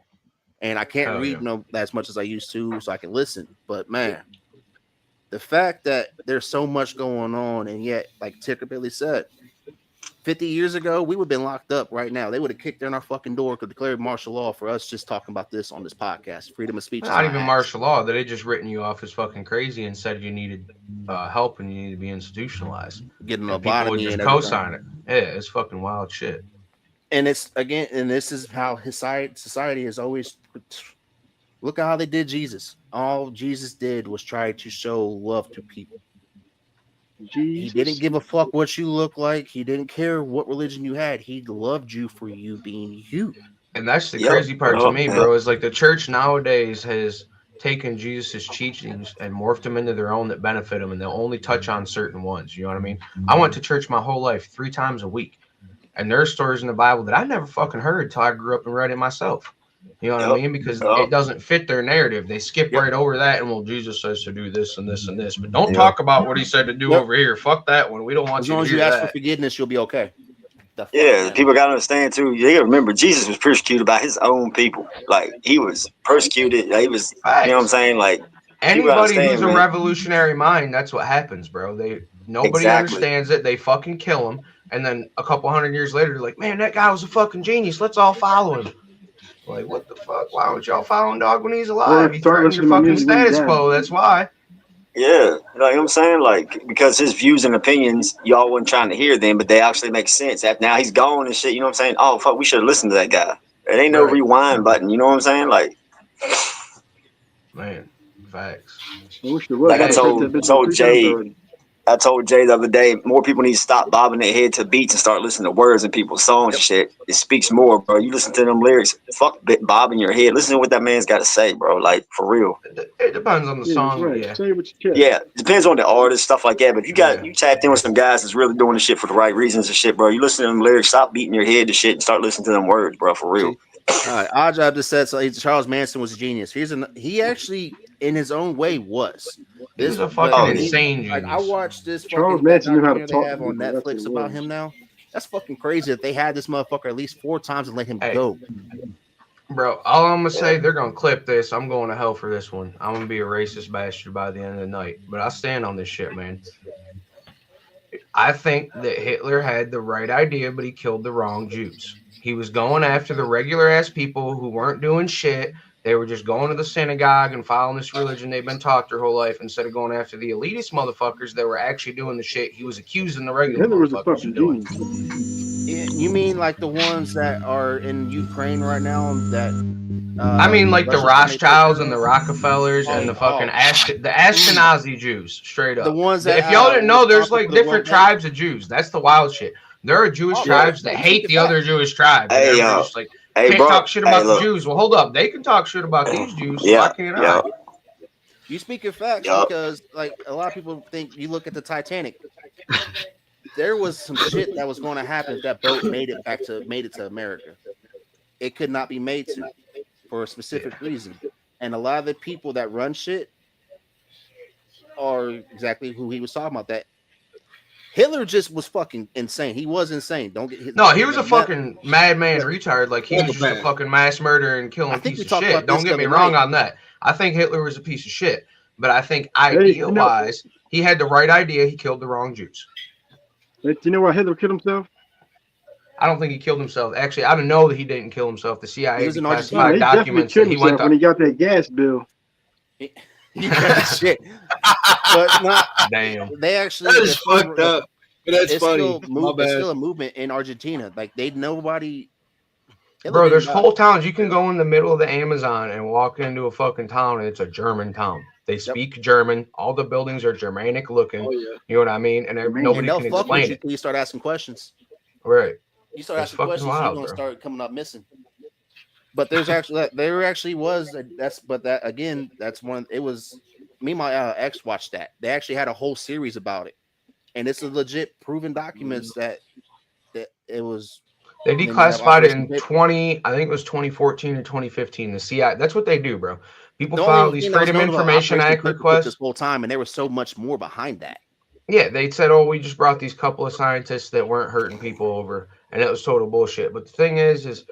and I can't read as much as I used to, so I can listen. But man, the fact that there's so much going on, and yet, like Ticker Billy said, 50 years ago, we would have been locked up right now. They would have kicked in our fucking door, could declare martial law for us just talking about this on this podcast. Freedom of speech. Not even martial law. They just written you off as fucking crazy and said you needed help and you need to be institutionalized. Getting a people would just co-sign it. Yeah, it's fucking wild shit. And it's again, and this is how his society is always. Look at how they did Jesus. All Jesus did was try to show love to people. Jesus. He didn't give a fuck what you look like. He didn't care what religion you had. He loved you for you being you. And that's the crazy part to me, bro, is like the church nowadays has taken Jesus' teachings and morphed them into their own that benefit them, and they'll only touch on certain ones. You know what I mean? I went to church my whole life 3 times a week, and there are stories in the Bible that I never fucking heard till I grew up and read it myself. You know what I mean? Because it doesn't fit their narrative. They skip right over that and, well, Jesus says to do this and this and this. But don't talk about what he said to do over here. Fuck that one. We don't want you to hear that. As long as you ask for forgiveness, you'll be okay. People got to understand, too. You got to remember, Jesus was persecuted by his own people. Like, he was persecuted. He was, you know what I'm saying? Like, anybody who's a revolutionary mind, that's what happens, bro. Nobody understands it. They fucking kill him. And then a couple 100 years later, they're like, man, that guy was a fucking genius. Let's all follow him. Like, what the fuck? Why would y'all following dog when he's alive? He threatened your fucking status quo. That's why. Yeah, like I'm saying, like, because his views and opinions, y'all wasn't trying to hear them, but they actually make sense. Now he's gone and shit, you know what I'm saying? Oh, fuck, we should have listened to that guy. It ain't no rewind button, you know what I'm saying? Like, man, facts. Like I told Jay the other day, more people need to stop bobbing their head to beats and start listening to words in people's songs and shit. It speaks more, bro. You listen to them lyrics, fuck bobbing your head. Listen to what that man's got to say, bro. Like, for real. It depends on the song. Right. Say what you can. Yeah, depends on the artist, stuff like that. But you tapped in with some guys that's really doing the shit for the right reasons and shit, bro. You listen to them lyrics, stop beating your head to shit and start listening to them words, bro, for real. All right, Oddjob just said so. Charles Manson was a genius. He actually, in his own way, was. This is a fucking insane genius. Like, I watched this Charles Manson knew how to talk they have on Netflix about him now. That's fucking crazy that they had this motherfucker at least 4 times and let him go. Bro, all I'm gonna say, they're gonna clip this. I'm going to hell for this one. I'm gonna be a racist bastard by the end of the night. But I stand on this shit, man. I think that Hitler had the right idea, but he killed the wrong Jews. He was going after the regular ass people who weren't doing shit. They were just going to the synagogue and following this religion they've been taught their whole life instead of going after the elitist motherfuckers that were actually doing the shit he was accusing the regular motherfuckers of doing. You mean like the ones that are in Ukraine right now that I mean, like the Russia's trying to take Rothschilds care and the of? Rockefellers and the fucking the Ashkenazi Jews, straight The up. ones that If y'all didn't were know, there's responsible like for the World different Bank. tribes of Jews. That's the wild shit. There are Jewish Oh, tribes yeah, that you hate speaking the other facts. Jewish tribes, and Hey, everybody's just like, hey, can't bro. talk shit Hey, about the look. Jews. Well, hold up, they can talk shit about these Jews, so Yeah, why can't yeah, I? You speaking facts yeah. because like a lot of people think you look at the Titanic. There was some shit that was going to happen if that boat made it to America. It could not be made to for a specific reason. And a lot of the people that run shit are exactly who he was talking about. That Hitler just was fucking insane. He was insane. Don't get hit. No, he was The a fucking madman Yeah. retard. Like, he was just a Psychopath. fucking mass murderer and I killing think piece we of talked shit. about this Don't the get me other wrong night. on that. I think Hitler was a piece of shit. But I think Hey, idea-wise, he had the right idea. He killed the wrong Jews. do you know why Hitler killed himself? I don't think he killed himself. Actually, I don't know that he didn't kill himself. The He CIA was in No, declassified he Argentina. definitely documents killed that he went himself when up. he got that gas bill. You got shit. But not. Damn. They actually. That is fucked up. But that's It's funny. still My It's bad. still a movement in Argentina. Like nobody. Hitler Bro, didn't there's die. whole towns. You can go in the middle of the Amazon and walk into a fucking town, and it's a German town. They speak German. All the buildings are Germanic looking. Oh yeah. You know what I mean? And And nobody they'll can fuck with explain you it. till you start asking questions. Right. You start It's asking fucking questions, you're wild, gonna bro. start coming up missing. But there actually was that again. That's one. It was me and my ex watched that. They actually had a whole series about it, and it's a legit proven documents that it was. They Then you have declassified it Operation in 20, I think it was 2014 or 2015. The CIA, that's what they do, bro. People The file only these thing that was Freedom known about Information Operation Act Paperclip requests. this whole time, and there was so much more behind that. Yeah, they said, oh, we just brought these couple of scientists that weren't hurting people over, and it was total bullshit. But the thing is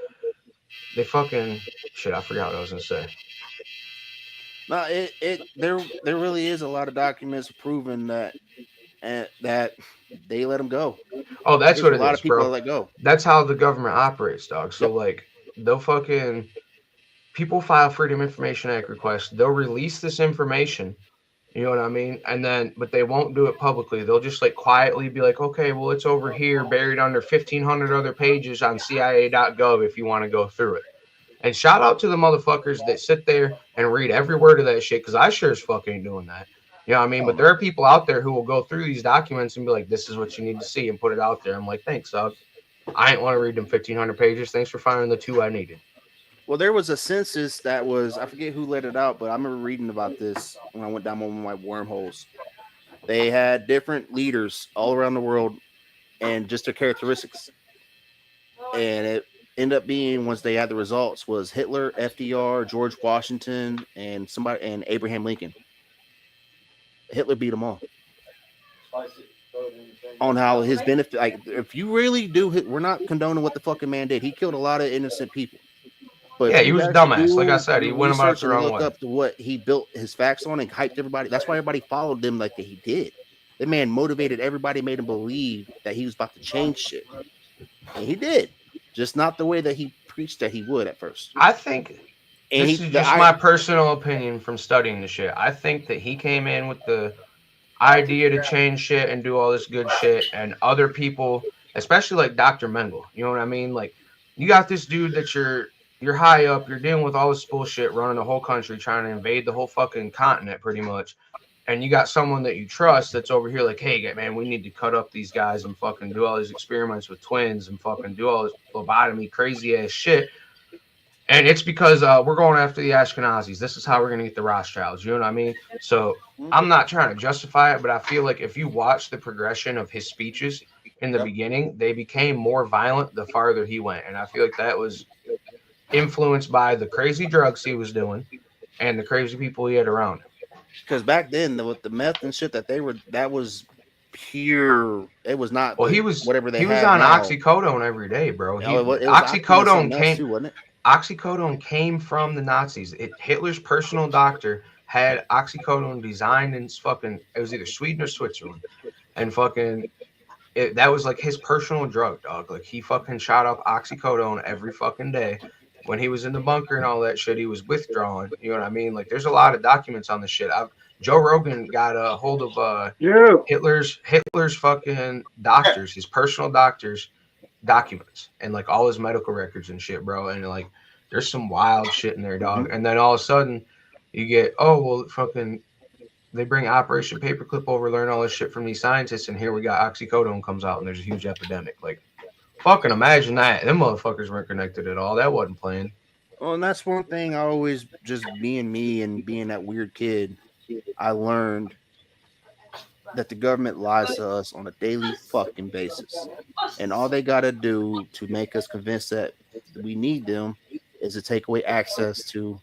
they fucking shit. I forgot what I was gonna say. No, there really is a lot of documents proving that that they let them go. Oh, that's There's what a it lot is, of people that bro. let go. That's how the government operates, dog. So Yep. like, they'll fucking people file Freedom Information Act requests. They'll release this information. You know what I mean? And then, but they won't do it publicly. They'll just like quietly be like, okay, well, it's over here, buried under 1,500 other pages on CIA.gov if you want to go through it. And shout out to the motherfuckers that sit there and read every word of that shit, because I sure as fuck ain't doing that. You know what I mean? But there are people out there who will go through these documents and be like, this is what you need to see, and put it out there. I'm like, thanks, dog. I ain't want to read them 1,500 pages. Thanks for finding the 2 I needed. Well, there was a census that was, I forget who let it out, but I remember reading about this when I went down one of my wormholes. They had different leaders all around the world and just their characteristics. And it ended up being, once they had the results, was Hitler, FDR, George Washington, and Abraham Lincoln. Hitler beat them all. On how his benefit, like, if you really do, we're not condoning what the fucking man did. He killed a lot of innocent people. But Yeah, he was a dumbass. Like I said, he your went about it research the and wrong look way. up to what he built his facts on and hyped everybody. That's why everybody followed him like that he did. The man motivated everybody, made him believe that he was about to change shit. And he did. Just not the way that he preached that he would at first. I think And this is just my personal opinion from studying the shit. I think that he came in with the idea to change shit and do all this good shit, and other people, especially like Dr. Mengele, you know what I mean? Like, you got this dude that you're high up, you're dealing with all this bullshit, running the whole country, trying to invade the whole fucking continent pretty much. And you got someone that you trust that's over here like, hey, man, we need to cut up these guys and fucking do all these experiments with twins and fucking do all this lobotomy, crazy ass shit. And it's because we're going after the Ashkenazis. This is how we're going to get the Rothschilds. You know what I mean? So I'm not trying to justify it, but I feel like if you watch the progression of his speeches in the beginning, they became more violent the farther he went. And I feel like that was influenced by the crazy drugs he was doing and the crazy people he had around him. Because back then, with the meth and shit that was pure. It was not. Well, he was whatever they he was had on now. oxycodone every day, bro. It was Oxycodone came too, wasn't it? Oxycodone came from the Nazis. Hitler's personal doctor had oxycodone designed in it was either Sweden or Switzerland, and that was like his personal drug, dog. Like, he fucking shot up oxycodone every fucking day. When he was in the bunker and all that shit, he was withdrawing. You know what I mean? Like, there's a lot of documents on this shit. Joe Rogan got a hold of Hitler's fucking doctors, his personal doctors, documents and like all his medical records and shit, bro. And like, there's some wild shit in there, dog. And then all of a sudden, you get, oh well, fucking, they bring Operation Paperclip over, learn all this shit from these scientists, and here we got oxycodone comes out, and there's a huge epidemic. Like, fucking imagine that. Them motherfuckers weren't connected at all. That wasn't planned. Well, and that's one thing I always, just being me and being that weird kid, I learned that the government lies to us on a daily fucking basis. And all they got to do to make us convinced that we need them is to take away access to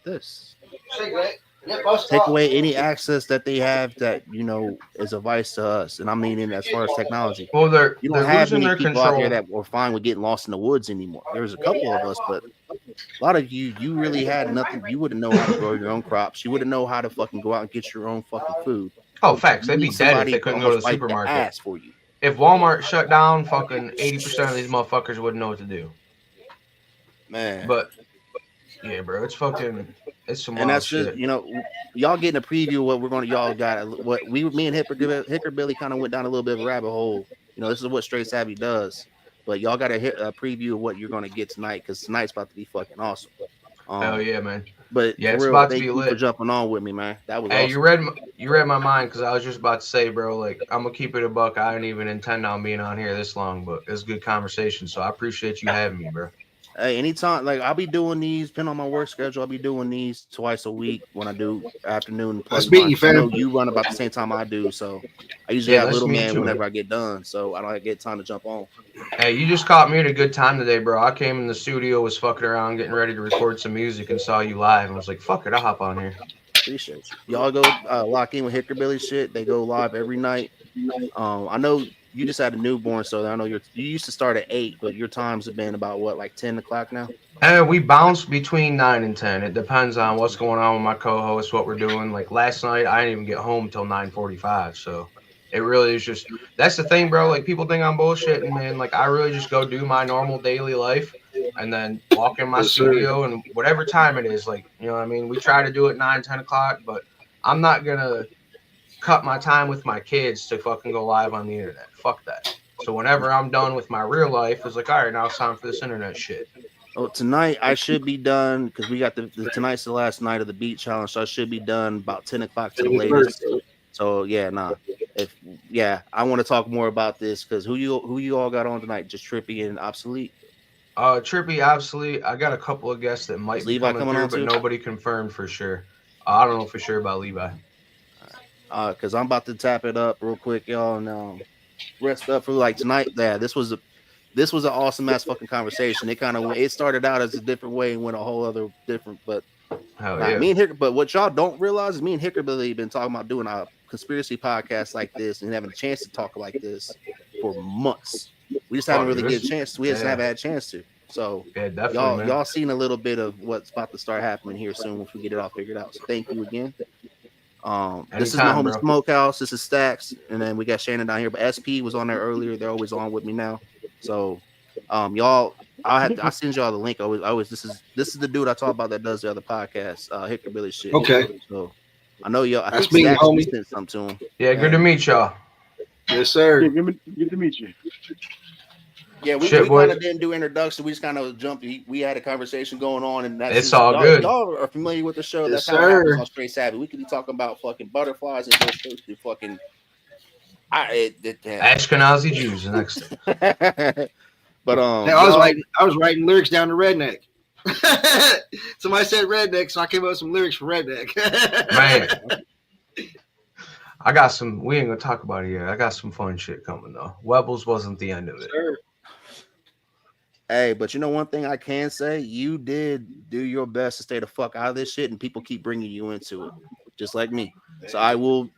this. Take away any access that they have that, you know, is a vice to us. And I mean, as far as technology. Well, You they're don't have losing many their people out control. there that were fine with getting lost in the woods anymore. There's a couple of us, but a lot of you really had nothing. You wouldn't know how to grow your own crops. You wouldn't know how to fucking go out and get your own fucking food. Oh, facts. They'd You be need dead if somebody they to couldn't go to almost the wipe their supermarket. ass for you. If Walmart shut down, fucking 80% of these motherfuckers wouldn't know what to do. Man. But yeah, bro, it's fucking, it's some And wild that's just, shit. you know, y'all getting a preview of what we're going to, y'all got, what me and Hickorbilly kind of went down a little bit of a rabbit hole. You know, this is what Straight Savvy does. But y'all got a preview of what you're going to get tonight, because tonight's about to be fucking awesome. Hell yeah, man. But Yeah, for it's real, about to thank be you lit. for jumping on with me, man. That was Hey, awesome. you read my mind, because I was just about to say, bro, like, I'm gonna keep it a buck. I didn't even intend on being on here this long, but it's good conversation. So I appreciate you having me, bro. Hey, anytime, like, I'll be doing these, depending on my work schedule, I'll be doing these twice a week when I do afternoon and Let's plug meet lunch. you, I know fam. you run about the same time I do, so I usually Yeah, have let's little meet man too. whenever I get done, so I don't get time to jump on. Hey, you just caught me at a good time today, bro. I came in the studio, was fucking around, getting ready to record some music, and saw you live, and was like, fuck it, I'll hop on here. Appreciate you. Y'all go lock in with Hickorbilly shit. They go live every night. I know you just had a newborn, so I know you used to start at 8, but your times have been about what, like 10 o'clock now? And we bounce between 9 and 10. It depends on what's going on with my co-host, what we're doing. Like last night, I didn't even get home until 9:45. So it really is just, that's the thing, bro. Like people think I'm bullshitting, man. Like I really just go do my normal daily life and then walk in my Yes, sir. studio and whatever time it is, like, you know what I mean? We try to do it 9, 10 o'clock, but I'm not going to cut my time with my kids to fucking go live on the internet. Fuck that. So whenever I'm done with my real life, it's like, all right, now it's time for this internet shit. Oh, tonight I should be done because we got the tonight's the last night of the beat challenge, so I should be done about 10 o'clock to the latest. So yeah, I want to talk more about this because who you all got on tonight? Just Trippy and Obsolete. Trippy, Obsolete. I got a couple of guests that might be Levi coming coming through, on but too? nobody confirmed for sure. I don't know for sure about Levi. Because I'm about to tap it up real quick, y'all, and rest up for like tonight. Yeah, this was an awesome ass fucking conversation. It started out as a different way and went a whole other different, but Hell yeah. me and Hicker. But what y'all don't realize is me and Hickorbilly been talking about doing a conspiracy podcast like this and having a chance to talk like this for months. We just haven't really get a chance. We just haven't had a chance to. So yeah, definitely, y'all seen a little bit of what's about to start happening here soon once we get it all figured out. So thank you again. This is my homie Smokehouse. This is Stacks, and then we got Shannon down here. But SP was on there earlier. They're always on with me now. So, y'all, I send y'all the link. Always. This is the dude I talk about that does the other podcast, Hickorbilly shit. Okay. So I know y'all. I That's think me, Stacks homie. sent something to him. Yeah, good to meet y'all. Yes, sir. Yeah, good to meet you. Yeah, we Shit, kind boys. of didn't do introduction. We just kind of jumped. We had a conversation going on, and that's It's all good. Y'all are familiar with the show. Yes, That's how it happens sir. on Straight Savvy. We could be talking about fucking butterflies and go straight to fucking. Ashkenazi Jews the next thing. But Hey, I was writing lyrics down to Redneck. Somebody said Redneck, so I came up with some lyrics for Redneck. Man. I got some, we ain't gonna talk about it yet. I got some fun shit coming though. Webbles wasn't the end of it. Sure. Hey, but you know one thing I can say, you did do your best to stay the fuck out of this shit, and people keep bringing you into it, just like me. So I will.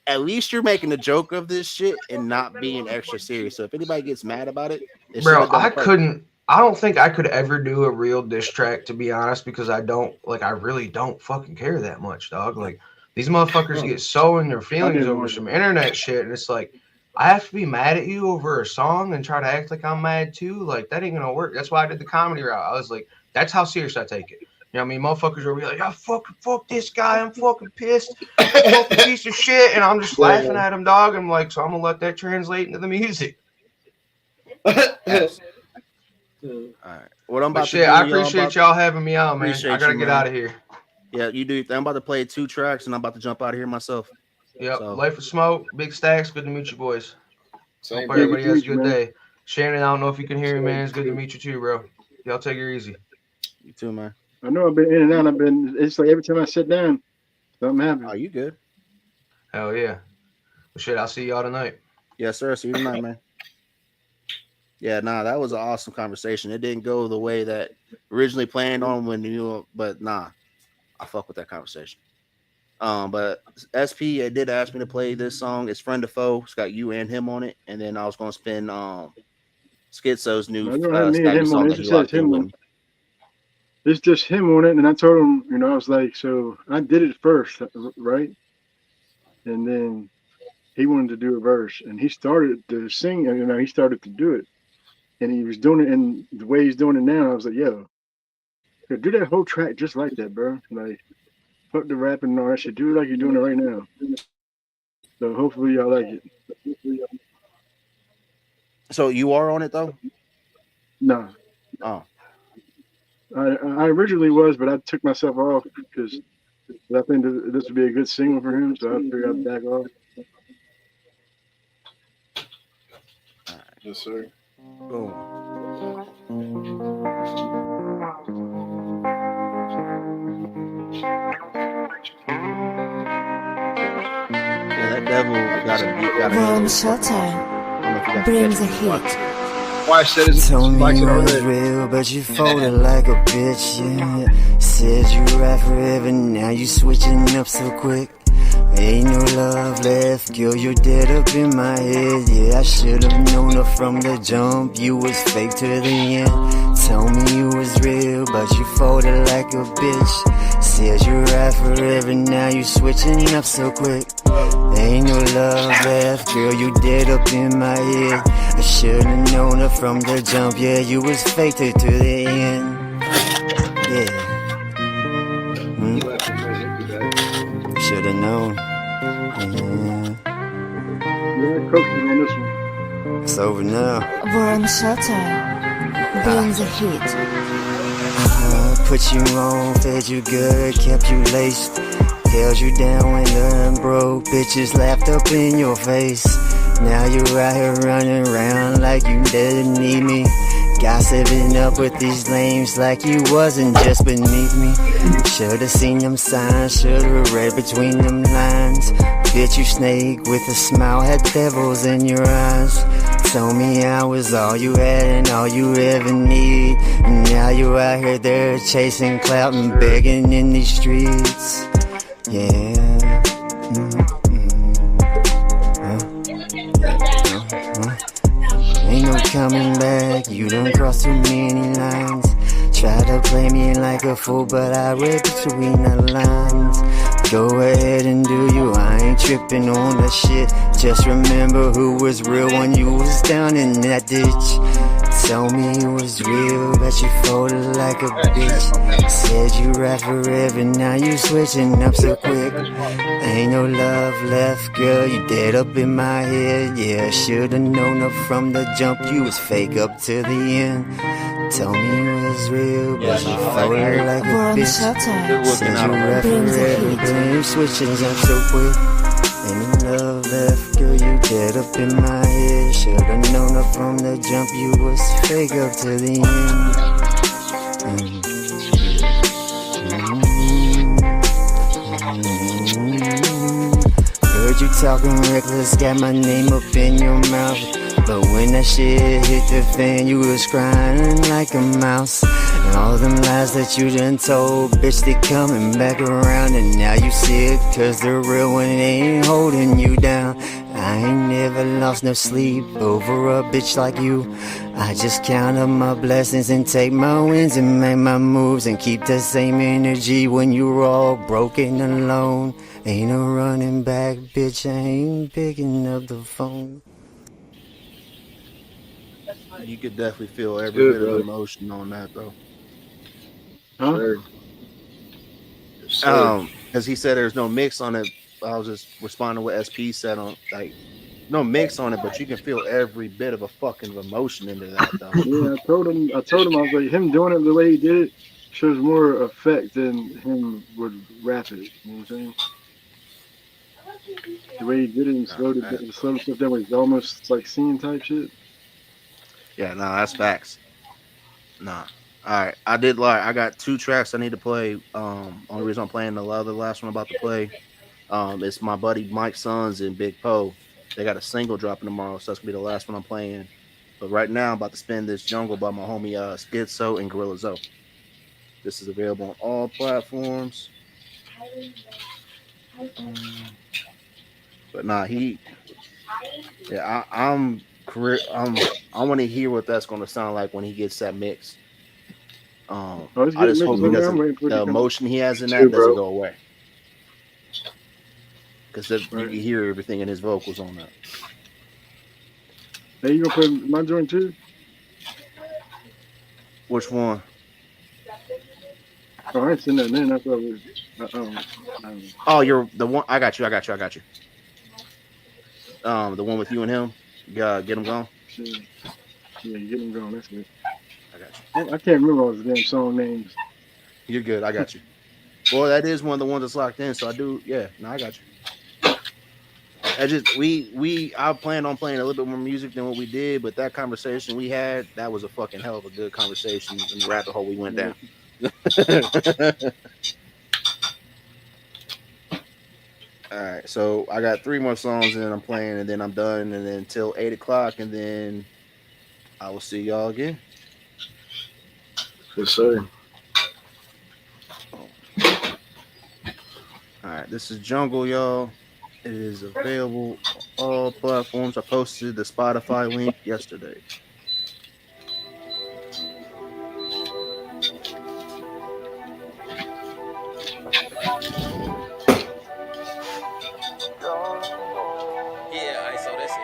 At least you're making a joke of this shit and not being extra serious. So if anybody gets mad about it, Bro, I don't think I could ever do a real diss track, to be honest, because I really don't fucking care that much, dog. Like, these motherfuckers get so in their feelings over some internet shit, and it's like, I have to be mad at you over a song and try to act like I'm mad too? Like, that ain't gonna work. That's why I did the comedy route. I was like, that's how serious I take it. You know what I mean? Motherfuckers will be like, fuck this guy. I'm fucking pissed. Fucking piece of shit. And I'm just laughing at him, dog. I'm like, so I'm gonna let that translate into the music. Absolutely. All right. What I'm But about to shit, I do, y'all, appreciate y'all having me out, man. I appreciate gotta you, get man. out of here. Yeah, you do. I'm about to play 2 tracks, and I'm about to jump out of here myself. Yep. So Life of Smoke, Big Stacks. Good to meet you, boys. Same Hope Yeah, here. good everybody to has a meet you, good man. day. Shannon, I don't know if you can hear me, man. It's good to meet you too, bro. Y'all take it easy. you too, man. I know I've been in and out. It's like every time I sit down, something happens. Are you good? Hell yeah. Well, shit, I'll see y'all tonight. Yes, sir. See you tonight, man. Yeah, nah, that was an awesome conversation. It didn't go the way that originally planned on when you, but nah, I fuck with that conversation. But SP did ask me to play this song. It's Friend to Foe. It's got you and him on it, and then I was gonna spin Schizo's new I don't have me and Staggy him on song it. It that he just says locked in him with on. me. It's just him on it, and I told him, I was like, so I did it first, right? And then he wanted to do a verse, and he started to sing. He started to do it, and he was doing it in the way he's doing it now. I was like, yo, do that whole track just like that, bro. Like, fuck the rapping and all that shit. Do it like you're doing it right now. So hopefully y'all like it. So you are on it though? Nah, Oh, I originally was, but I took myself off because I think this would be a good single for him. So I figured I'd back off. Yes, sir. boom. Yeah, that devil got a beat, got a Warm halo. shelter I don't know if you got brings to the catch it. heat. Wife said it Told me likes it you was already. real, but you folded like a bitch, yeah. Said you ride forever, now you switching up so quick. Ain't no love left, girl, you're dead up in my head. Yeah, I should've known her from the jump, you was fake to the end. Told me you was real, but you folded like a bitch. Said you ride forever, now you switching up so quick. Ain't no love left, girl, you dead up in my head. I should've known her from the jump, yeah, you was fake to the end. Yeah. He left it, man. He'll be back. Should've known. Yeah. Yeah, I coached him on this one. It's over now. Warm shelter brings the heat. Put you on, fed you good, kept you laced. Held you down when nothing broke. Bitches laughed up in your face. Now you out here running around like you didn't need me. Gossiping up with these lames like you wasn't just beneath me. Should've seen them signs, should've read between them lines. Bitch, you snake with a smile, had devils in your eyes. Told me I was all you had and all you ever need. And now you out here there chasing clout and begging in these streets. Yeah. Ain't no coming back, you done crossed too many lines. Try to play me like a fool, but I read between the lines. Go ahead and do you, I ain't tripping on that shit. Just remember who was real when you was down in that ditch. Told me you was real, but you folded like a bitch. Said you ride forever, now you switching up so quick. Ain't no love left, girl, you dead up in my head. Yeah, should've known her from the jump, you was fake up to the end. Told me you was real, Yeah, but you nah, I like folded Eric. like a Warm bitch. shelter Good looking Said out you of ride brings the forever, heat. but you switching up so quick. Ain't no love left, girl, you dead up in my head. Should've known her from the jump, you was fake up to the end. Heard you talking reckless, got my name up in your mouth. But when that shit hit the fan, you was crying like a mouse. And all them lies that you done told, bitch, they coming back around. And now you see it, cause the real one ain't holding you down. I ain't never lost no sleep over a bitch like you. I just count up my blessings and take my wins and make my moves and keep the same energy when you're all broken and alone. Ain't no running back, bitch, I ain't picking up the phone. You could definitely feel It's every good, bit of brother. emotion on that though. Huh? Sir. Yes, sir. Because he said there's no mix on it. I was just responding to what SP said on like no mix on it, but you can feel every bit of a fucking emotion into that though. Yeah, I told him, I was like, him doing it the way he did it shows more effect than him would rap it. You know what I'm saying? The way he did it and slowed stuff down, was almost like singing type shit. Yeah, no, that's facts. Nah. All right. I got 2 tracks I need to play. Only reason I'm playing the last one I'm about to play. It's my buddy Mike Sons and Big Poe. They got a single dropping tomorrow, so that's gonna be the last one I'm playing. But right now I'm about to spin this Jungle by my homie Schizo and Gorilla Zoe. This is available on all platforms. But nah, I want to hear what that's gonna sound like when he gets that mix. I just hope the emotion he has in that doesn't go away. Because you can hear everything in his vocals on that. Hey, you gonna play my joint too? Which one? Oh, I ain't seen that then. That's what Oh, you're the one. I got you. The one with you and him. Get him going. Yeah, get him going. That's it. I got you. I can't remember all the damn song names. You're good. I got you. Well, that is one of the ones that's locked in. So I do. Yeah. No, I got you. I planned on playing a little bit more music than what we did, but that conversation we had, that was a fucking hell of a good conversation in the rabbit hole we went down. All right, so I got 3 more songs and I'm playing, and then I'm done, and then until 8 o'clock, and then I will see y'all again. Yes, sir. All right, this is Jungle, y'all. It is available on all platforms. I posted the Spotify link yesterday.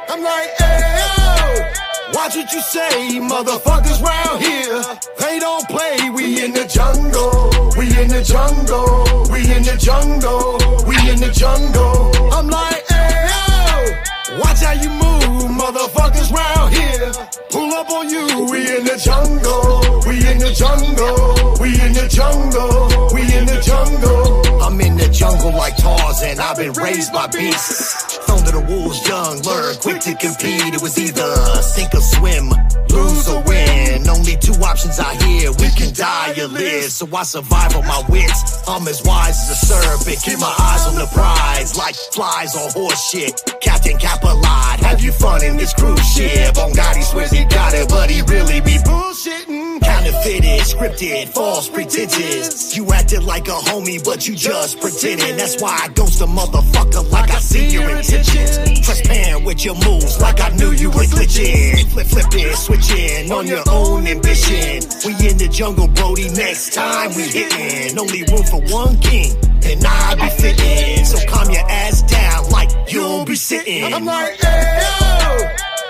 I'm like, hey, watch what you say, motherfuckers round here. They don't play, we in the jungle. We in the jungle. We in the jungle. We in the jungle. I'm like, hey, watch how you move, motherfuckers round here. Pull up on you, we in the jungle. We in the jungle. We in the jungle. We in the jungle. I'm in the jungle like Tarzan, I've been raised by beasts. Thrown to the wolves young, learned quick to compete. It was either sink or swim, lose or win. Only 2 options out here, we can die or live. So I survive on my wits, I'm as wise as a serpent. Keep my eyes on the prize, like flies on horse shit. Captain Capilot, have you fun in this cruise ship? On God, he swears he got it, but he really be bullshitting. Counterfeited, scripted, false pretenses. You acted like a homie, but you just pretending. That's why I ghost a motherfucker like I see your intentions. Transparent with your moves like I knew you were glitching. Flipping, switching on your own ambition. We in the jungle, Brody, next time we hitting. Only room for one king, and I be fitting. So calm your ass down like you'll be sitting. I'm like, hey, yo,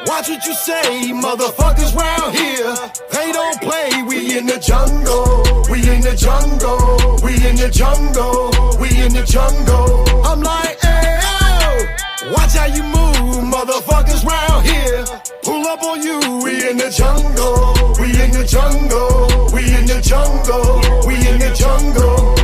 watch what you say, motherfuckers round here. They don't play, we in the jungle. We in the jungle. We in the jungle. We in the jungle. I'm like, hey, yo, watch how you move, motherfuckers round here. Pull up on you, we in the jungle. We in the jungle. We in the jungle. We in the jungle.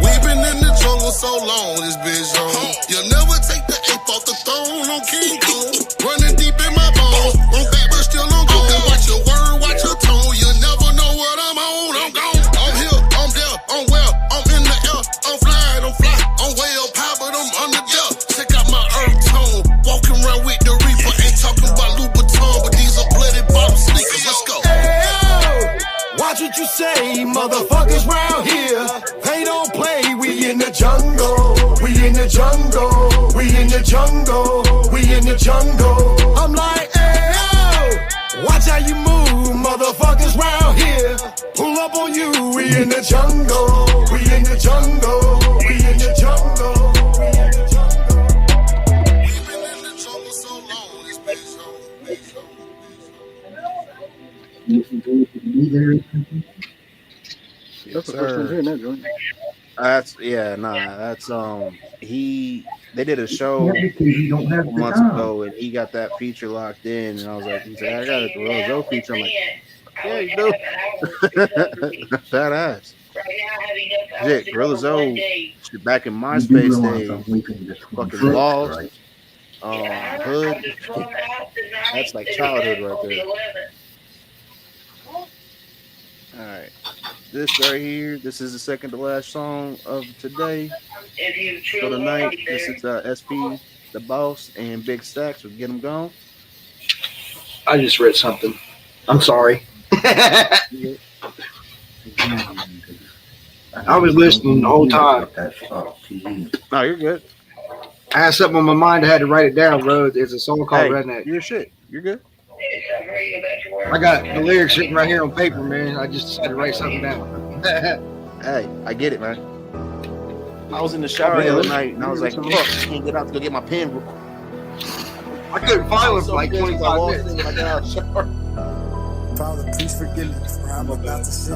We've been in the jungle so long, this bitch on. You'll never take the ape off the throne on King Kong. Running deep in my bones, I'm back but still on go. Watch your word, watch your tone. You'll never know what I'm on. I'm gone. I'm here, I'm there, I'm well, I'm in the air, I'm flying, I'm fly. I'm way up high, but I'm under there. Check out my earth tone. Walking around with the reaper, ain't talking about Louboutin, but these are bloody bottom sneakers. Let's go. Hey, yo, watch what you say, motherfuckers round here. They don't play, we in the jungle. We in the jungle. We in the jungle. We in the jungle. I'm like, hey, yo, watch how you move, motherfuckers round here. Pull up on you, we in the jungle. We in the jungle. We in the jungle. We in the jungle. We've been in the jungle so long, this bitch on. That's the first time sir. hearing that joint. That's they did a show Yeah, because you don't a have couple the months time. ago and he got that feature locked in and I was like, he's like, I got a Gorilla Zoe feature. I'm like, yeah, you do. Badass. Shit, Gorilla Zoe back in You do MySpace realize I'm days, leaving the fucking 26th, Lost, right? Hood. That's like childhood right there. All right. This right here, this is the second to last song of today. So tonight, this is SP, the Boss, and Big Stacks with Get 'Em Gone. I just read something. I'm sorry. I was listening the whole time. No, you're good. I had something on my mind. I had to write it down, bro. It's a song called Hey, Redneck. you're shit. You're good. I got the lyrics sitting right here on paper, man. I just decided to write something down. Hey, I get it, man. I was in the shower the other night and I was like, fuck, I can't get out to go get my pen. I couldn't find one for like 25 minutes. When I got out of the shower. Father, please forgive me for I'm about to sin.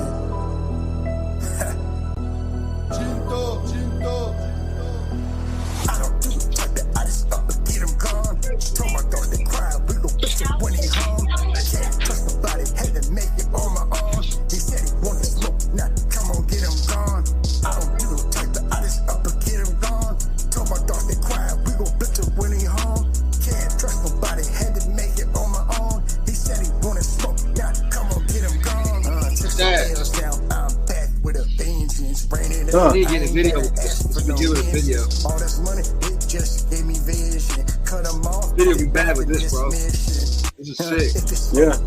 I don't do it like that. I just up and get him gone. Told my dog they cried, we gon' bitch him when he home. I can't trust nobody, had to make it on my own. He said he wanted smoke, now come on, get him gone. I don't do it like that. I just up and get him gone. Told my dog they cried, we gon' bitch him when he home. Can't trust nobody, had to make it on my own. He said he wanted smoke, now come on, get him gone. Took the L's down, I'm back with a vengeance. Raining I need to get a video. Let's be doing a video. all this money, it just gave me vision. Cut them off. Video be bad with this, bro. This is sick. Yeah.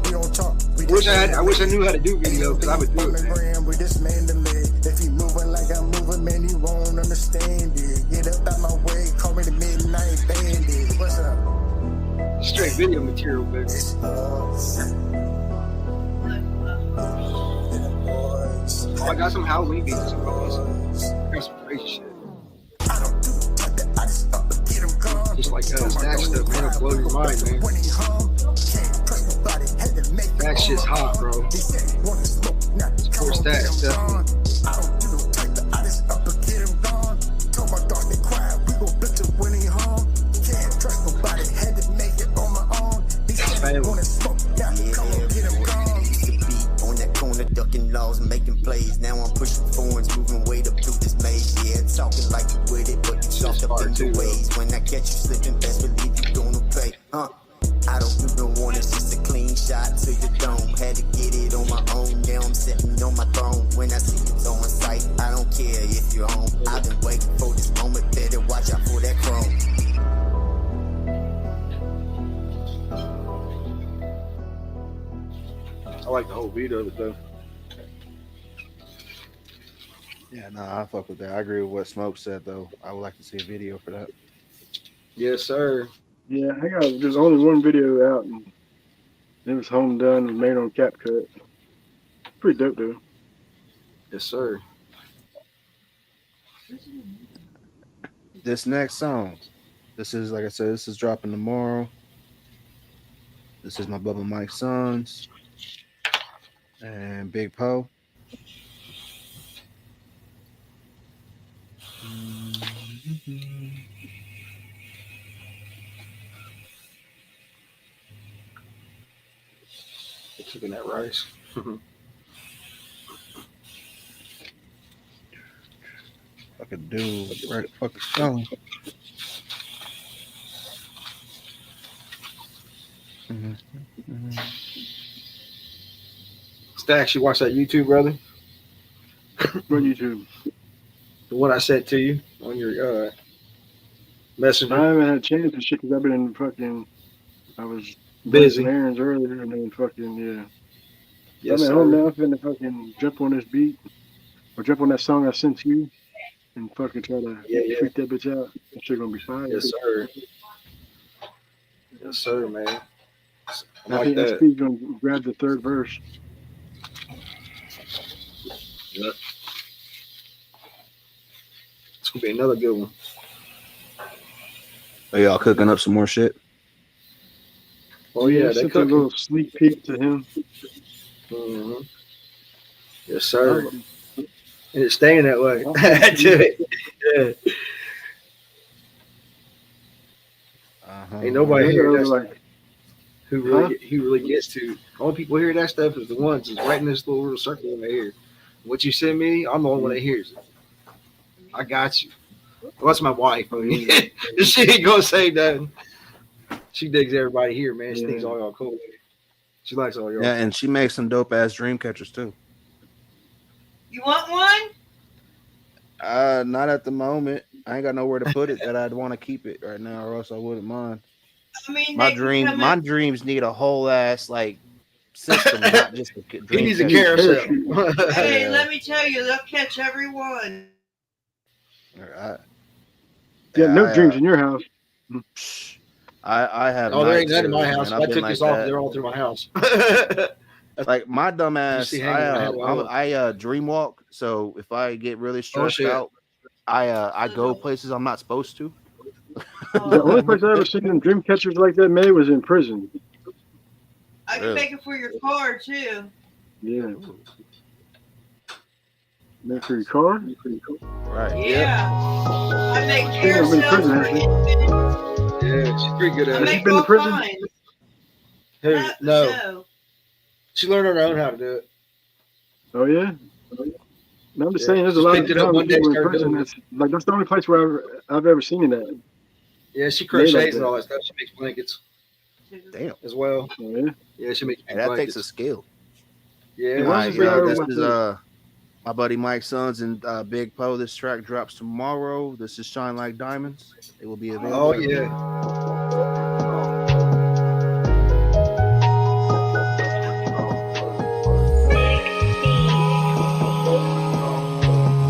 I wish I knew how to do video because I would do it, man. With this man to live. If he moving like I'm moving, man, he won't understand it. Get up out my way, call me the midnight bandit. What's up? Straight video material, baby. Oh, I got some Halloween beats. Got some crazy shit. Just like Stack stuff, man. It'll blow your mind, man. That shit's hot, bro. Poor Stack, definitely. Ducking laws and making plays. Now I'm pushing forwards, moving weight up through this maze. Yeah, talking like you with it, but you soft up in the ways. When I catch you slipping, best believe you gonna pay. I don't even want it, just a clean shot to the dome. Had to get it on my own. Now I'm sitting on my throne. When I see you on sight, I don't care if you're home. I've been waiting for this moment. Better watch out for that chrome. I like the whole beat of it, though. Yeah, nah, I fuck with that. I agree with what Smoke said, though. I would like to see a video for that. Yes, sir. Yeah, I got there's only one video out, and it was home done and made on CapCut. Pretty dope, though. Yes, sir. This next song, this is, like I said, this is dropping tomorrow. This is my Bubba Mike Sons and Big Poe. Cooking that rice. I could do right fucking song. Stacks, you watch that YouTube, brother? What YouTube? The one I sent to you on your messenger. I haven't had a chance to shit because I've been fucking. I was Busy. running errands earlier and then fucking yeah. Yes, I'm at sir. home now. I'm finna fucking jump on this beat or jump on that song I sent you and fucking try to freak that bitch out. That shit gonna be fire. Yes, sir. Yes, sir, man. I I like think that. SP's gonna grab the third verse. Yep. It's gonna be another good one. Are y'all cooking up some more shit? Oh yeah, I they sent a cooking. little sneak peek to him. Mm-hmm. Yes, sir. and it's staying that way. Yeah. Ain't nobody here that's like who really gets to. Only people hear that stuff is the ones that's right in this little circle right here. What you send me, I'm the only one that hears it. I got you. Well, that's my wife. I mean, she ain't gonna say nothing. She digs everybody here, man. She thinks all y'all cool. She likes all y'all. Yeah, and she makes some dope ass dream catchers too. You want one? Not at the moment. I ain't got nowhere to put it that I'd want to keep it right now, or else I wouldn't mind. I mean, My dreams need a whole ass like system, not just a dream. He needs a carousel. Hey, let me tell you, they'll catch every one. No dreams in your house. I have. Oh, there ain't none in my house. I took this off. They're all through my house. Like my dumb ass, I dream walk. So if I get really stressed out, I go places I'm not supposed to. The only place I ever seen them dream catchers like that made was in prison. I can make it for your car too. Yeah. Make for your car? Right. Yeah. I make carousels for you. Yeah, she's pretty good at it. Has she been to prison? No. She learned on her own how to do it. Oh yeah. No, I'm just saying, there's a lot of people in prison. That's the only place where I've ever seen it at. Yeah, she crochets and all that stuff. She makes blankets. Damn. As well. Oh, yeah. Yeah, she makes that takes a skill. Yeah. This is my buddy Mike Sons and Big Poe. This track drops tomorrow. This is Shine Like Diamonds. It will be available. Oh yeah.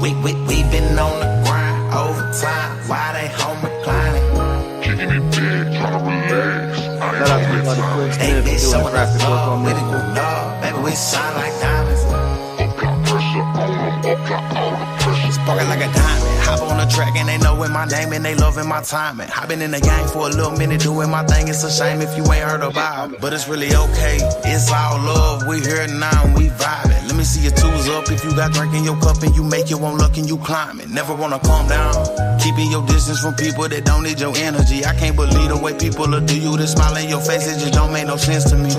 We've been on the grind overtime. Why they home reclining? Kicking it big, trying to relax. They been showing us love, baby, go love. Baby, we shine like diamonds. Sparking like a diamond. Hop on the track and they knowin' my name and they loving my timing. I've been in the game for a little minute doing my thing. It's a shame if you ain't heard about it, but it's really okay. It's all love. We here now and we vibing. Let me see your tools up. If you got drink in your cup and you make your own luck and you climbing. Never wanna calm down. Keeping your distance from people that don't need your energy. I can't believe the way people will do you. This smile in your face, it just don't make no sense to me.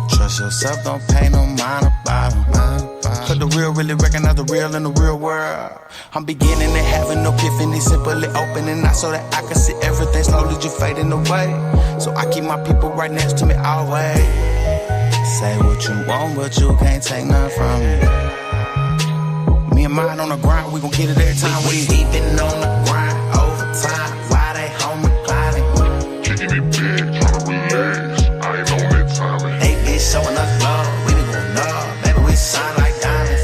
Trust yourself, don't pay no mind about them. Cause the real really recognize the real in the real world. I'm beginning to have an epiphany, simply opening out so that I can see everything slowly just fading away. So I keep my people right next to me always. Say what you want, but you can't take nothing from me. Me and mine on the grind, we gon' get it every time. We been on the grind overtime. Why they home reclining? Kicking it big, trying to relax. I ain't on that timing. They been showing us love, we been gon' love. Baby, we shine like diamonds.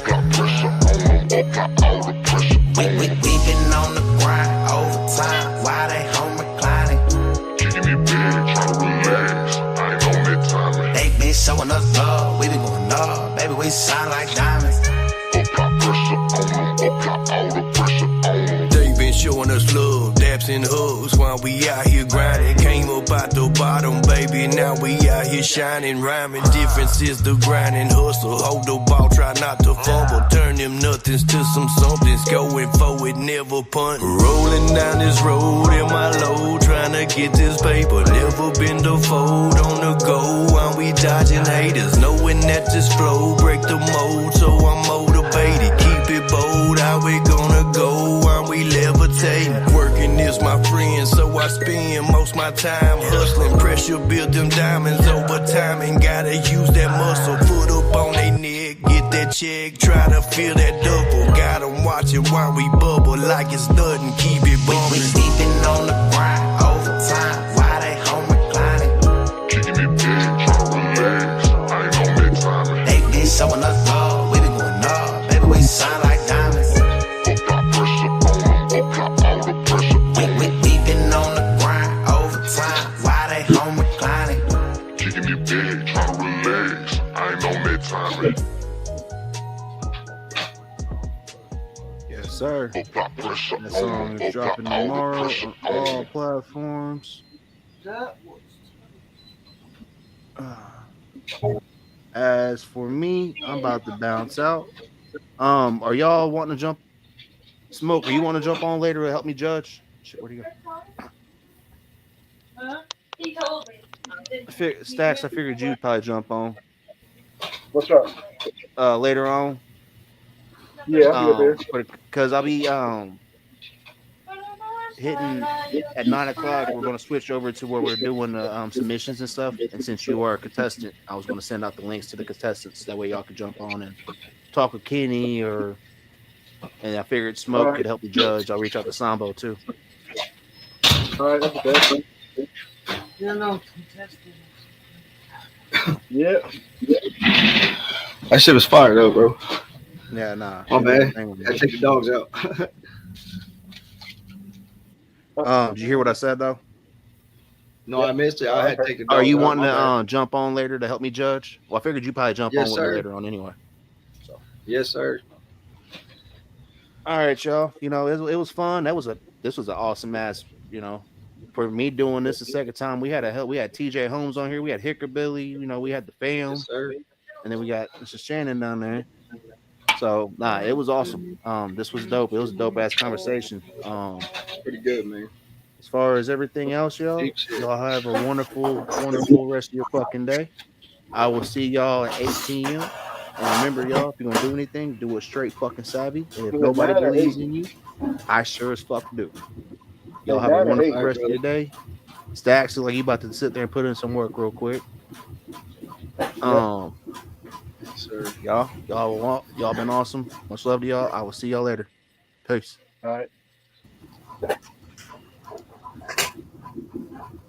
Apply pressure on them, apply all the pressure. We been on the grind overtime. Why they home reclining? Kicking it big, trying to relax. I ain't on that timing. They been showing us love, we been gon' love. Baby, we shine like diamonds. Apply pressure on them, apply all the pressure on them. They been showing us love, daps and hugs while we out here grinding. Came up out the bottom, baby, now we out here shining, rhyming. Difference is the grind and hustle. Hold the ball, try not to fumble. Turn them nothings to some somethings. Going forward, never punt. Rolling down this road in my low, trying to get this paper. Never been to fold on the go while we dodging haters. Knowing that this flow break the mold, so I'm motivated. Keep it bold, how we gonna go while we levitating. Working is my friend, so I spend most my time hustling. Pressure build them diamonds over time, and gotta use that muscle. Foot up on they neck, get that check, try to feel that double. Got them watching while we bubble like it's nothing, keep it bumping. We been on the grind overtime. Why they home reclining? Kicking it big, trying to relax. I ain't on that timing. They been showing us love, we been going up. Baby, we shine like diamonds. Apply pressure on them, apply all the pressure. We been on the grind overtime. Why they home reclining? Kicking it big, trying to relax. I ain't on that timing. Yes, sir. That song is dropping tomorrow on all platforms. As for me, I'm about to bounce out. Are y'all wanting to jump? Smoke, are you want to jump on later to help me judge? Shit, where'd he go? Stacks, I figured you'd probably jump on What's up? later on. Yeah, I'll be up there. Because I'll be hitting at 9 o'clock. We're going to switch over to where we're doing submissions and stuff. And since you are a contestant, I was going to send out the links to the contestants. That way y'all could jump on and talk with Kenny and I figured All Smoke right. could help me judge. I'll reach out to Sambo too. All right, that's the best. No. Yeah. That shit was fire though, bro. Yeah, nah. My bad. I take the dogs out. Did you hear what I said though? No, I missed it. I had to take the dogs Are you out. wanting My to bad. jump on later to help me judge? Well, I figured you probably jump Yes, on with me sir. later on anyway. So Yes, sir. all right, y'all. You know, it was fun. This was an awesome ass. For me doing this the second time, we had TJ Holmes on here. We had Hickerbilly. We had the fam, Yes, sir. and then we got Mr. Shannon down there. So it was awesome. This was dope. It was a dope ass conversation. Pretty good, man. As far as everything else, y'all Deep shit. have a wonderful, wonderful rest of your fucking day. I will see y'all at 8 p.m. And remember, y'all, if you're gonna do anything, do it straight fucking savvy. And if Was it nobody 9 or 8? believes in you, I sure as fuck do. Y'all Hey, have a 9 or wonderful 8. All right, rest of brother. your day. Stacks look like you about to sit there and put in some work real quick. Yes, sir. Y'all been awesome. Much love to y'all. I will see y'all later. Peace. All right.